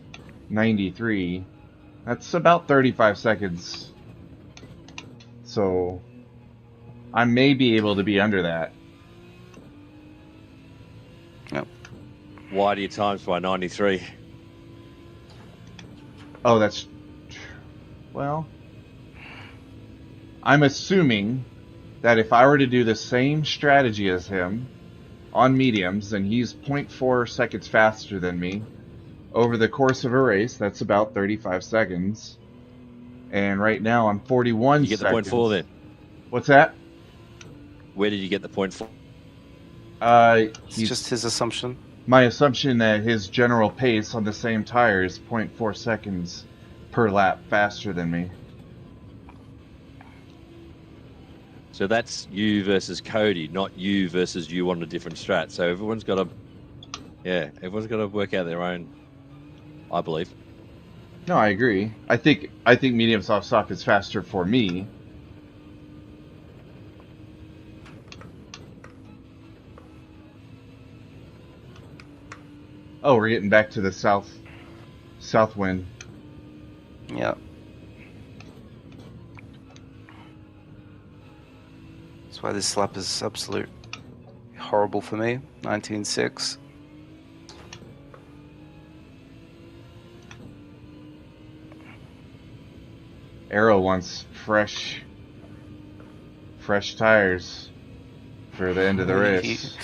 93, that's about 35 seconds. So I may be able to be under that. Yep. Why do you times by 93? Oh, that's... Well, I'm assuming that if I were to do the same strategy as him on mediums, and he's 0.4 seconds faster than me, over the course of a race, that's about 35 seconds. And right now I'm 41 You get the seconds. 0.4 then. What's that? Where did you get the 0.4? It's just his assumption. My assumption that his general pace on the same tire is 0.4 seconds per lap faster than me. So that's you versus Cody, not you versus you on a different strat. So everyone's got to work out their own, I believe. No, I agree. I think medium soft stock is faster for me. Oh, we're getting back to the south wind. Yeah. That's why this lap is absolute horrible for me. 19.6. Arrow wants fresh tires for the end of the race.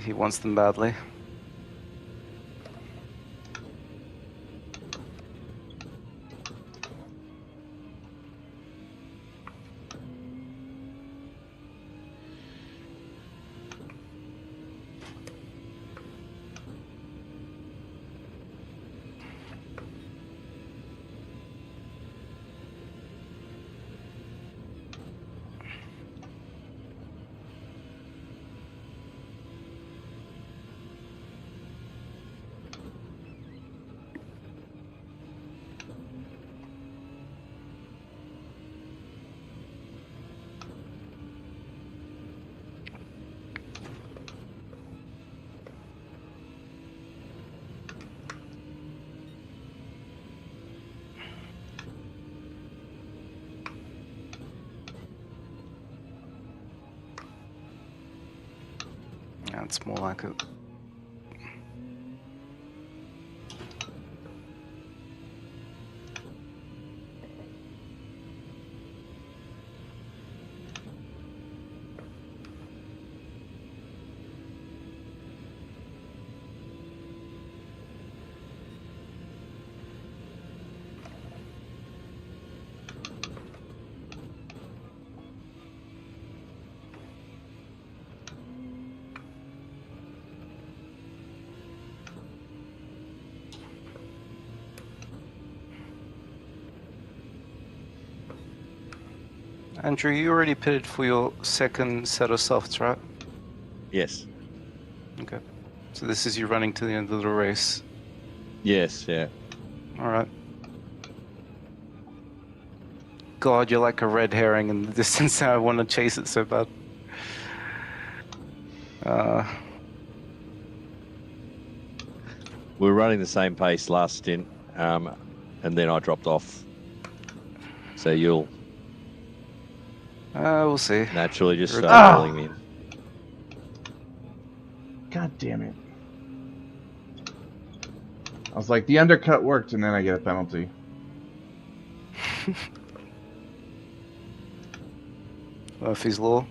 He wants them badly. Yeah, it's more like it. Andrew, you already pitted for your second set of softs, right? Yes. Okay. So this is you running to the end of the race. Yes, yeah. All right. God, you're like a red herring in the distance. I want to chase it so bad. We were running the same pace last stint, and then I dropped off. So you'll we'll see. naturally just You're start pulling me in. God damn it. I was like, the undercut worked, and then I get a penalty. Murphy's Law.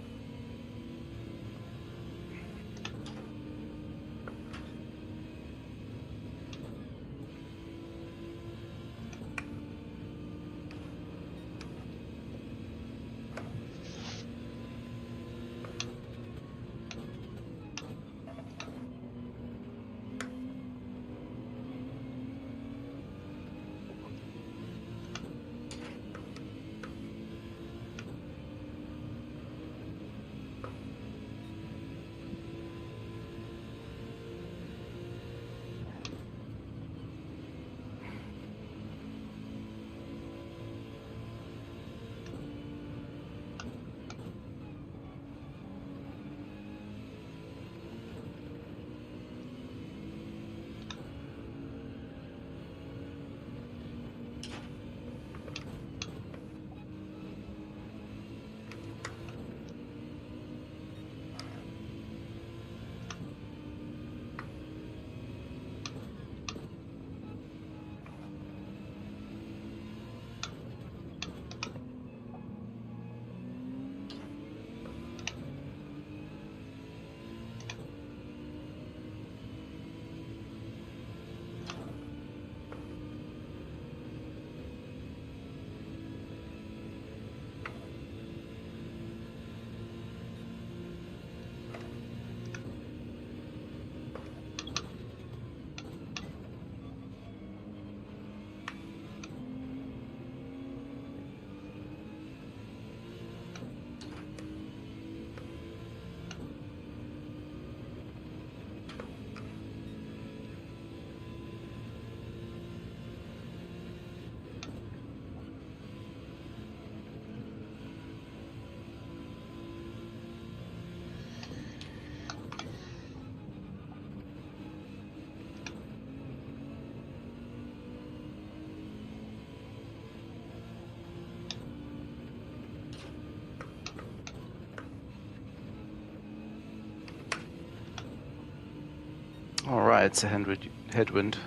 All right, it's a headwind.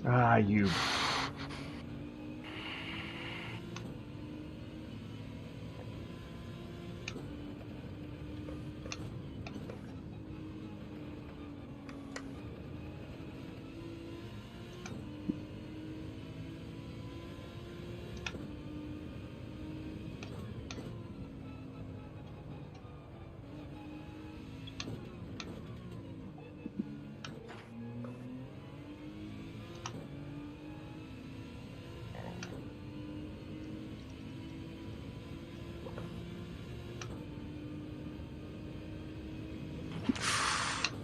Ah, you.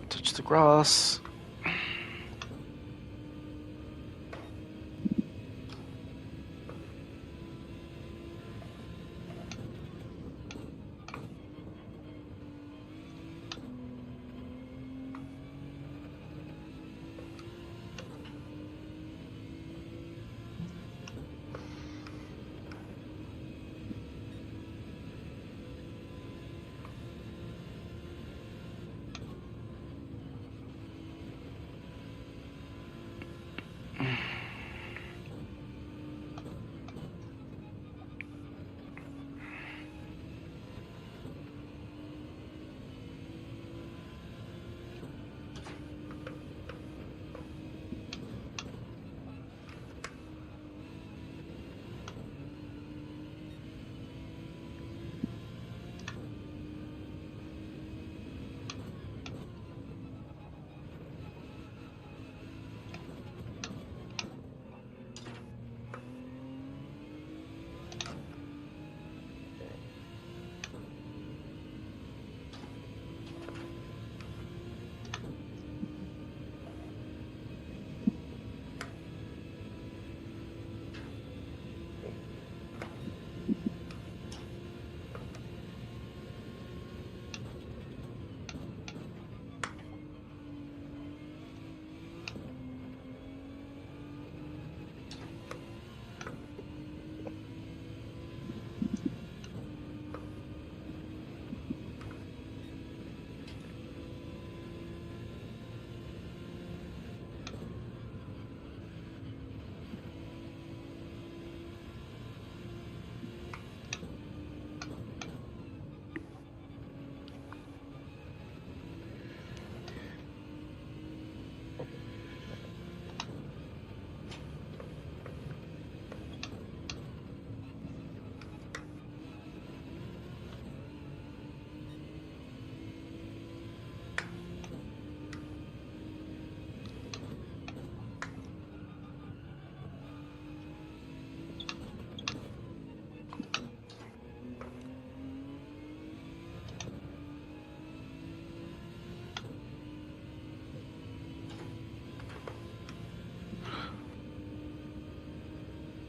Touch the grass.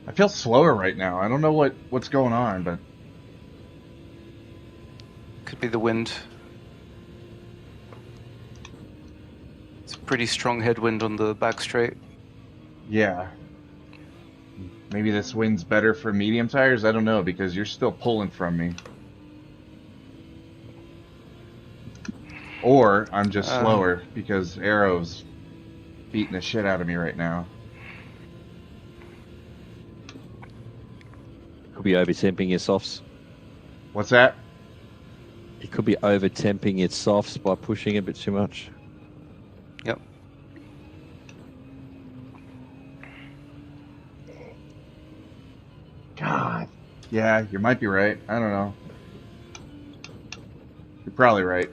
I feel slower right now. I don't know what's going on, but Could be the wind. It's a pretty strong headwind on the back straight. yeah. Maybe this wind's better for medium tires. I don't know because you're still pulling from me. Or I'm just slower because Arrow's beating the shit out of me right now. Could be overtemping your softs. What's that? He could be over temping its softs by pushing a bit too much. Yep. God. Yeah, you might be right. I don't know. You're probably right.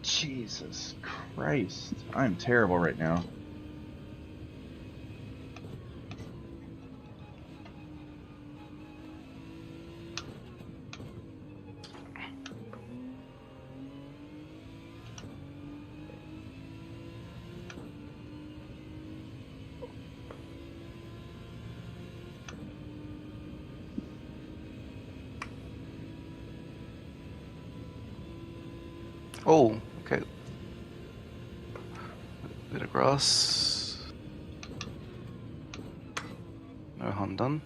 Jesus Christ. I'm terrible right now. Oh, okay. Bit of grass. No harm done.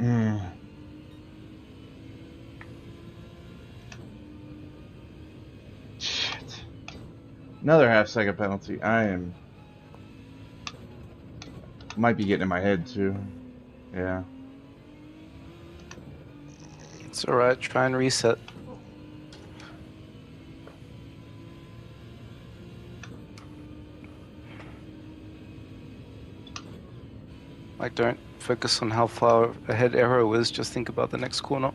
Mm. Shit. Another half-second penalty. Might be getting in my head, too. Yeah. It's alright, try and reset. Like, don't focus on how far ahead Arrow is, just think about the next corner.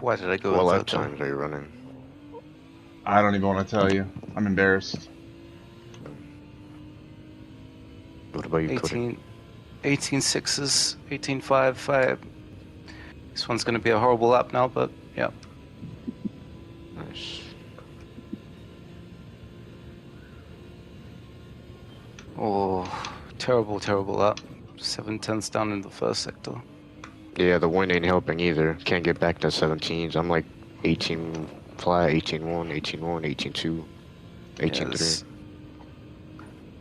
Why did I go What into lap that though? times are you running? I don't even want to tell you. I'm embarrassed. What about you, Cody? 18 sixes, 18.5. This one's going to be a horrible lap now, but yeah. Nice. Oh, terrible, terrible lap. 7/10 down in the first sector. Yeah, the wind ain't helping either. Can't get back to 17s. I'm like 18 flat, 18-1, 18-1, 18-2, Yeah, 18-3. this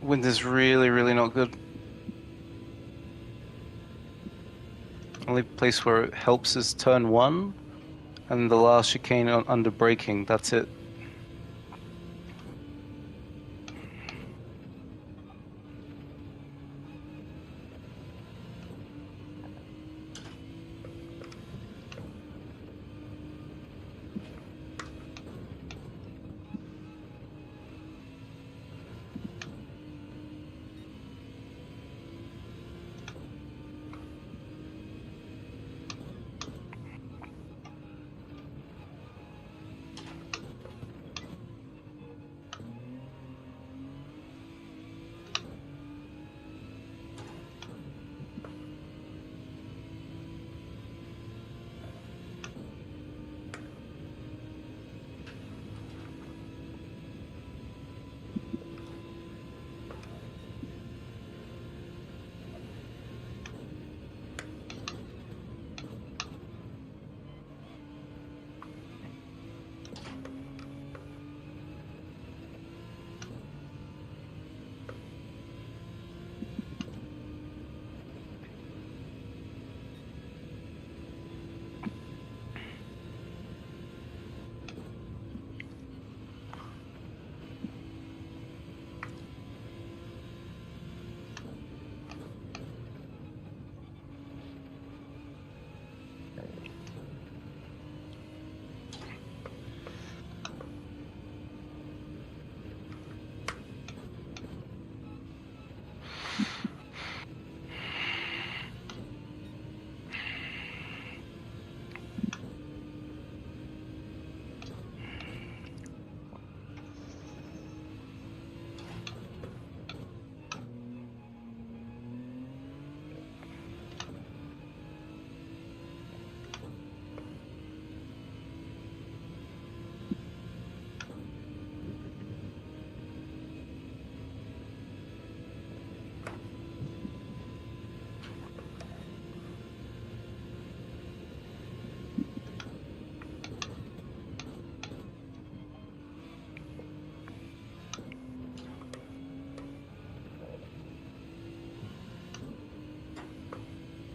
wind is really, really not good. Only place where it helps is turn 1, and the last chicane under braking. That's it.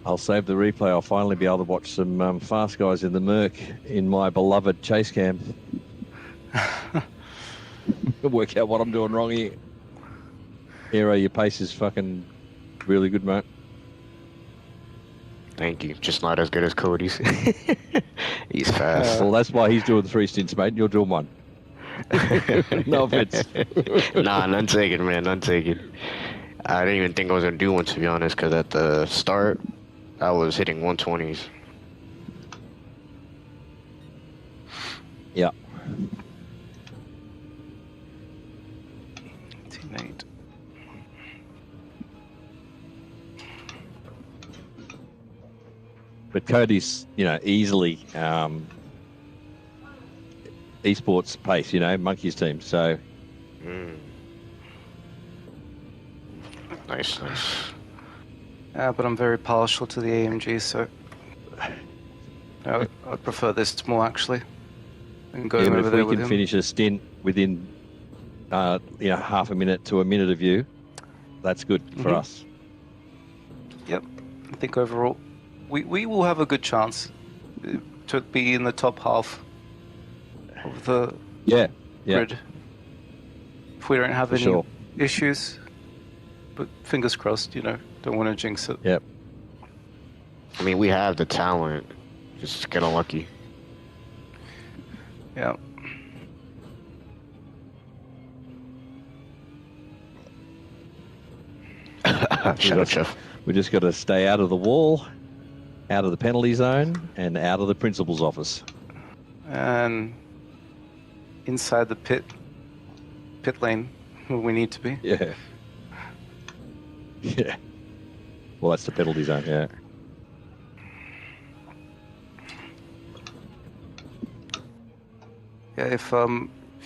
I'll save the replay. I'll finally be able to watch some fast guys in the Merc in my beloved chase cam. Work out what I'm doing wrong here. Aero, your pace is fucking really good, mate. Thank you. Just not as good as Cody's. He's fast. Well, that's why he's doing 3 stints, mate, and you're doing 1. No offense. Nah, none taken, man. None taken. I didn't even think I was gonna do one, to be honest, because at the start, I was hitting 120s. Yeah. Teammate. But Cody's, easily esports pace, Monkey's team. So Nice. Yeah, but I'm very partial to the AMG, so I prefer this more actually. And going but over if there we with can him. finish a stint within, half a minute to a minute of you, that's good for us. Yep, I think overall we will have a good chance to be in the top half of the Yeah. grid if we don't have For any sure. issues. But fingers crossed, don't want to jinx it. Yep. I mean, we have the talent. Just get unlucky. Yeah. Shut up, Chef. We just got to stay out of the wall, out of the penalty zone, and out of the principal's office. And inside the pit lane where we need to be. Yeah. Yeah. Well, that's the penalty zone, yeah. Yeah, if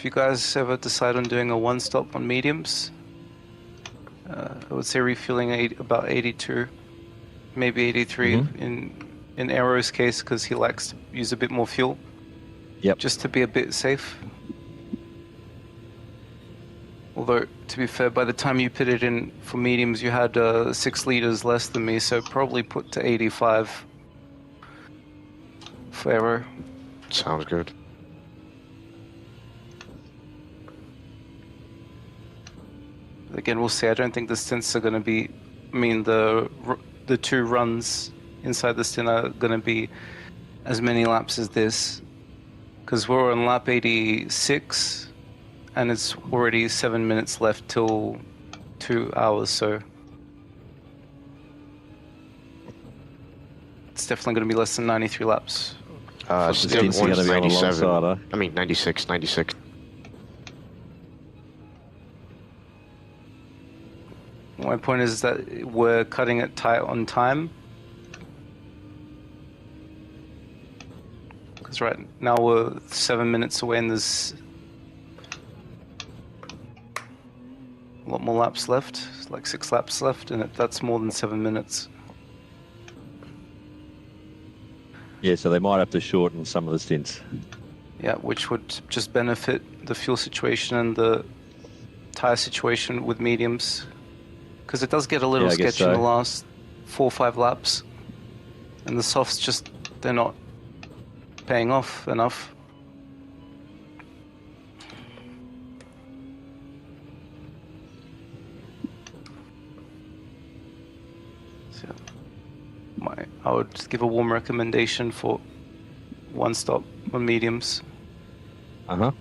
you guys ever decide on doing a one stop on mediums, I would say refueling about 82, maybe 83 in Aero's case because he likes to use a bit more fuel. Yep. Just to be a bit safe. Although, to be fair, by the time you put it in for mediums, you had 6 liters less than me, so probably put to 85 for Aero. Sounds good. Again, we'll see. I don't think the stints are going to be. I mean, the 2 runs inside the stint are going to be as many laps as this, because we're on lap 86, and it's already 7 minutes left till 2 hours. So it's definitely going to be less than 93 laps. Stint stints are 1's gonna be on the long 97. side, huh? I mean, 96. My point is that we're cutting it tight on time. Because right now we're 7 minutes away and there's a lot more laps left. It's like 6 laps left, and that's more than 7 minutes. Yeah, so they might have to shorten some of the stints. Yeah, which would just benefit the fuel situation and the tire situation with mediums. Because it does get a little Yeah, I guess sketchy in the so. last 4 or 5 laps. And the softs just, they're not paying off enough. So, I would give a warm recommendation for one stop on mediums. Uh-huh.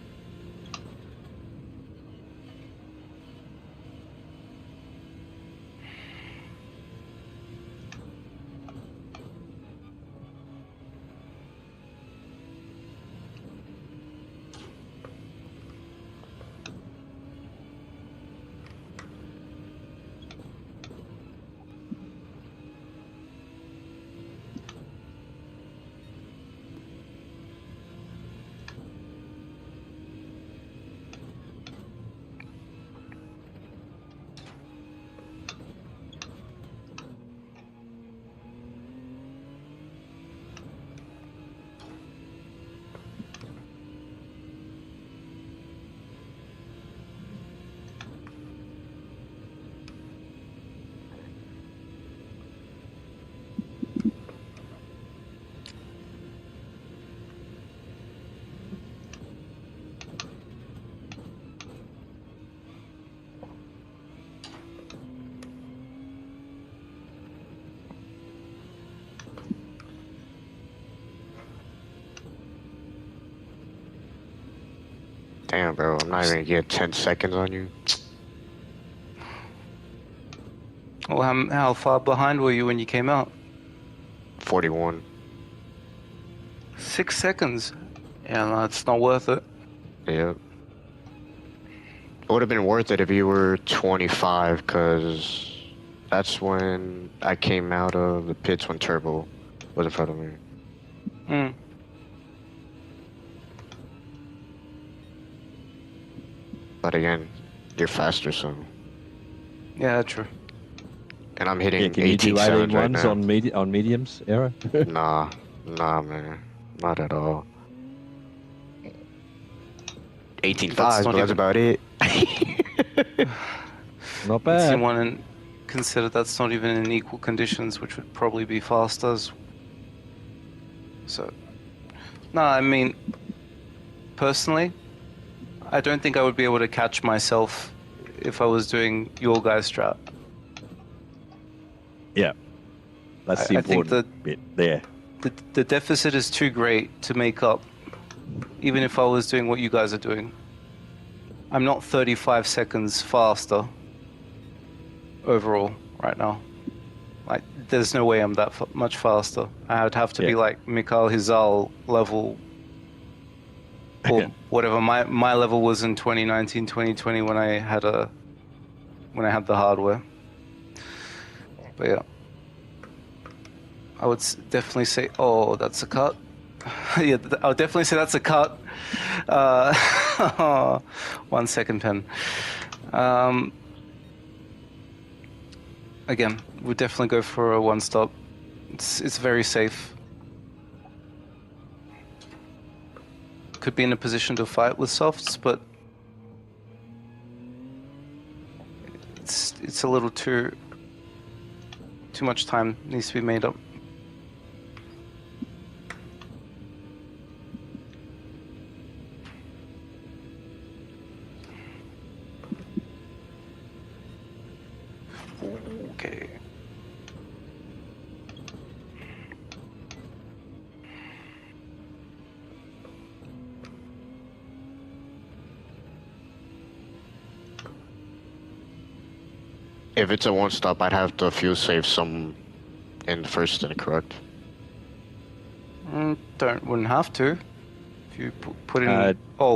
Damn, bro, I'm not even gonna get 10 seconds on you. Well, how far behind were you when you came out? 41. 6 seconds. Yeah, no, it's not worth it. Yep. It would have been worth it if you were 25, because that's when I came out of the pits when Turbo was in front of me. Mm. But again, you're faster, so. Yeah, true. And I'm Yeah, hitting can you 18 do 18 sevens right ones now. on mediums, Arrow? Nah, man. Not at all. 18 That's fives, not but that's even. about it. Not It's you bad. want to consider that's not even in equal conditions, which would probably be faster. So, no, I mean, personally, I don't think I would be able to catch myself if I was doing your guys' strat. Yeah, that's the I think important bit there. the deficit is too great to make up, even if I was doing what you guys are doing. I'm not 35 seconds faster overall right now. Like, there's no way I'm that much faster. I would have to be Yeah. like Mikhail Hizal level, or whatever my level was in 2019, 2020 when I had the hardware. But yeah, I would definitely say, oh, that's a cut. Yeah, I would definitely say that's a cut. 1 second, pen. Again, we'd definitely go for a one stop. It's very safe. Could be in a position to fight with softs, but it's a little too much time needs to be made up. Okay. If it's a one stop, I'd have to fuel save some in the first stint, correct? Wouldn't have to. If you put in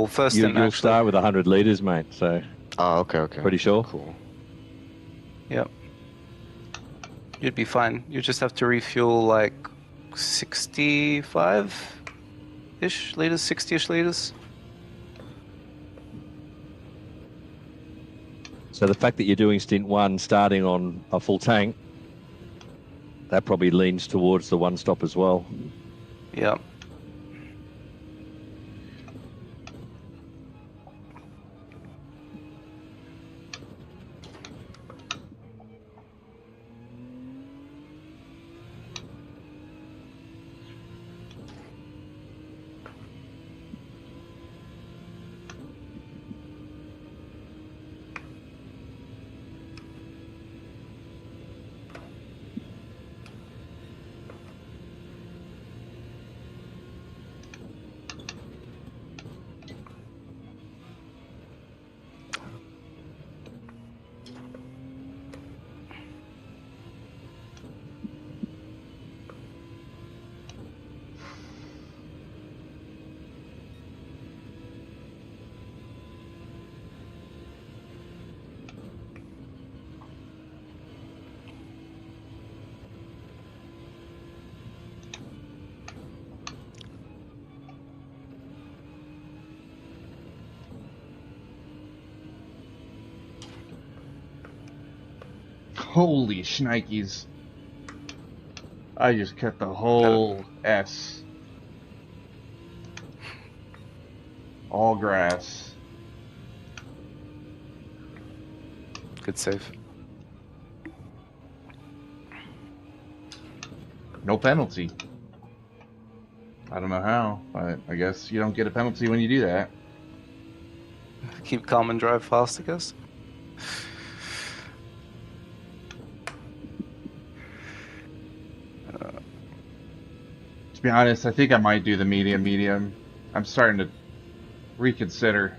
first You'll actually. start with 100 liters, mate. So Oh, okay. pretty sure. Cool. Yep. You'd be fine. You just have to refuel like 65-ish liters, 60-ish liters. So the fact that you're doing stint 1 starting on a full tank, that probably leans towards the one stop as well. Yep. Holy shnikes. I just cut the whole S. All grass. Good save. No penalty. I don't know how, but I guess you don't get a penalty when you do that. Keep calm and drive fast, I guess. To be honest, I think I might do the medium. I'm starting to reconsider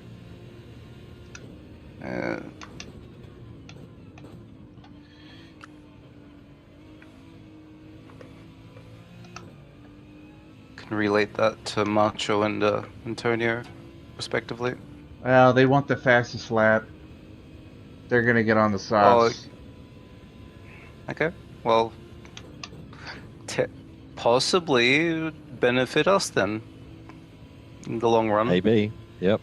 Uh, can relate that to Macho and Antonio, respectively. Well, they want the fastest lap. They're gonna get on the Oh, softs. okay. Well, possibly benefit us then in the long run. Maybe. Yep.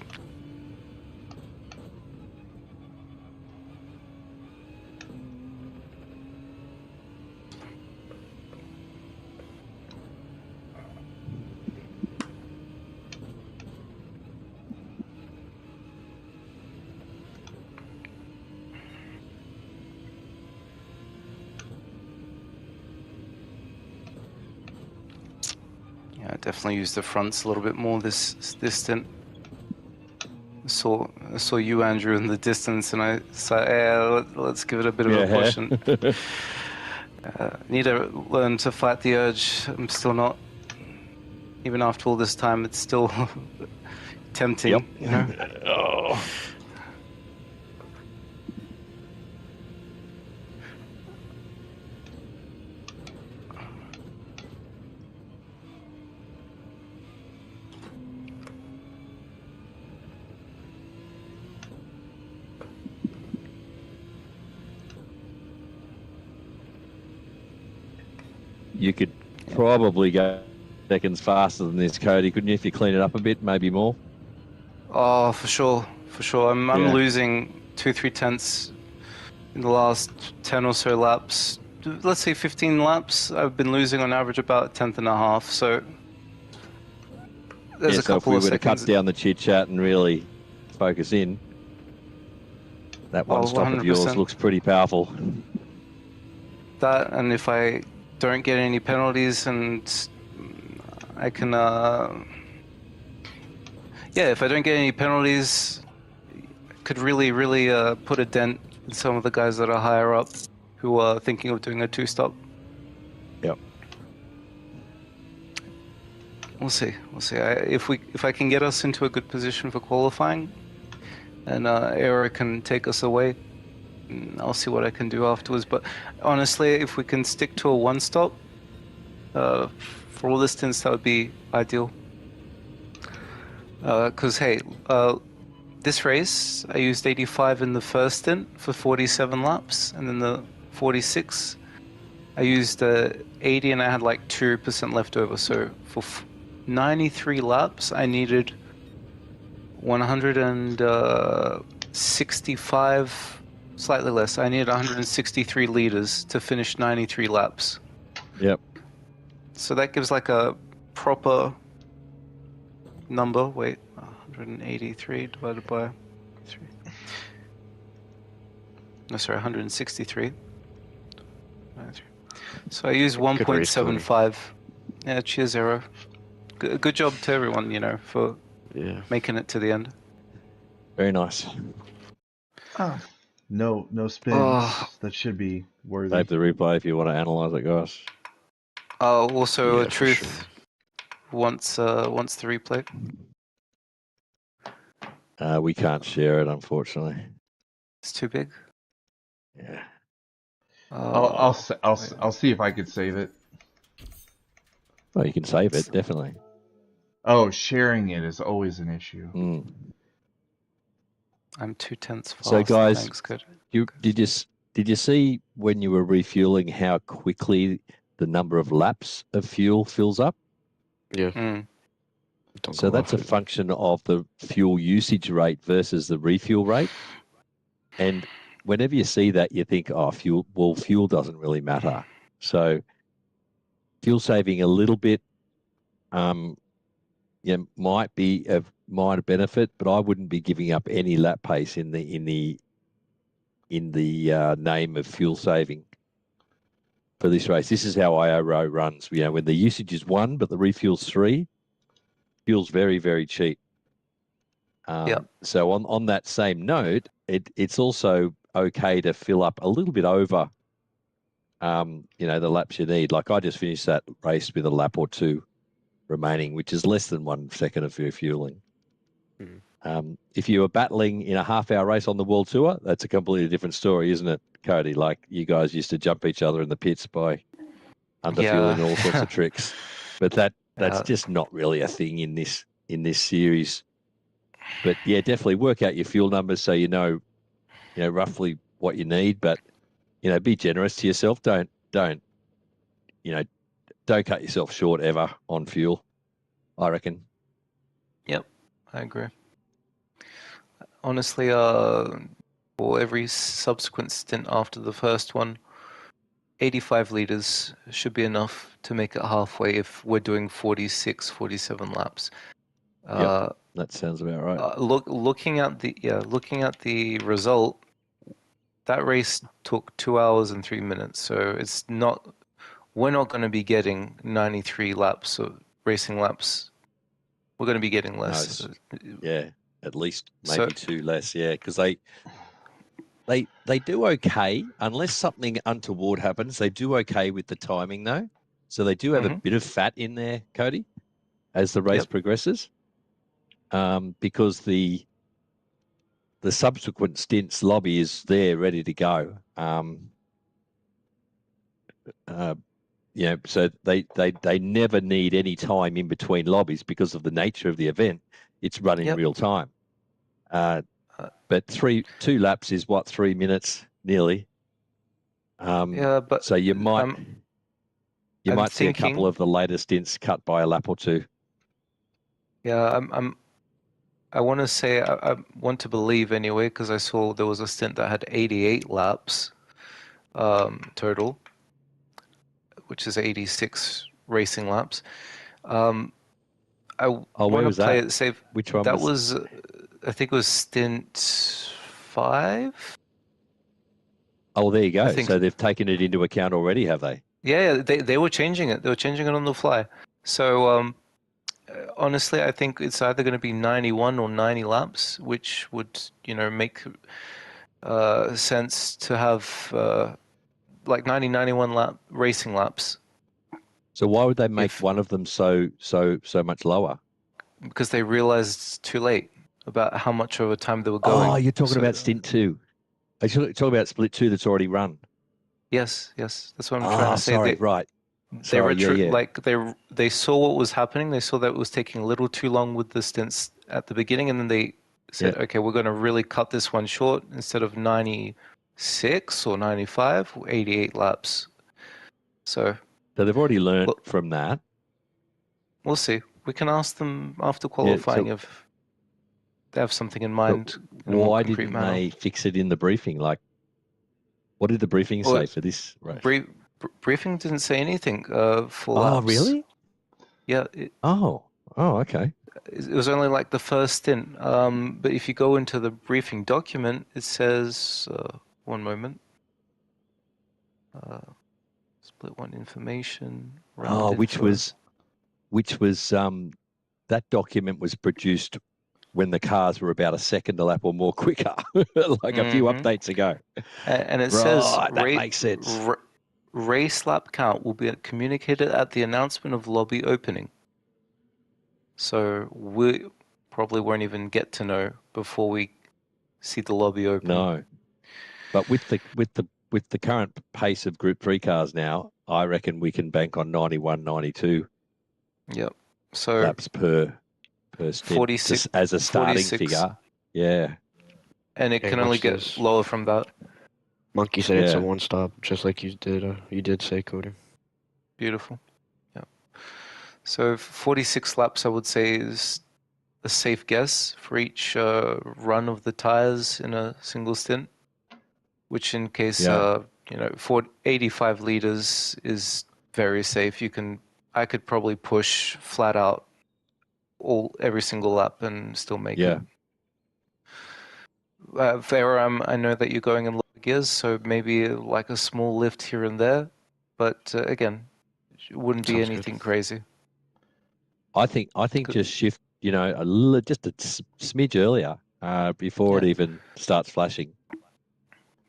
Yeah, I definitely use the fronts a little bit more this stint. I saw you, Andrew, in the distance, and I said, "Yeah, let's give it a bit of a push." And need to learn to fight the urge. I'm still not. Even after all this time, it's still tempting. Yep. You know. Oh. You could probably go seconds faster than this, Cody, couldn't you? If you clean it up a bit, maybe more. Oh, for sure, for sure. I'm Yeah. losing 2-3 tenths in the last 10 or so laps. Let's say 15 laps. I've been losing on average about a tenth and a half. So there's Yeah, a so if couple we of were to cut seconds. down the chit chat and really focus in, that one Oh, stop of yours 100%. looks pretty powerful. That, and if I don't get any penalties, and I can, yeah, if I don't get any penalties, could really put a dent in some of the guys that are higher up who are thinking of doing a two-stop. Yep. We'll see. If I can get us into a good position for qualifying, and Aero can take us away, I'll see what I can do afterwards. But honestly, if we can stick to a one-stop for all the stints, that would be ideal. Because hey, this race I used 85 in the first stint for 47 laps, and then the 46 I used 80 and I had like 2% left over. So for 93 laps, I needed 165, slightly less. I needed 163 liters to finish 93 laps. Yep. So that gives like a proper number. Wait, 183 divided by 3. No, sorry, 163. 93. So I use Good race, Cody. 1.75. Yeah, cheers, Aero. Good job to everyone, you know, for Yeah. making it to the end. Very nice. Oh, no spins. Oh. That should be worthy. Save the replay if you want to analyze it, guys. Also, Yeah, for Truth sure. wants the replay. We can't share it, unfortunately. It's too big. Yeah. I'll Wait. see if I could save it. Well, you can save it, definitely. Oh, sharing it is always an issue. Mm. I'm 2 tenths fast. So, guys, Thanks, good. Did you see when you were refueling how quickly the number of laps of fuel fills up? Yeah. Mm. Don't So go that's off a it. function of the fuel usage rate versus the refuel rate. And whenever you see that, you think, oh, fuel doesn't really matter. So fuel saving a little bit, might be of minor benefit, but I wouldn't be giving up any lap pace in the name of fuel saving for this race. This is how IRO runs. You know, when the usage is 1, but the refuel's 3, fuel's very, very cheap. Yep. So on that same note, it's also okay to fill up a little bit over, the laps you need. Like I just finished that race with a lap or 2 remaining, which is less than 1 second of refueling. If you were battling in a half-hour race on the World Tour, that's a completely different story, isn't it, Cody? Like you guys used to jump each other in the pits by underfueling Yeah, and all sorts of tricks, but that's yeah, just not really a thing in this series. But yeah, definitely work out your fuel numbers so you know roughly what you need. But be generous to yourself. Don't don't cut yourself short ever on fuel. I reckon. yep, I agree. Honestly, for every subsequent stint after the first one, 85 liters should be enough to make it halfway if we're doing 46, 47 laps. Yep, that sounds about right. Looking at the result, that race took 2 hours and 3 minutes. So we're not going to be getting 93 laps or racing laps. We're going to be getting less. Yeah, at least So maybe two less. Yeah, because they do okay unless something untoward happens. They do okay with the timing though, so they do have a bit of fat in there, Cody, as the race Yep. progresses. Because the subsequent stints lobby is there ready to go. So they never need any time in between lobbies because of the nature of the event. It's run in Yep. real time. But 2 laps is what, 3 minutes nearly. Yeah, but so you might I'm see a couple thinking, of the later stints cut by a lap or two. yeah, I want to say I want to believe anyway because I saw there was a stint that had 88 laps total, which is 86 racing laps. I Where want to was play that? it safe. Which one That was? was, I think it was stint 5. Oh, there you I go. think, So they've taken it into account already, have they? yeah, they were changing it. They were changing it on the fly. So honestly, I think it's either going to be 91 or 90 laps, which would, make sense to have like 90, 91 racing laps. So why would they make If one of them so much lower? Because they realized too late about how much over time they were Oh, going. you're talking So about stint 2. Are you talking about split 2 that's already run? yes, that's what I'm trying Ah, to say. sorry, right. They Sorry, yeah. like they saw what was happening. They saw that it was taking a little too long with the stints at the beginning, and then they said, Yeah. "Okay, we're going to really cut this one short. Instead of 96 or 95, 88 laps." So So they've already learnt look, from that. we'll see. We can ask them after Yeah. qualifying if they have something in But mind in a more why concrete didn't manner. they fix it in the briefing? Like, what did the briefing Well, say for this race? briefing didn't say anything for Oh, laps. really? Yeah, Oh, okay. it was only like the first stint. But if you go into the briefing document, it says, one moment, uh, split one information, round Oh, info. which was that document was produced when the cars were about a second a lap or more quicker, like a few Mm-hmm. updates ago. And it says Right, that makes sense. race lap count will be communicated at the announcement of lobby opening. So we probably won't even get to know before we see the lobby open. No, but with the current pace of Group 3 cars now, I reckon we can bank on 91, 92 Yep. So laps per stint 46, as a starting 46, figure. Yeah, and it Hey, can only watch get this. lower from that. Monkey said it's a yeah. one stop, just like you did. You did say, Cody. Beautiful. Yeah. So 46 laps, I would say, is a safe guess for each run of the tires in a single stint. Which, in case Yeah. for 85 liters is very safe. I could probably push flat out every single lap and still make it. Yeah. Veram, I know that you're going in low gears, so maybe like a small lift here and there, but again, it wouldn't be Sounds good. anything crazy. I think just shift, just a smidge earlier before it Yeah. even starts flashing.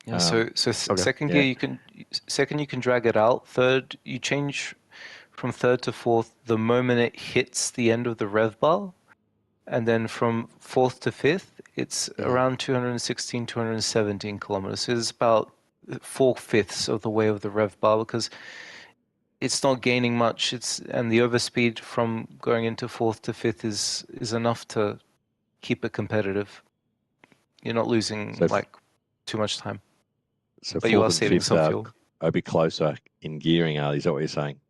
Yeah. So Okay. second Yeah. gear you can drag it out. Third, you change from third to fourth the moment it hits the end of the rev bar. and then from 4th to 5th, it's around 216, 217 kilometers. So it's about 4/5 of the way of the rev bar because it's not gaining much. And the overspeed from going into 4th to 5th is enough to keep it competitive. You're not losing So, like too much time, so but you are fourth and saving fifth some are fuel. a bit closer in gearing, are they? Is that what you're saying?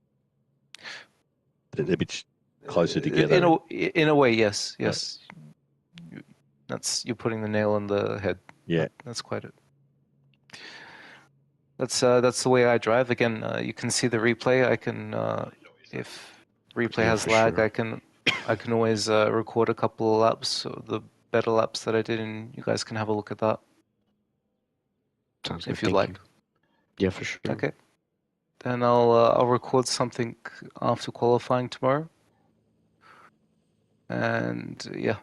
They're a bit closer together. In a way, yes, Right. yes. You're putting the nail on the head. Yeah. That's quite it. That's the way I drive. Again, you can see the replay. I can, if replay Yeah, has for lag, sure. I can always record a couple of laps, or the better laps that I did, and you guys can have a look at that Sounds good. if you'd Thank like. you. Yeah, for sure. Okay. Then I'll record something after qualifying tomorrow. And yeah.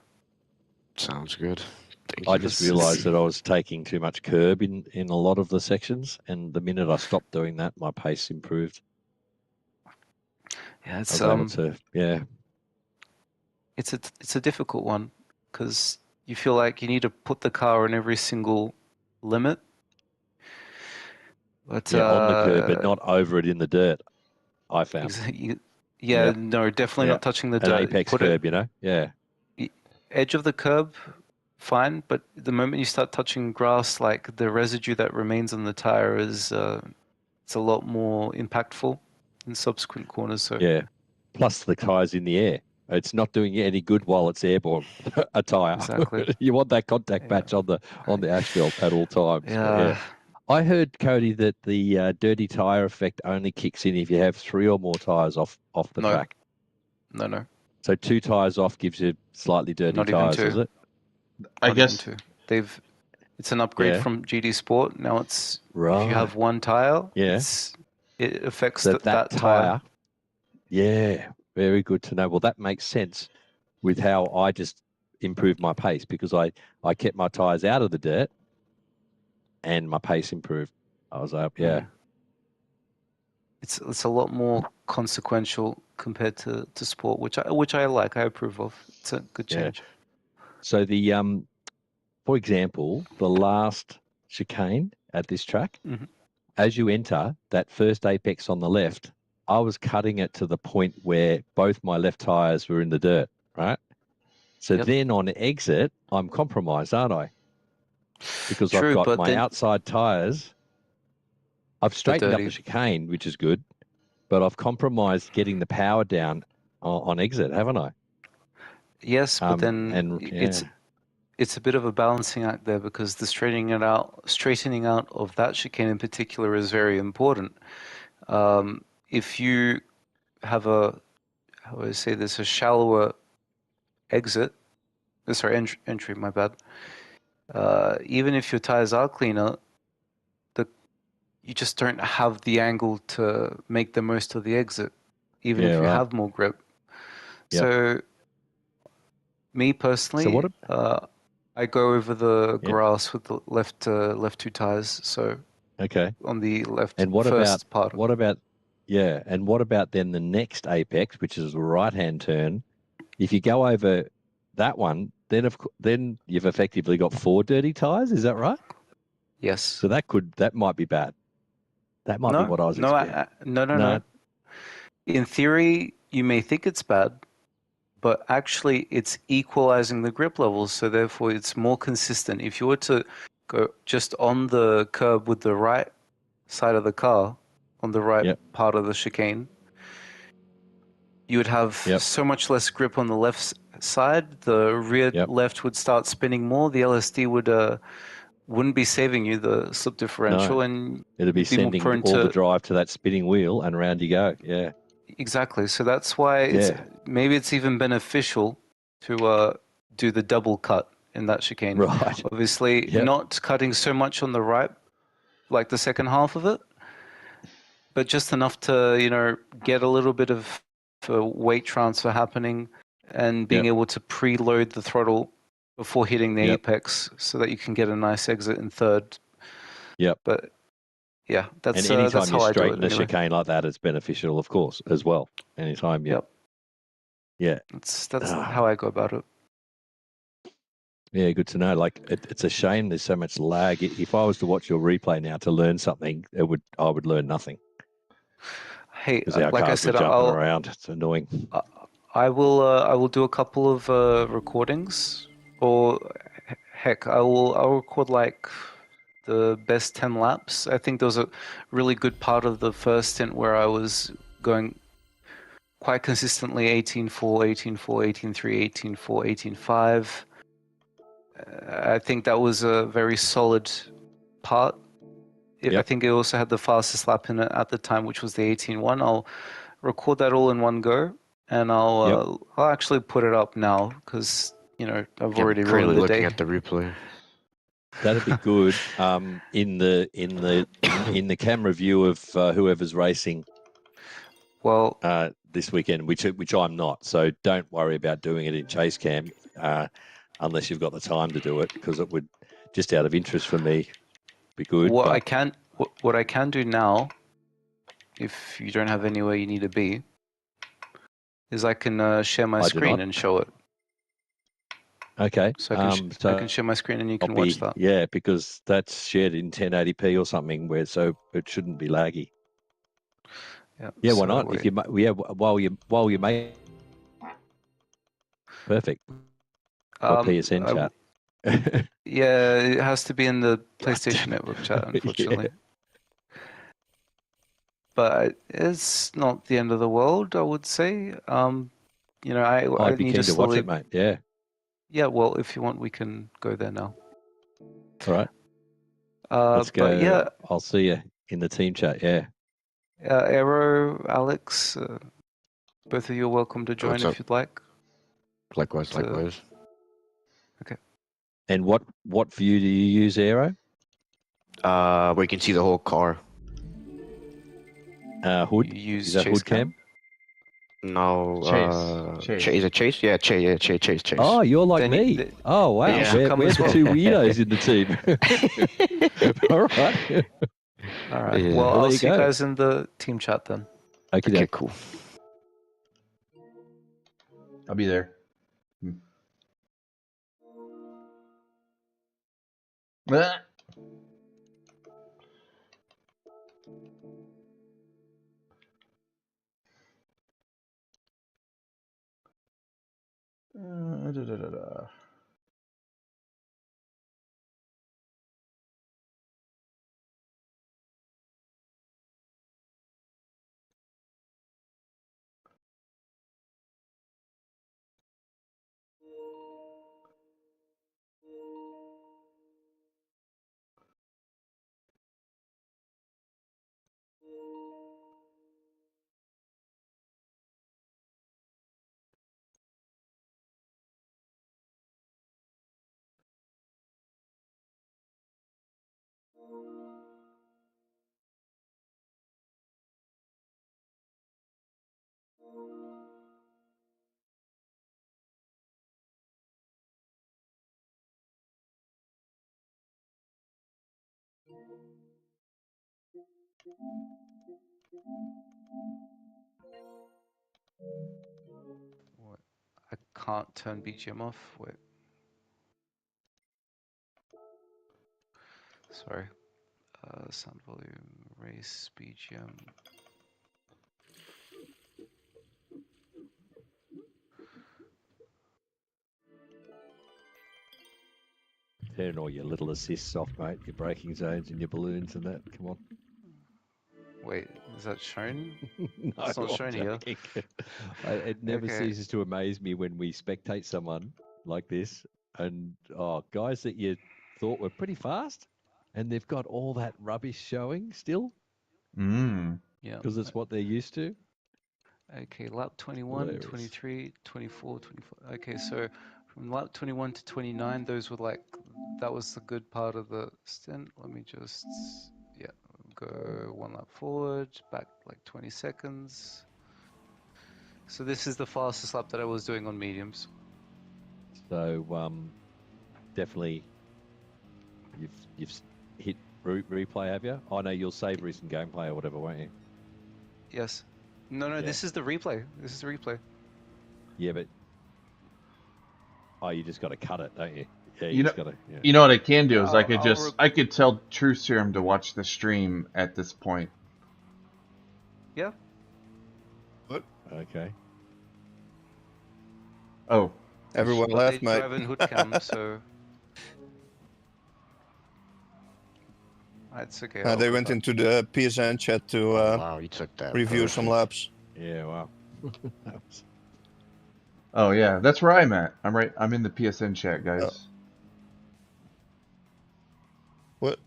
Sounds good. Thank I you. just It's- it's- realised that I was taking too much curb in a lot of the sections, and the minute I stopped doing that, my pace improved. Yeah, I it's was able to, it's a difficult one because you feel like you need to put the car on every single limit. But yeah, on the curb, but not over it in the dirt. I found. yeah, Yep. no, definitely Yeah. not touching the An dirt. apex Put it curb, you know? Yeah. edge of the curb, fine, but the moment you start touching grass, like the residue that remains on the tire is it's a lot more impactful in subsequent corners. So Yeah. Plus the tire's in the air. It's not doing you any good while it's airborne. A tire. exactly. You want that contact Yeah. patch on the asphalt at all times. But Yeah. I heard, Cody, that the dirty tire effect only kicks in if you have 3 or more tires off the No. track. No. So 2 tires off gives you slightly dirty Not even tires, two. is it? I Not even guess two. It's an upgrade Yeah. from GD Sport. Now if you Right. have one tire, Yeah. it affects So that tire. Yeah, very good to know. Well, that makes sense with how I just improved my pace because I kept my tires out of the dirt and my pace improved. I was up, yeah. It's a lot more consequential compared to sport, which I like. I approve of. It's a good change. So for example, the last chicane at this track, as you enter that first apex on the left, I was cutting it to the point where both my left tires were in the dirt, right? So then on exit, I'm compromised, aren't I? Because I've True, got but my then outside tires. I've straightened up the dirty. chicane, which is good, but I've compromised getting the power down on exit, haven't I? Yes, but then And it's a bit of a balancing act there because the straightening out of that chicane in particular is very important. If you have how do I say this, a shallower exit, sorry, entry, my bad. Even if your tires are cleaner, you just don't have the angle to make the most of the exit, even if you have more grip. So, me personally, I go over the grass with the left 2 tires. So on the left and what first part. And what about then the next apex, which is a right-hand turn? If you go over that one, then you've effectively got 4 dirty tires. Is that right? Yes. So that might be bad. That might be what I was expecting. No. In theory, you may think it's bad, but actually it's equalizing the grip levels, so therefore it's more consistent. If you were to go just on the curb with the right side of the car, on the right part of the chicane, you would have so much less grip on the left side. The rear left would start spinning more. The LSD wouldn't be saving you the slip differential, and it'll be sending all the drive to that spinning wheel, and around you go. Yeah, exactly. So that's why maybe it's even beneficial to do the double cut in that chicane. Right. Obviously, not cutting so much on the right, like the second half of it, but just enough to get a little bit of weight transfer happening, and being able to preload the throttle before hitting the apex, so that you can get a nice exit in third. But yeah, that's and anytime how you I do straighten it. a Anyway. chicane like that, it's beneficial, of course, as well. Anytime, that's how I go about it. Yeah, good to know. Like, it's a shame there's so much lag. If I was to watch your replay now to learn something, I would learn nothing Hey, because our like I cars were said, jumping around. It's annoying. I will do a couple of recordings, or heck, I'll record like the best 10 laps. I think there was a really good part of the first stint where I was going quite consistently 18.4, 18.4, 18.3, 18.4, 18.5. I think that was a very solid part. I Yep. think it also had the fastest lap in it at the time, which was the 18.1. I'll record that all in one go, and I'll actually put it up now because I've I'm already currently ruined the looking day. at the replay. That'd be good. In the camera view of whoever's racing Well, this weekend, which I'm not. So don't worry about doing it in chase cam unless you've got the time to do it, because it would, just out of interest for me, be good. what But I can do now, if you don't have anywhere you need to be, is I can share my I do screen not. and show it. Okay. So I can share my screen and you can watch that. Yeah, because that's shared in 1080p or something, so it shouldn't be laggy. Yeah, why not? wait. If you while you make perfect. PSN chat. Yeah, it has to be in the PlayStation Network chat, unfortunately. Yeah. But it's not the end of the world, I would say. I I'd be need keen to to watch slowly. it, mate. Yeah. Yeah, well, if you want, we can go there now. All right. Let's go. But yeah, I'll see you in the team chat. Yeah. Aero, Alex, both of you are welcome to join What's if up? you'd like. Likewise, likewise. Okay. And what view do you use, Aero? Where you can see the whole car. Hood. You use Is that chase hood cam? No, Chase. Is it Chase? Yeah, Chase. Oh, you're like Then me. you, Oh, wow. then you should Yeah. come We're as the well. two weirdos in the team. All right. All right. Yeah. Well, Well, I'll there you see you go. guys in the team chat then. Okay, cool. I'll be there. Ah. Da, da, da, da. What? I can't turn BGM off. Wait. Sorry. Sound volume, race, BGM. Turn all your little assists off, mate. Your braking zones and your balloons and that. Come on. Wait, is that shown? No, It's not I'm shown here. joking. It never Okay. ceases to amaze me when we spectate someone like this, and guys that you thought were pretty fast, and they've got all that rubbish showing still Yeah. because it's what they're used to. Okay, lap 21, Hilarious. 23, 24, 25. Okay, so from lap 21 to 29, those were like, that was the good part of the stint. Let me just, yeah, go one lap forward, back like 20 seconds. So this is the fastest lap that I was doing on mediums. So definitely, you've hit replay, have you? I know you'll save recent gameplay or whatever, won't you? Yes. No, Yeah. this is the replay. This is the replay. Yeah, but you just got to cut it, don't you? Yeah, You you know, just gotta. Yeah. you know what I can do Yeah, is I'll I could tell True Serum to watch the stream at this point. yeah. Okay. Oh, Everyone But they left, mate. drive in hood cam, so it's okay. I'll They go went back. into the PSN chat to Oh wow, you took that. review some Perfect. laps. Yeah. Wow. That was- oh yeah, that's where I'm at. I'm right. I'm in the PSN chat, Uh, guys. what?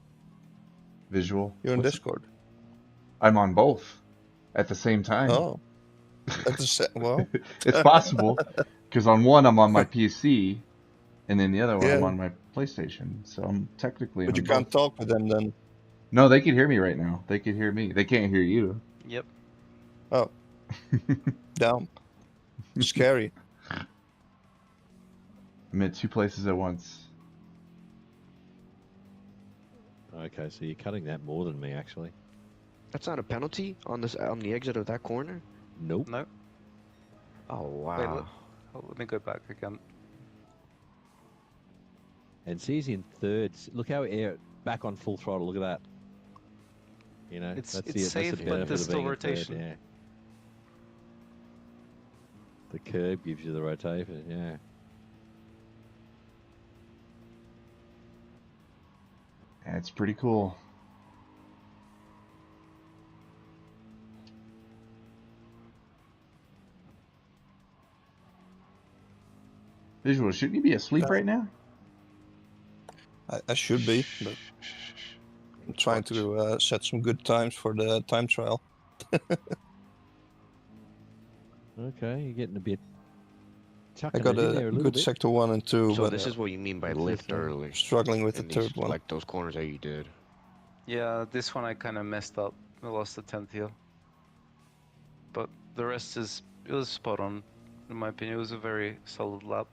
Visual. You're in What's Discord? I'm on both at the same time. Oh, well, It's possible because on one I'm on my PC, and then the other one I'm yeah, on my PlayStation. So I'm technically but you on can't both. talk with them then. No, they can hear me right now. They can hear me. They can't hear you. Yep. Oh, damn, scary. I'm at two places at once. Okay, so you're cutting that more than me, actually. That's not a penalty on the exit of that corner. Nope. No. Oh wow. Wait. Let me go back again. And C's in third. Look how air back on full throttle. Look at that. You know, It's that's safe, the but benefit there's of still being in rotation. third. Yeah. The curb gives you the rotation. Yeah. Yeah, it's pretty cool. Visual, shouldn't you be asleep right now? I should be, but I'm trying to set some good times for the time trial. Okay, you're getting a bit. I Chucking got it in a there a little good bit. sector 1 and 2, So but this is what you mean by This is, lift early. struggling with the in these, third one. like those corners that you did. Yeah, this one I kind of messed up. I lost the 10th here. But the rest it was spot on, in my opinion. It was a very solid lap.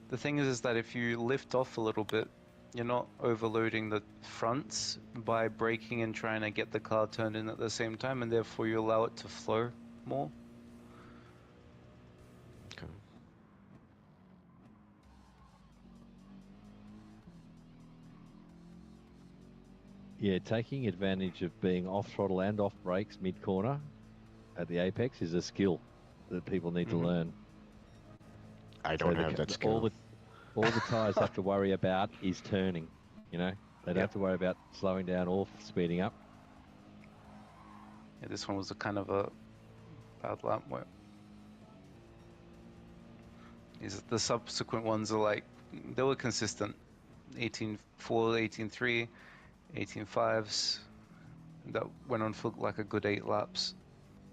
The thing is that if you lift off a little bit, you're not overloading the fronts by braking and trying to get the car turned in at the same time, and therefore you allow it to flow more. Okay. Yeah, taking advantage of being off throttle and off brakes mid corner at the apex is a skill that people need to learn. I don't have that skill. All the tires have to worry about is turning. You know, they don't have to worry about slowing down or speeding up. Yeah, this one was a kind of a bad lap where the subsequent ones are like, they were consistent. 18.4, 18.3, 18.5s. That went on for like a good 8 laps,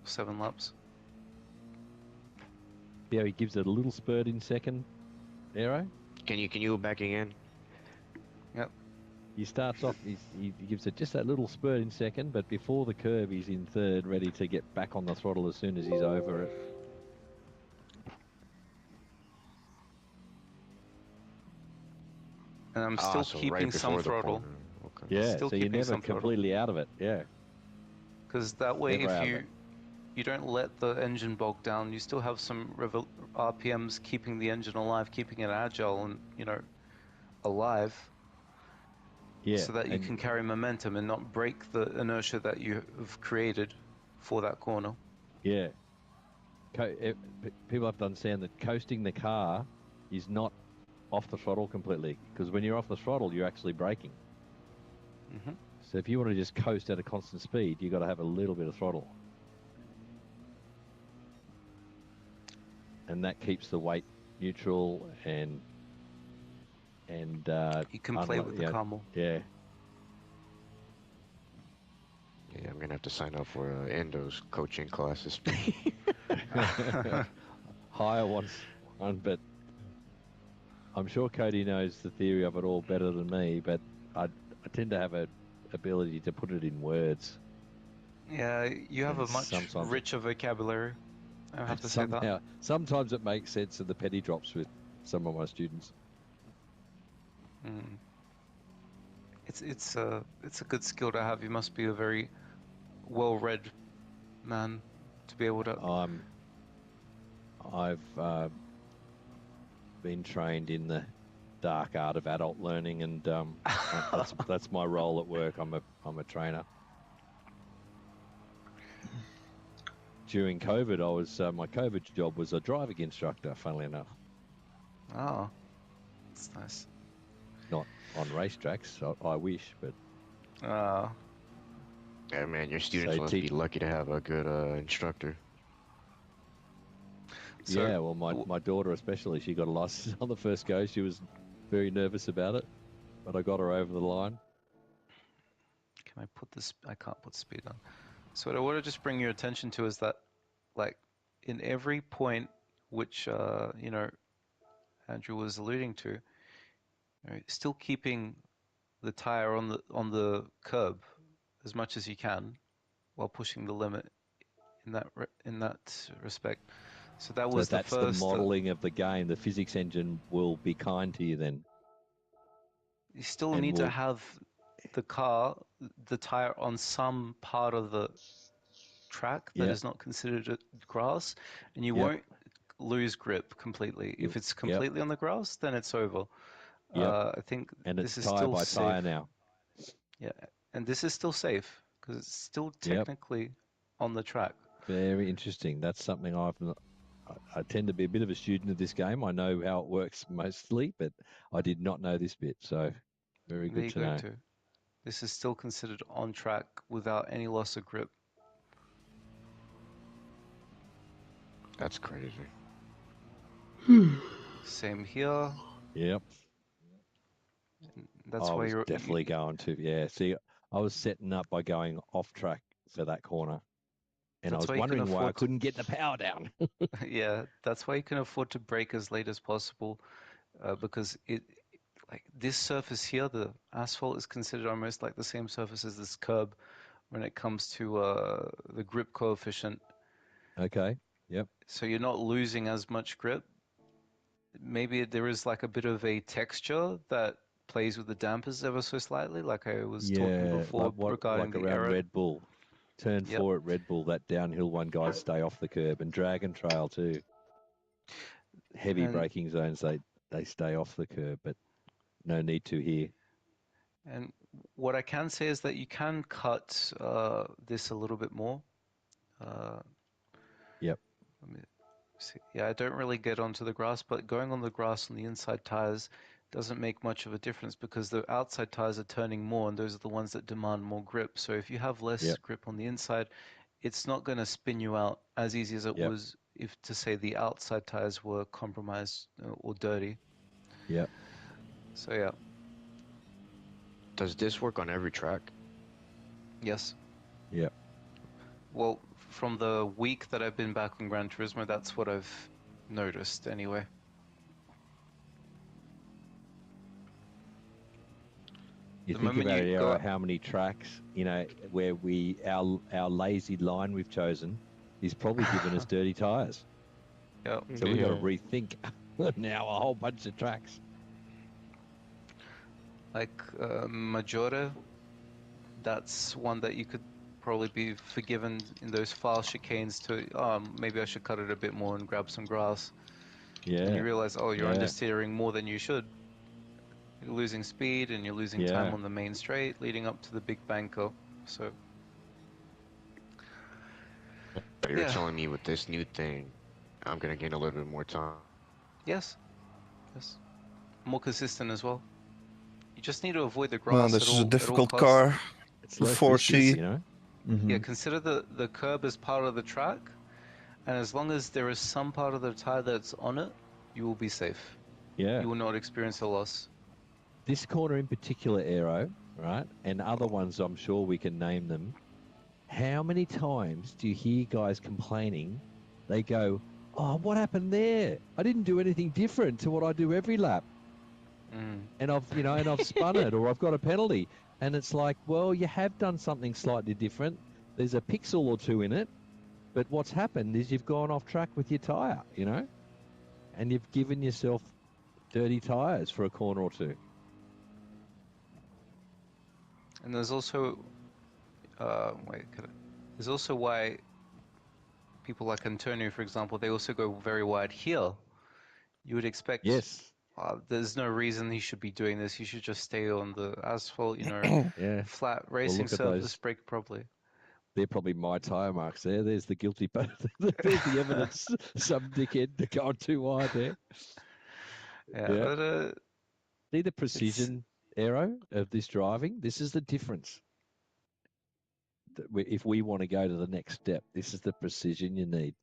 7 laps. Yeah, he gives it a little spurt in second. Aero. Can you go back again? Yep. He starts off. He gives it just that little spurt in second, but before the curve, he's in third, ready to get back on the throttle as soon as he's over it. And I'm still So keeping right some before the throttle. corner. Okay. Yeah, Still so you're keeping never some throttle. completely out of it. Yeah. Because that way, Never out of if it. you don't let the engine bog down, you still have some RPMs keeping the engine alive, keeping it agile and, alive. Yeah. So that you can carry momentum and not break the inertia that you have created for that corner. Yeah. People have to understand that coasting the car is not off the throttle completely, because when you're off the throttle, you're actually braking. Mm-hmm. So if you want to just coast at a constant speed, you've got to have a little bit of throttle. And that keeps the weight neutral and You can play with the car more. Yeah. Yeah, I'm gonna have to sign up for Endo's coaching classes. Hire one, but I'm sure Cody knows the theory of it all better than me, but I tend to have a ability to put it in words. Yeah, you have And a much richer vocabulary. I have to say that. Sometimes it makes sense of the penny drops with some of my students. Mm. It's a good skill to have. You must be a very well-read man to be able to. I've been trained in the dark art of adult learning, and that's my role at work. I'm a trainer. During COVID, I was my COVID job was a driving instructor. Funnily enough, Oh, that's nice. not on racetracks. I wish, but Oh, Yeah, man, your students So must be lucky to have a good instructor. so yeah. Well, my daughter especially, she got a license on the first go. She was very nervous about it, but I got her over the line. can I put this? I can't put speed on. So what I want to just bring your attention to is that, like, in every point which Andrew was alluding to, still keeping the tire on the curb as much as you can while pushing the limit in that respect. So that So was the that's the first. modeling of the game. The physics engine will be kind to you then, You still and need to will have the tire on some part of the track that yeah, is not considered grass, and you yep, won't lose grip completely. If it's yep, completely on the grass, then it's over. yep. I think And this it's is tire still by tire safe. now. Yeah, and this is still safe because it's still Yep. technically on the track. Very interesting. That's something I tend to be a bit of a student of this game. I know how it works mostly, but I did not know this bit. So very There good you to go know. too. This is still considered on track without any loss of grip. That's crazy. Same here. Yep. That's I why was definitely going to. Yeah. See, I was setting up by going off track for that corner, and I that's was why you can wondering why I afford to. couldn't get the power down. Yeah, that's why you can afford to brake as late as possible, because like this surface here, the asphalt is considered almost like the same surface as this curb when it comes to the grip coefficient. Okay. Yep. So you're not losing as much grip. Maybe there is like a bit of a texture that plays with the dampers ever so slightly, like I was talking Yeah. before regarding Like the around error. Red Bull. Turn Yep. 4 at Red Bull, that downhill one, guys stay off the curb, and Dragon Trail too. Heavy And braking zones, they stay off the curb, but no need to here. and what I can say is that you can cut this a little bit more. Uh, Yep. let me see. Yeah, I don't really get onto the grass, but going on the grass on the inside tires doesn't make much of a difference because the outside tires are turning more, and those are the ones that demand more grip. So if you have less Yep. grip on the inside, it's not going to spin you out as easy as it Yep. was if to say the outside tires were compromised or dirty. Yep. So yeah, Does this work on every track? yes. Yep. Well, from the week that I've been back on Gran Turismo, that's what I've noticed anyway. You The think moment about you it, go Arrow, how many tracks, where our lazy line we've chosen is probably given us dirty tires. yeah, So we've got to rethink now a whole bunch of tracks. like Majora, that's one that you could probably be forgiven in those file chicanes to, maybe I should cut it a bit more and grab some grass. And you Yeah. realize, oh, you're Yeah. understeering more than you should. You're losing speed and you're losing time Yeah. on the main straight leading up to the big banker. So, But you're yeah, telling me with this new thing, I'm gonna gain a little bit more time. yes, yes. More consistent as well. You just need to avoid the Well, grass this is a at all difficult costs. car. It's The less risky, 4C. Yeah, Mm-hmm. consider the curb as part of the track, and as long as there is some part of the tire that's on it, you will be safe. Yeah. You will not experience a loss. This corner in particular, Aero, right? And other ones, I'm sure we can name them. How many times do you hear guys complaining? They go, "Oh, what happened there? I didn't do anything different to what I do every lap, Mm. and I've spun it, or I've got a penalty." And it's like, well, you have done something slightly different. There's a pixel or two in it, but what's happened is you've gone off track with your tire, and you've given yourself dirty tires for a corner or two. And there's also, there's also why people like Antonio, for example, they also go very wide here. You would expect Yes. there's no reason he should be doing this. He should just stay on the asphalt, Yeah. flat Well, racing look at surface, those. brake properly. They're probably my tyre marks there. There's the guilty. There's the evidence. Some dickhead going too wide there. Yeah, Yeah. but See the it's precision, Aero, of this driving? This is the difference. If we want to go to the next step, this is the precision you need.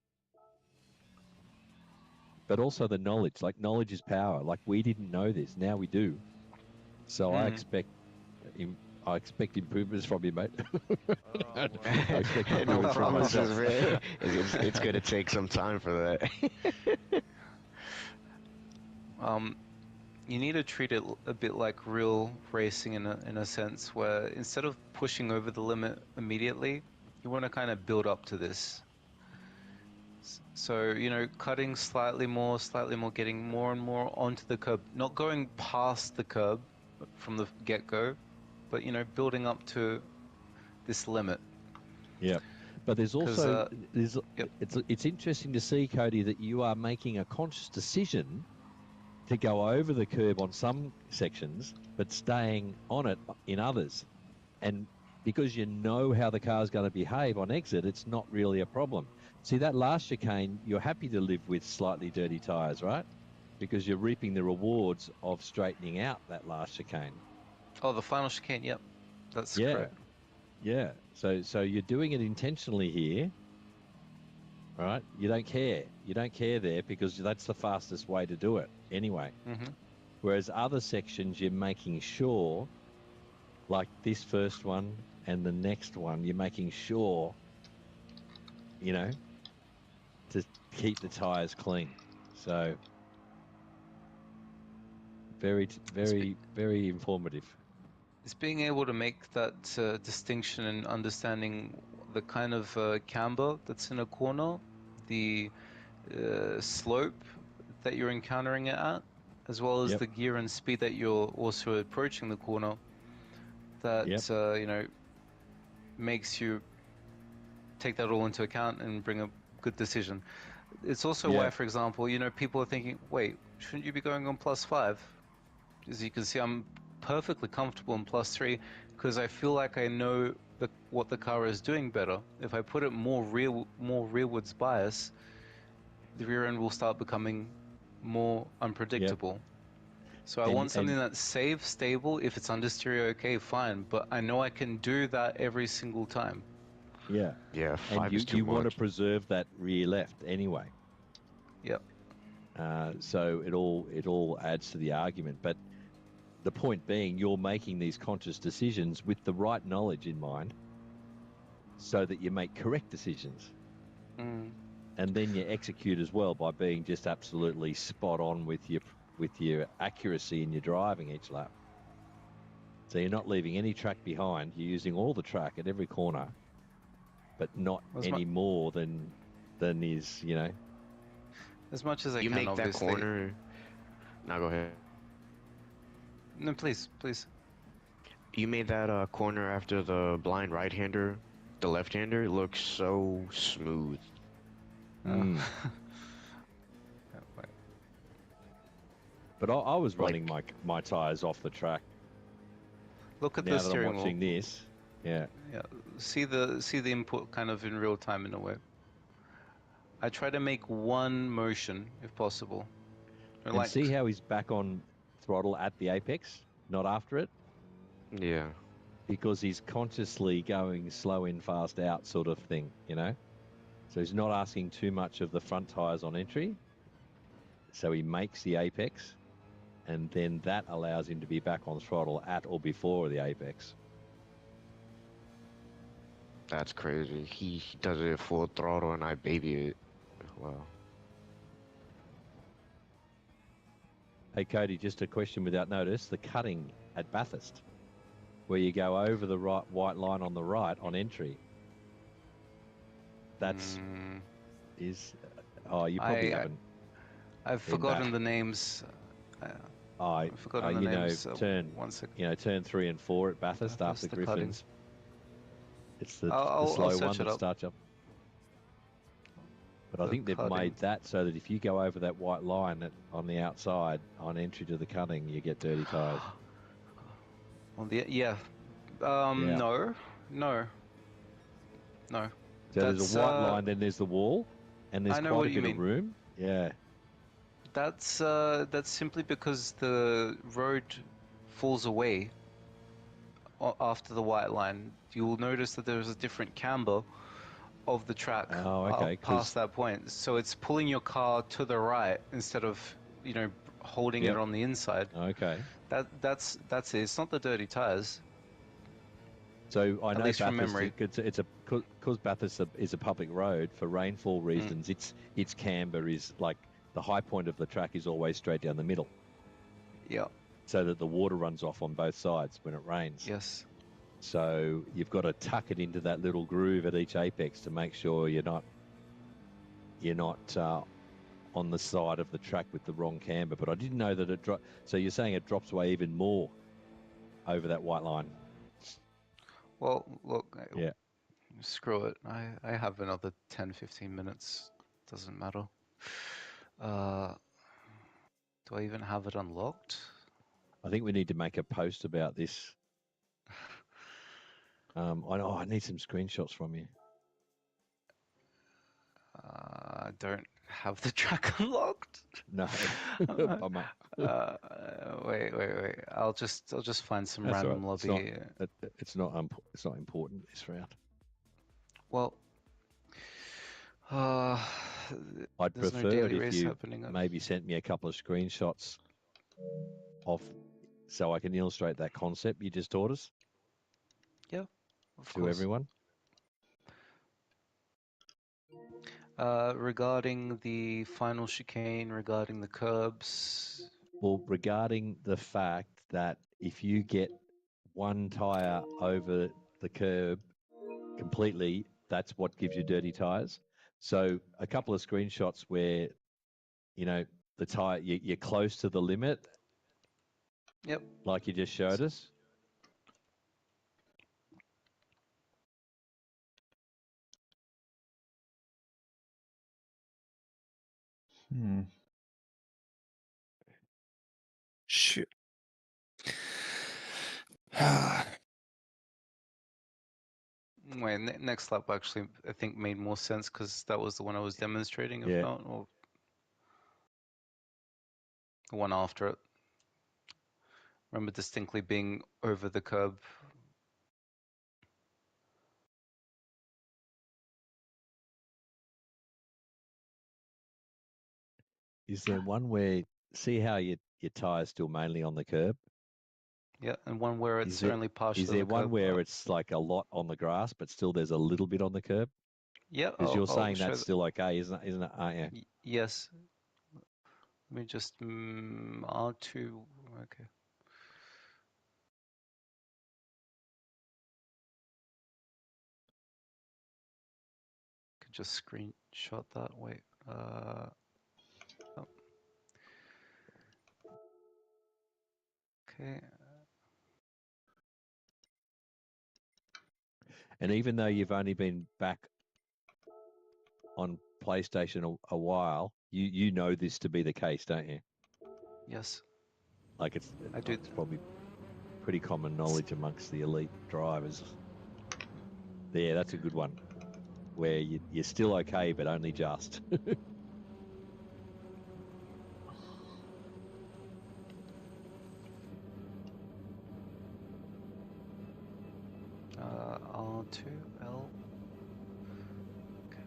But also the knowledge. Like, knowledge is power. Like, we didn't know this. Now we do. So I expect improvements from you, mate. I expect No improvements from promises, myself. man. It's going to take some time for that. you need to treat it a bit like real racing in a sense where instead of pushing over the limit immediately, you want to kind of build up to this. So, cutting slightly more, getting more and more onto the curb, not going past the curb from the get-go, but, building up to this limit. Yeah. But there's also Yep. it's interesting to see, Cody, that you are making a conscious decision to go over the curb on some sections, but staying on it in others. And because you know how the car's going to behave on exit, it's not really a problem. See, that last chicane, you're happy to live with slightly dirty tyres, right? Because you're reaping the rewards of straightening out that last chicane. Oh, the final chicane, yep. That's Yeah. correct. Yeah. So you're doing it intentionally here, right? You don't care. You don't care there because that's the fastest way to do it anyway. Mm-hmm. Whereas other sections, you're making sure, like this first one and the next one, you're making sure, to keep the tyres clean. So very, very, very informative. It's being able to make that distinction and understanding the kind of camber that's in a corner, the slope that you're encountering it at, as well as Yep. the gear and speed that you're also approaching the corner. That Yep. makes you take that all into account and bring a good decision. It's also Yeah. why, for example, people are thinking, wait, shouldn't you be going on +5? As you can see, I'm perfectly comfortable in +3 because I feel like I know what the car is doing better. If I put it more rearwards bias, the rear end will start becoming more unpredictable. So I want something that's safe, stable. If it's understeer, okay, fine. But I know I can do that every single time. Yeah. Yeah, And five you, is too you want to much. preserve that rear left anyway. Yep. So it all adds to the argument. But the point being, you're making these conscious decisions with the right knowledge in mind so that you make correct decisions. Mm. And then you execute as well by being just absolutely spot on with your accuracy in your driving each lap. So you're not leaving any track behind. You're using all the track at every corner, but not any more than is, As much as I You can, make that obviously. corner. Now go ahead. No, please. You made that corner after the blind right-hander, the left-hander, looks so smooth. Mm. But I was running my tyres off the track. Look at Now the that steering I'm watching wheel. this, yeah. See the input kind of in real time in a way. I try to make one motion if possible. And see how he's back on throttle at the apex, not after it? Yeah. Because he's consciously going slow in, fast out sort of thing, So he's not asking too much of the front tyres on entry. So he makes the apex, and then that allows him to be back on throttle at or before the apex. That's crazy. He does it full throttle and I baby it. Wow. Hey, Cody, just a question without notice. The cutting at Bathurst, where you go over the white line on the right on entry, that's you probably haven't. I've forgotten the names. I've forgotten the names. Turn 3 and 4 at Bathurst after Griffins. It's the slow one that starts up. But I think they've made that so that if you go over that white line on the outside on entry to the cutting, you get dirty tyres. On the Yeah. no. So there's a white line, then there's the wall, and there's I know quite what a you bit of mean. room. Yeah. That's simply because the road falls away after the white line. You'll notice that there's a different camber of the track Oh, okay. past that point. So it's pulling your car to the right instead of, holding it Yep. on the inside. Okay. That's it. It's not the dirty tires. So I At know least from Bathurst, memory. because Bathurst is a public road for rainfall reasons. Its camber is like the high point of the track is always straight down the middle, Yeah. so that the water runs off on both sides when it rains. Yes. So you've got to tuck it into that little groove at each apex to make sure you're not on the side of the track with the wrong camber. But I didn't know that it dropped. So you're saying it drops away even more over that white line? Well, look. Yeah. Screw it. I have another 10, 15 minutes. Doesn't matter. Do I even have it unlocked? I think we need to make a post about this. I need some screenshots from you. I don't have the track unlocked. No. Bummer. Wait. I'll just find some That's all random right. lobby. It's not important this round. Well, I'd there's no prefer it daily if race you happening. maybe sent me a couple of screenshots so I can illustrate that concept you just taught us. Yeah, of to course. everyone. Regarding the final chicane, regarding the curbs. Well, regarding the fact that if you get one tire over the curb completely, that's what gives you dirty tires. So a couple of screenshots where, the tire, you're close to the limit. Yep. Like you just showed us. Shit. Wait, next lap actually I think made more sense because that was the one I was demonstrating, if not, or the one after it. Remember distinctly being over the curb. Is there one where, see how your tire's still mainly on the curb? Yeah, and one where it's Is there, only partially is there on the one curb. where it's like a lot on the grass, but still there's a little bit on the curb? Yeah, Because you're I'll saying show that's still okay, isn't it? Aren't you? Yes. Let me just R2. Okay. Could just screenshot that. Wait. Oh. Okay. And even though you've only been back on PlayStation a while, you know this to be the case, don't you? Yes. Like it's probably pretty common knowledge amongst the elite drivers. Yeah, that's a good one. Where you're still okay, but only just. R2L. Okay.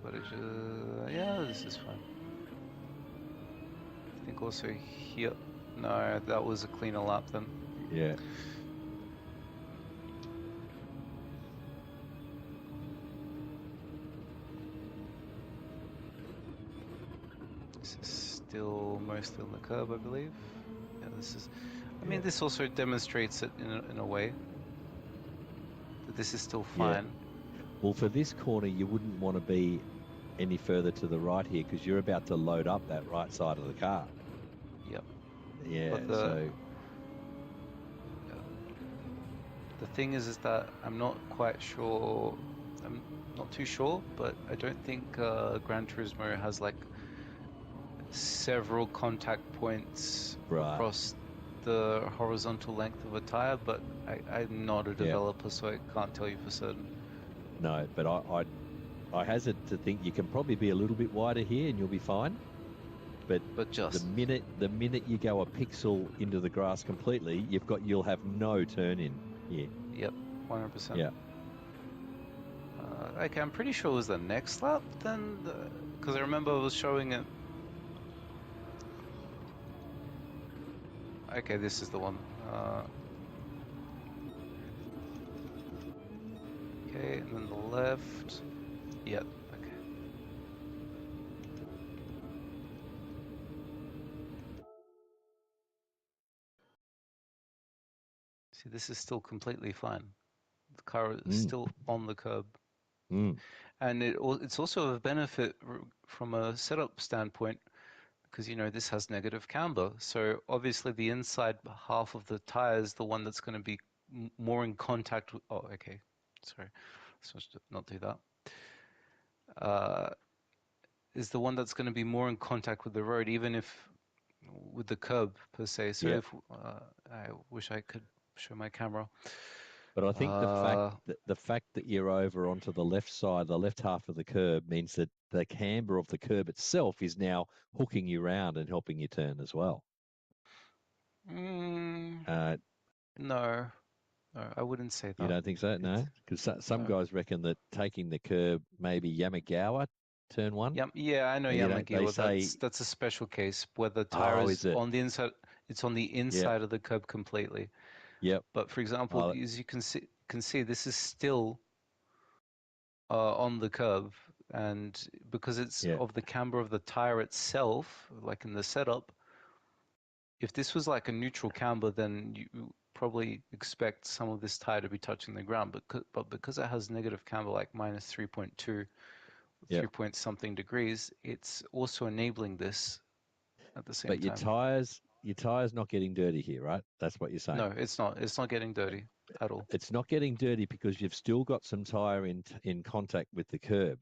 But yeah, this is fine. I think also here. No, that was a cleaner lap then. Yeah. This is still mostly on the curb, I believe. Yeah, this is. I mean, this also demonstrates it in a way that this is still fine. Yeah. Well, for this corner, you wouldn't want to be any further to the right here because you're about to load up that right side of the car. Yep. Yeah. But so. The thing is that I'm not quite sure. I'm not too sure, but I don't think Gran Turismo has like several contact points Right. across the horizontal length of a tire. But I'm not a Yeah. developer, so I can't tell you for certain. No, but I hazard to think you can probably be a little bit wider here and you'll be fine. But But the just, minute you go a pixel into the grass completely, you'll have no turn in here. yep, 100%. Yeah. Okay, I'm pretty sure it was the next lap then, because I remember I was showing it. Okay, this is the one. Okay, and then the left. Yep, okay. See, this is still completely fine. The car is Mm, still on the curb. mm. And it's also a benefit from a setup standpoint because, this has negative camber. So obviously the inside half of the tire is the one that's going to be more in contact with. Oh, okay. Sorry. Supposed to not do that. Uh, is the one that's going to be more in contact with the road, even if with the curb per se. So Yep. if I wish I could show my camera. But I think Uh, the fact that you're over onto the left side, the left half of the curb, means that the camber of the curb itself is now hooking you round and helping you turn as well. mm, Uh, no, no, I wouldn't say you that. don't think so? It's No, because some no. guys reckon that taking the curb, maybe Yamagawa turn one, Yeah, I know and they Yamagiwa. That's say, that's a special case where the tire oh, is is it? on the inside. It's on the Yep, inside of the curb completely. yep, But for example, oh, as you can see, this is still on the curb, and because it's yeah, of the camber of the tire itself, like in the setup, if this was like a neutral camber, then you probably expect some of this tire to be touching the ground. But because it has negative camber, like minus 3.2, yep. 3 point something degrees, it's also enabling this at the same But time. your tires not getting dirty here, right? That's what you're No, saying. it's not. It's not getting dirty at all. It's not getting dirty because you've still got some tire in contact with the curb.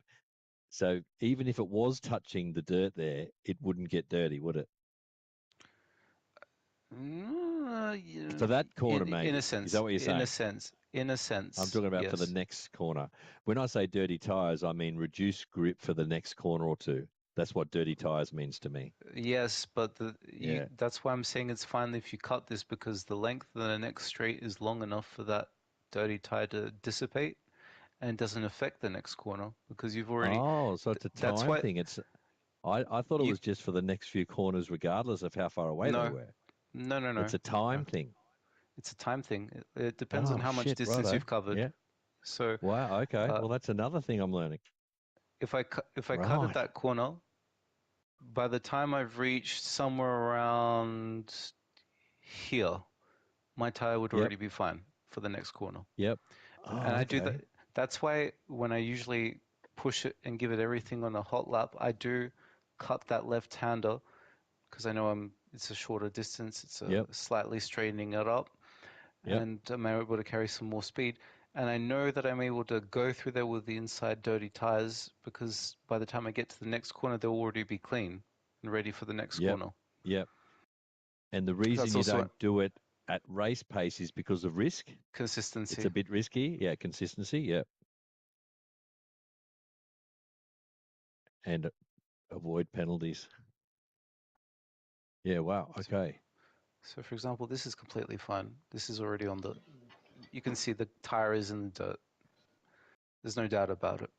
So even if it was touching the dirt there, it wouldn't get dirty, would it? For that corner, In a maybe. Is that sense, what you're in a saying? sense, in a I'm sense, talking about for the yes. next corner. When I say dirty tires, I mean reduced grip for the next corner or two. That's what dirty tires means to me. Yes, but Yeah. that's why I'm saying it's fine if you cut this because the length of the next straight is long enough for that dirty tire to dissipate and doesn't affect the next corner because you've already Oh, so it's a that's time why thing. I thought it you was just for the next few corners, regardless of how far away they no were. no It's a time no. thing. It's a time thing. It depends on Oh how much shit, distance righto. you've covered. Yeah. So Wow. Okay. uh, Well, that's another thing I'm learning. if I cut at Right. that corner, by the time I've reached somewhere around here, my tire would Yep. already be fine for the next corner. Yep. And Oh, I do okay. that. That's why when I usually push it and give it everything on a hot lap, I do cut that left-hander because I know it's a shorter distance. It's Yep. slightly straightening it up, Yep. and I'm able to carry some more speed. And I know that I'm able to go through there with the inside dirty tires because by the time I get to the next corner, they'll already be clean and ready for the next Yep. corner. Yep. And the reason That's you also don't do it at race pace is because of risk. It's consistency. a bit risky. Yeah. Consistency. Yep. And avoid penalties. Yeah. Wow. So, Okay. so for example, this is completely fine. This is already on the. You can see the tire is in the dirt. There's no doubt about it.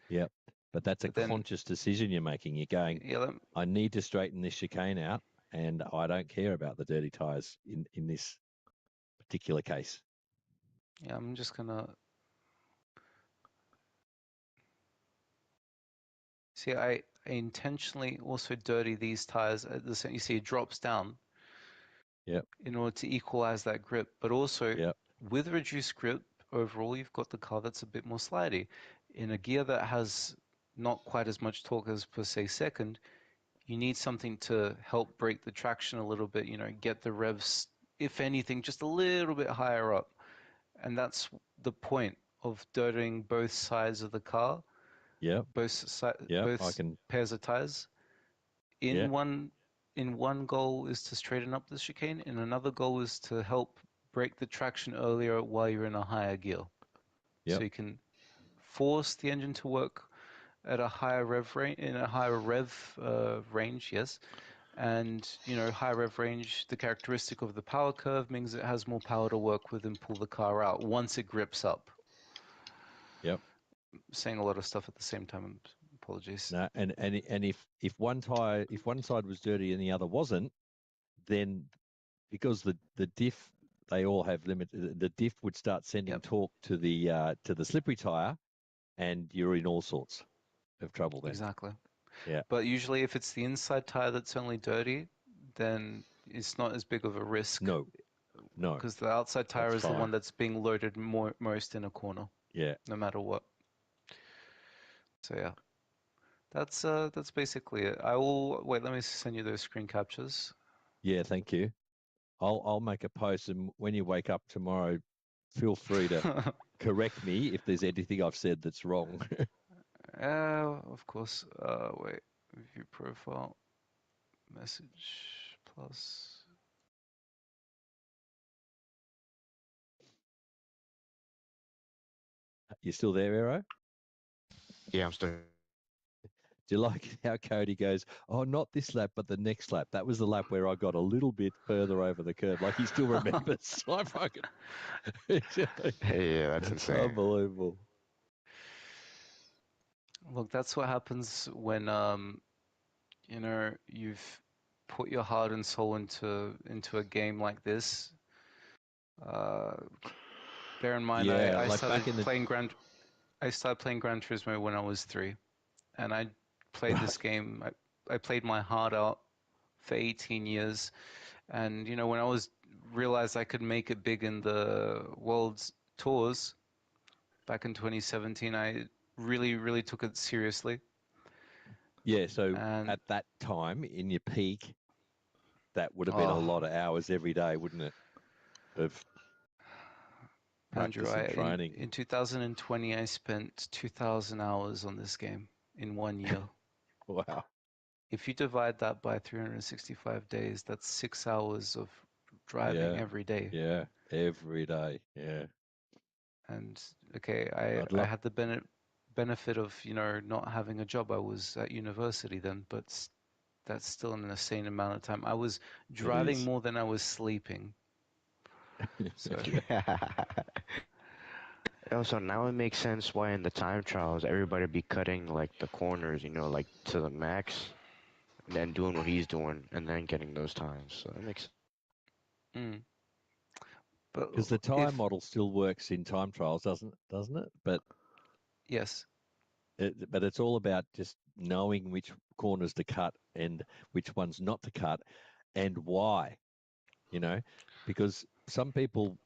Yep. But that's a But then, conscious decision you're making. You're going, yeah, I need to straighten this chicane out, and I don't care about the dirty tires in this particular case. yeah, I'm just gonna see. I intentionally also dirty these tires at the same. You see, it drops down Yep. in order to equalize that grip. But also, Yep. with reduced grip, overall, you've got the car that's a bit more slidey. In a gear that has not quite as much torque as per se second, you need something to help break the traction a little bit. Get the revs, if anything, just a little bit higher up. and that's the point of dirting both sides of the car, Yep. Yep. I both can. pairs of tires. Yeah. In one goal is to straighten up the chicane, and another goal is to help break the traction earlier while you're in a higher gear. So Yep. you can force the engine to work at a higher rev range, in a higher rev range, yes. And higher rev range, the characteristic of the power curve means it has more power to work with and pull the car out once it grips up. Yep. Saying a lot of stuff at the same time. Apologies. No, and if one side was dirty and the other wasn't, then because the diff, they all have limit, the diff would start sending Yep, torque to the slippery tire, and you're in all sorts of trouble then. exactly. Yeah. But usually, if it's the inside tire that's only dirty, then it's not as big of a risk No. because the outside tire That's is the one fine. that's being loaded most in a corner, Yeah. no matter what. So yeah, that's basically it. I will wait. Let me send you those screen captures. Yeah. Thank you. I'll make a post, and when you wake up tomorrow, feel free to correct me if there's anything I've said that's wrong. Of course. Wait, view profile, message plus. You still there, Aero? Yeah, I'm still. Do you like how Cody goes, oh, not this lap, but the next lap? That was the lap where I got a little bit further over the curb. Like he still remembers. I fucking Hey, yeah, that's insane. unbelievable. Look, that's what happens when you've put your heart and soul into a game like this. Uh, Bear in mind, Yeah, like back in the I started playing Gran Turismo when I was 3, and I played this right. game. I played my heart out for 18 years, and when I was realized I could make it big in the world's tours back in 2017, I really, really took it seriously, Yeah, so and at that time in your peak, that would have been a oh, lot of hours every day, wouldn't it? Of Andrew, practice and training. in 2020, I spent 2,000 hours on this game in 1 year. Wow. If you divide that by 365 days, that's 6 hours of driving Yeah. every day. Yeah. Every day. Yeah. And okay, I'd I love had the benefit of, not having a job. I was at university then, but that's still an insane amount of time. I was it driving is. more than I was sleeping. So, Also, now it makes sense why in the time trials everybody be cutting like the corners, like to the max, and then doing what he's doing, and then getting those times. So that makes. mm. But Because the tire if, model still works in time trials, doesn't it? yes, But it's all about just knowing which corners to cut and which ones not to cut and why, you know, because some people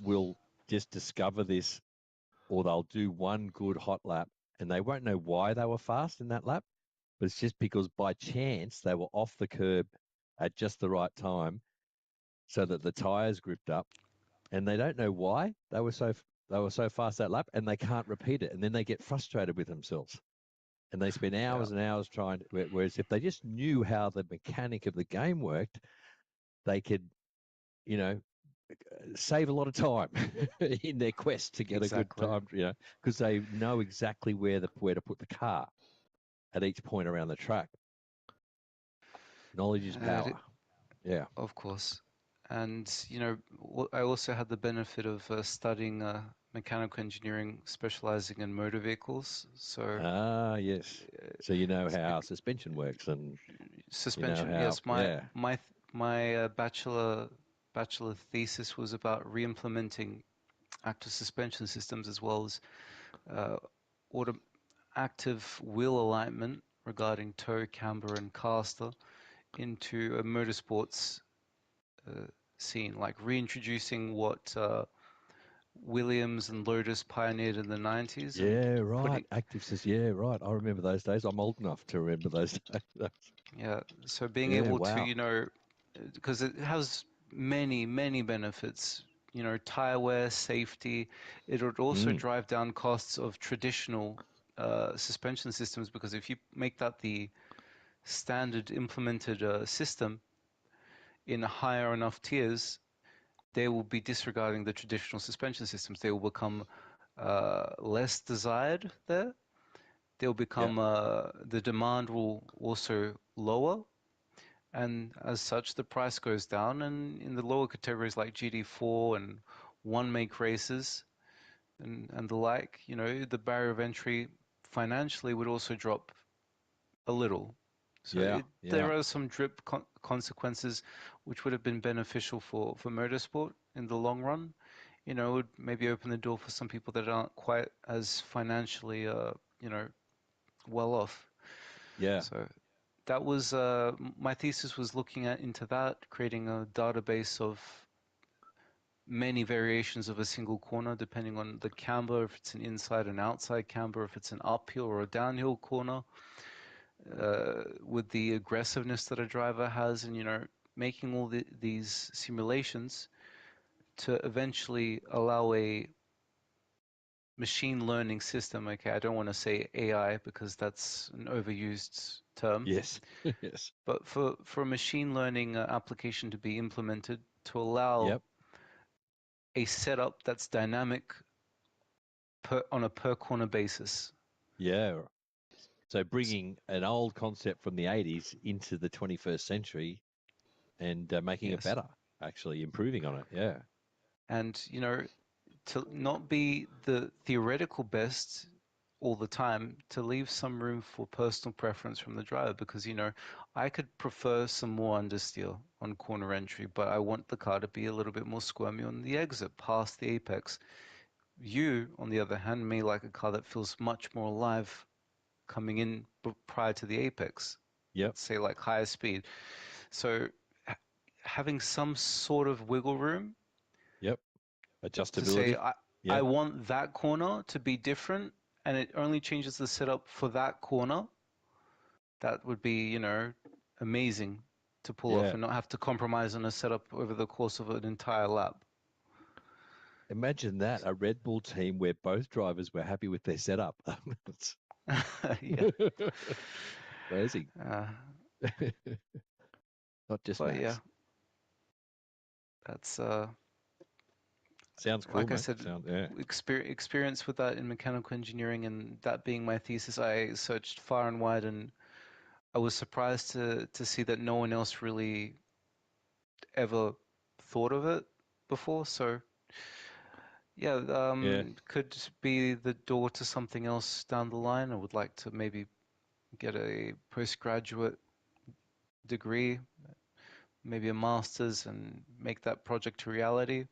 will just discover this, or they'll do one good hot lap and they won't know why they were fast in that lap, but it's just because by chance they were off the curb at just the right time so that the tires gripped up, and they don't know why they were so fast that lap, and they can't repeat it, and then they get frustrated with themselves, and they spend yeah, hours and hours trying to, whereas if they just knew how the mechanic of the game worked, they could, you know, save a lot of time in their quest to get a good exactly. time, because they know exactly where to put the car at each point around the track. Knowledge is Uh, power. Yeah. Of course. And, I also had the benefit of studying mechanical engineering, specializing in motor vehicles. So, Ah, yes. So you know how suspension works, and you know suspension, how, yes, yeah. my bachelor thesis was about re-implementing active suspension systems as well as uh, auto active wheel alignment regarding toe, camber, and caster into a motorsports uh, scene, like reintroducing what Williams and Lotus pioneered in the 90s and Yeah, right. putting, Active says, yeah, right. I remember those days. I'm old enough to remember those days. yeah, so being Yeah, able to, wow. because it has many, many benefits tire wear, safety. It would also Mm. drive down costs of traditional suspension systems because if you make that the standard implemented system in higher enough tiers, they will be disregarding the traditional suspension systems. They will become less desired there. They'll Yeah. become the demand will also lower, and as such, the price goes down. And in the lower categories like GD4 and one make races and the like, the barrier of entry financially would also drop a little. So Yeah. there Yeah. are some drip consequences which would have been beneficial for motorsport in the long run. It would maybe open the door for some people that aren't quite as financially, well off. Yeah. So that was my thesis was looking at into that, creating a database of many variations of a single corner depending on the camber, if it's an inside and outside camber, if it's an uphill or a downhill corner, with the aggressiveness that a driver has, and making all these simulations to eventually allow a machine learning system. Okay, I don't want to say AI because that's an overused term, Yes. Yes. but for a machine learning application to be implemented to allow Yep. a setup that's dynamic on a per corner basis. Yeah. So bringing an old concept from the 80s into the 21st century and making it Yes. better, actually improving on it. Yeah. And, to not be the theoretical best all the time, to leave some room for personal preference from the driver because, I could prefer some more understeer on corner entry, but I want the car to be a little bit more squirmy on the exit past the apex. You, on the other hand, may like a car that feels much more alive coming in prior to the apex, Yep. let's say like higher speed. So having some sort of wiggle room Yep. to say Adjustability. I Yep. want that corner to be different and it only changes the setup for that corner, that would be, amazing to pull off Yeah. and not have to compromise on a setup over the course of an entire lap. Imagine that, a Red Bull team where both drivers were happy with their setup. It's Yeah. crazy. Uh, Not just but yeah, Max. that's Sounds cool, like I man. said, Sound yeah. experience with that in mechanical engineering, and that being my thesis, I searched far and wide, and I was surprised to see that no one else really ever thought of it before. So yeah, Yeah. could be the door to something else down the line. I would like to maybe get a postgraduate degree, maybe a master's, and make that project a reality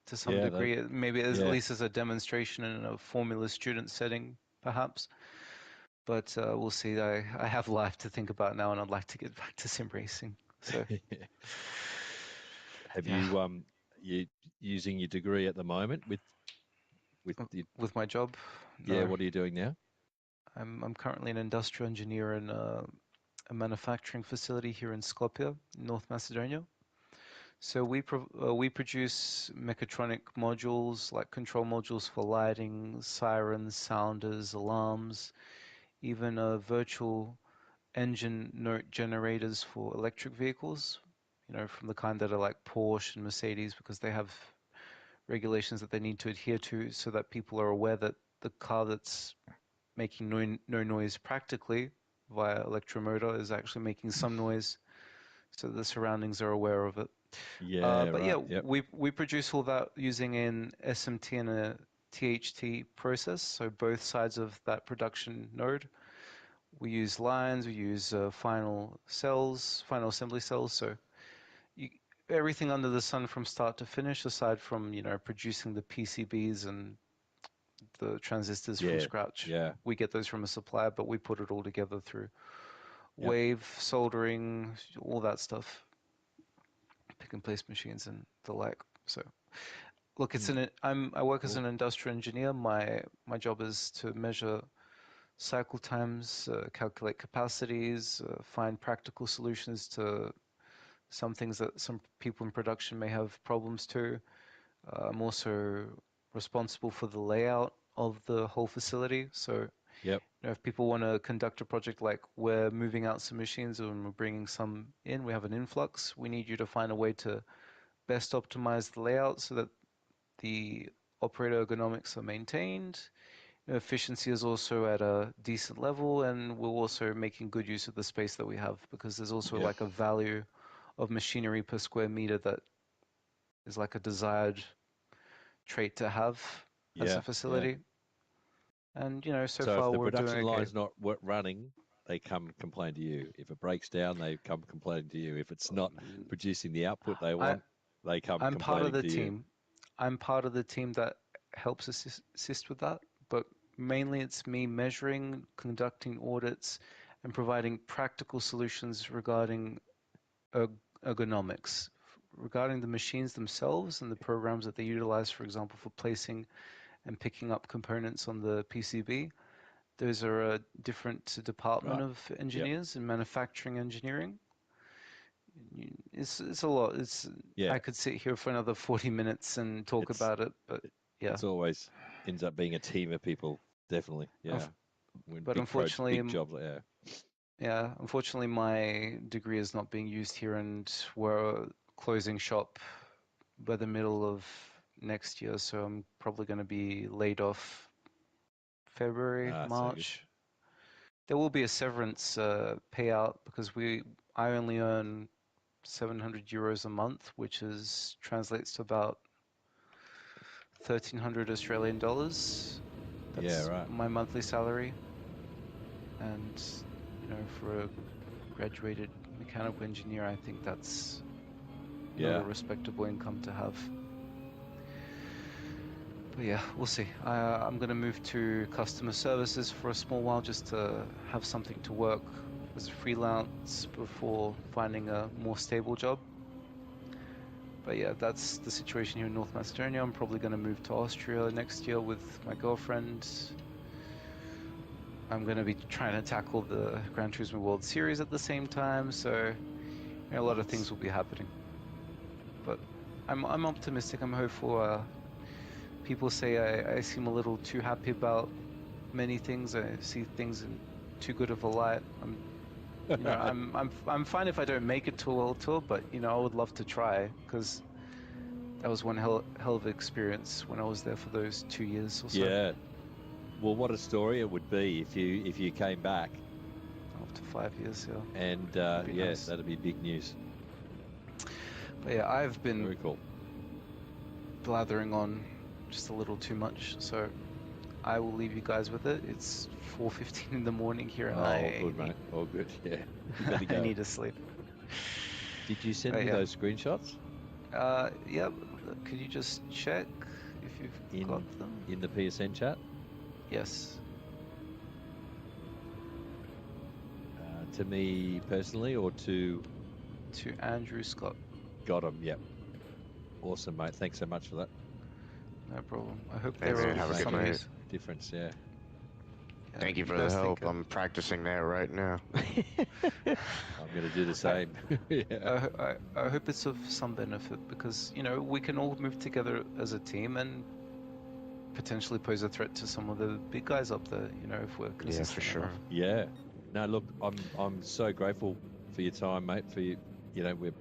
to some Yeah. That, degree. Maybe at yeah. least as a demonstration in a formula student setting, perhaps. But we'll see. I have life to think about now, and I'd like to get back to sim racing. So Have yeah, you using your degree at the moment with the with my job, yeah, no. what are you doing now? I'm currently an industrial engineer in a manufacturing facility here in Skopje, North Macedonia. So we produce mechatronic modules like control modules for lighting, sirens, sounders, alarms, even virtual engine note generators for electric vehicles. From the kind that are like Porsche and Mercedes, because they have regulations that they need to adhere to, so that people are aware that the car that's making no noise practically via electromotor is actually making some noise, so the surroundings are aware of it. Yeah, But yeah, right. Yep. we produce all that using an SMT and a THT process, so both sides of that production node. We use lines, we use final cells, final assembly cells, so you, everything under the sun from start to finish, aside from producing the PCBs and the transistors from Yeah. scratch. Yeah. We get those from a supplier, but we put it all together through Yep. wave soldering, all that stuff, pick and place machines and the like. So look, Mm, I work as cool. an industrial engineer. My job is to measure cycle times, calculate capacities, find practical solutions to some things that some people in production may have problems to. I'm also responsible for the layout of the whole facility. So, Yep. if people want to conduct a project like we're moving out some machines and we're bringing some in, we have an influx. We need you to find a way to best optimize the layout so that the operator ergonomics are maintained. Efficiency is also at a decent level, and we're also making good use of the space that we have because there's also Yep. like a value of machinery per square meter that is like a desired trait to have as a Yeah. facility. And so So if far the we're doing production okay. line's not running, they come complain to you. If it breaks down, they come complaining to you. If it's not producing the output they I want, they come I'm part of complaining the to you. team. I'm part of the team that helps assist with that, but mainly it's me measuring, conducting audits, and providing practical solutions regarding ergonomics, regarding the machines themselves and the programs that they utilize, for example, for placing and picking up components on the PCB. Those are a different department Right. of Yep. engineers in manufacturing engineering. It's a lot. Yeah. I could sit here for another 40 minutes and talk It's about it, but yeah. it's always ends up being a team of people. Definitely. Yeah. When But unfortunately, big jobs. Yeah. unfortunately, my degree is not being used here, and we're closing shop by the middle of next year, so I'm probably going to be laid off February, Ah, so good. March. There will be a severance payout because I only earn 700 euros a month, which translates to about 1,300 Australian dollars. Yeah. That's Right. my monthly salary, and for a graduated mechanical engineer, I think that's not a Yeah. respectable income to have. But yeah, we'll see. I'm going to move to customer services for a small while just to have something to work as a freelance before finding a more stable job. But yeah, that's the situation here in North Macedonia. I'm probably going to move to Austria next year with my girlfriend. I'm going to be trying to tackle the Gran Turismo World Series at the same time, so a lot of things will be happening. But I'm optimistic. I'm hopeful. People say I seem a little too happy about many things. I see things in too good of a light. I'm fine if I don't make it to a world tour, but I would love to try because that was one hell of an experience when I was there for those 2 years or so. Yeah. Well, what a story it would be if you came back. After 5 years, yeah. And Be yeah, nice. that'd be big news. But yeah, I've been Very cool. blathering on just a little too much, so I will leave you guys with it. It's 4:15 in the morning here, and All good, mate. All good. Yeah. You better I go. need to sleep. Did you send But me yeah, those screenshots yeah. Could you just check if you've got them? in the PSN chat? Yes. To me personally or to To Andrew Scott. got them? Yep. Awesome, mate. Thanks so much for that. No problem. I hope Hey, they're man, of have a good some Makes a night. use. difference. Yeah. Yeah, Thank you you for the guys take help. care. I'm practicing that right now. I'm going to do the I, same. Yeah. I hope it's of some benefit because we can all move together as a team and potentially pose a threat to some of the big guys up there. If we're Yeah, for consistent sure. enough. Yeah. No, look, I'm so grateful for your time, mate. For you,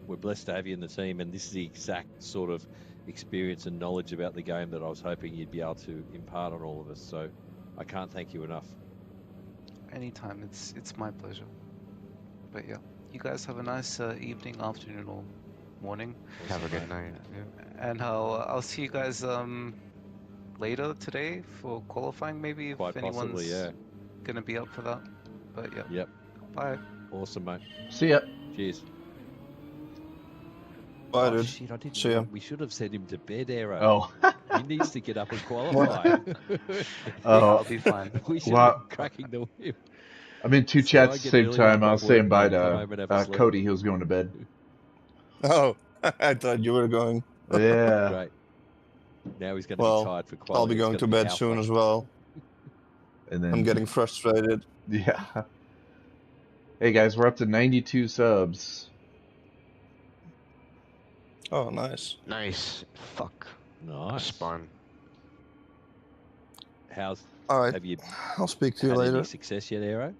we're blessed to have you in the team, and this is the exact sort of experience and knowledge about the game that I was hoping you'd be able to impart on all of us. So I can't thank you enough. Anytime, it's my pleasure. But yeah, you guys have a nice evening, afternoon, or morning, Have a Awesome, good mate. night. Yeah. and I'll see you guys later today for qualifying. Maybe if Quite possibly, anyone's yeah. gonna be up for that. But yeah, Yep. bye. Awesome, mate. See ya. Cheers. Bye, Oh dude. shit! I didn't. See ya. We should have sent him to bed, Aero. Oh. He needs to get up and What? qualify. I'll Oh. be fine. We should have Well, been cracking the whip. I'm in two So chats I at the get an same early night time. I off was work saying and bye then come to home and have a sleep. Cody. He was going to bed. Oh, I thought you were going. Yeah. Great. Now he's going to be Well, tired for I'll quality. be He's going going to to be bed alpha. soon as well. And I'm then, getting frustrated. yeah. Hey guys, we're up to 92 subs. Oh, nice. Nice. Fuck. Nice. Spun. How's All right. have you I'll speak to you had later. any success yet, Aero?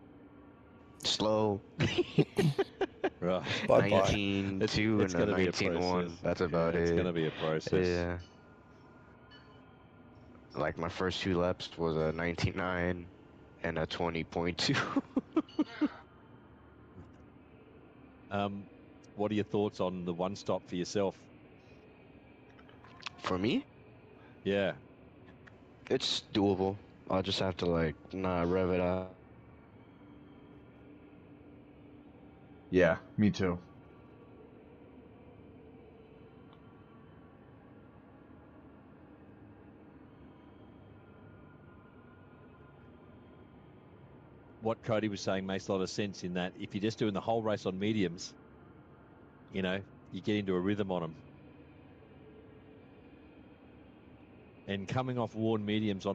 Slow. Right. Bye bye. 19.2 It's and a going to be a 19.1. process. That's about It's going it. to be a process. Yeah. Like my first 2 laps was a 19.9 and a 20.2. What are your thoughts on the one stop for yourself? For me, Yeah. it's doable. I'll just have to like not rev it out. Yeah, me too. What Cody was saying makes a lot of sense in that if you're just doing the whole race on mediums, you get into a rhythm on them. And coming off worn mediums on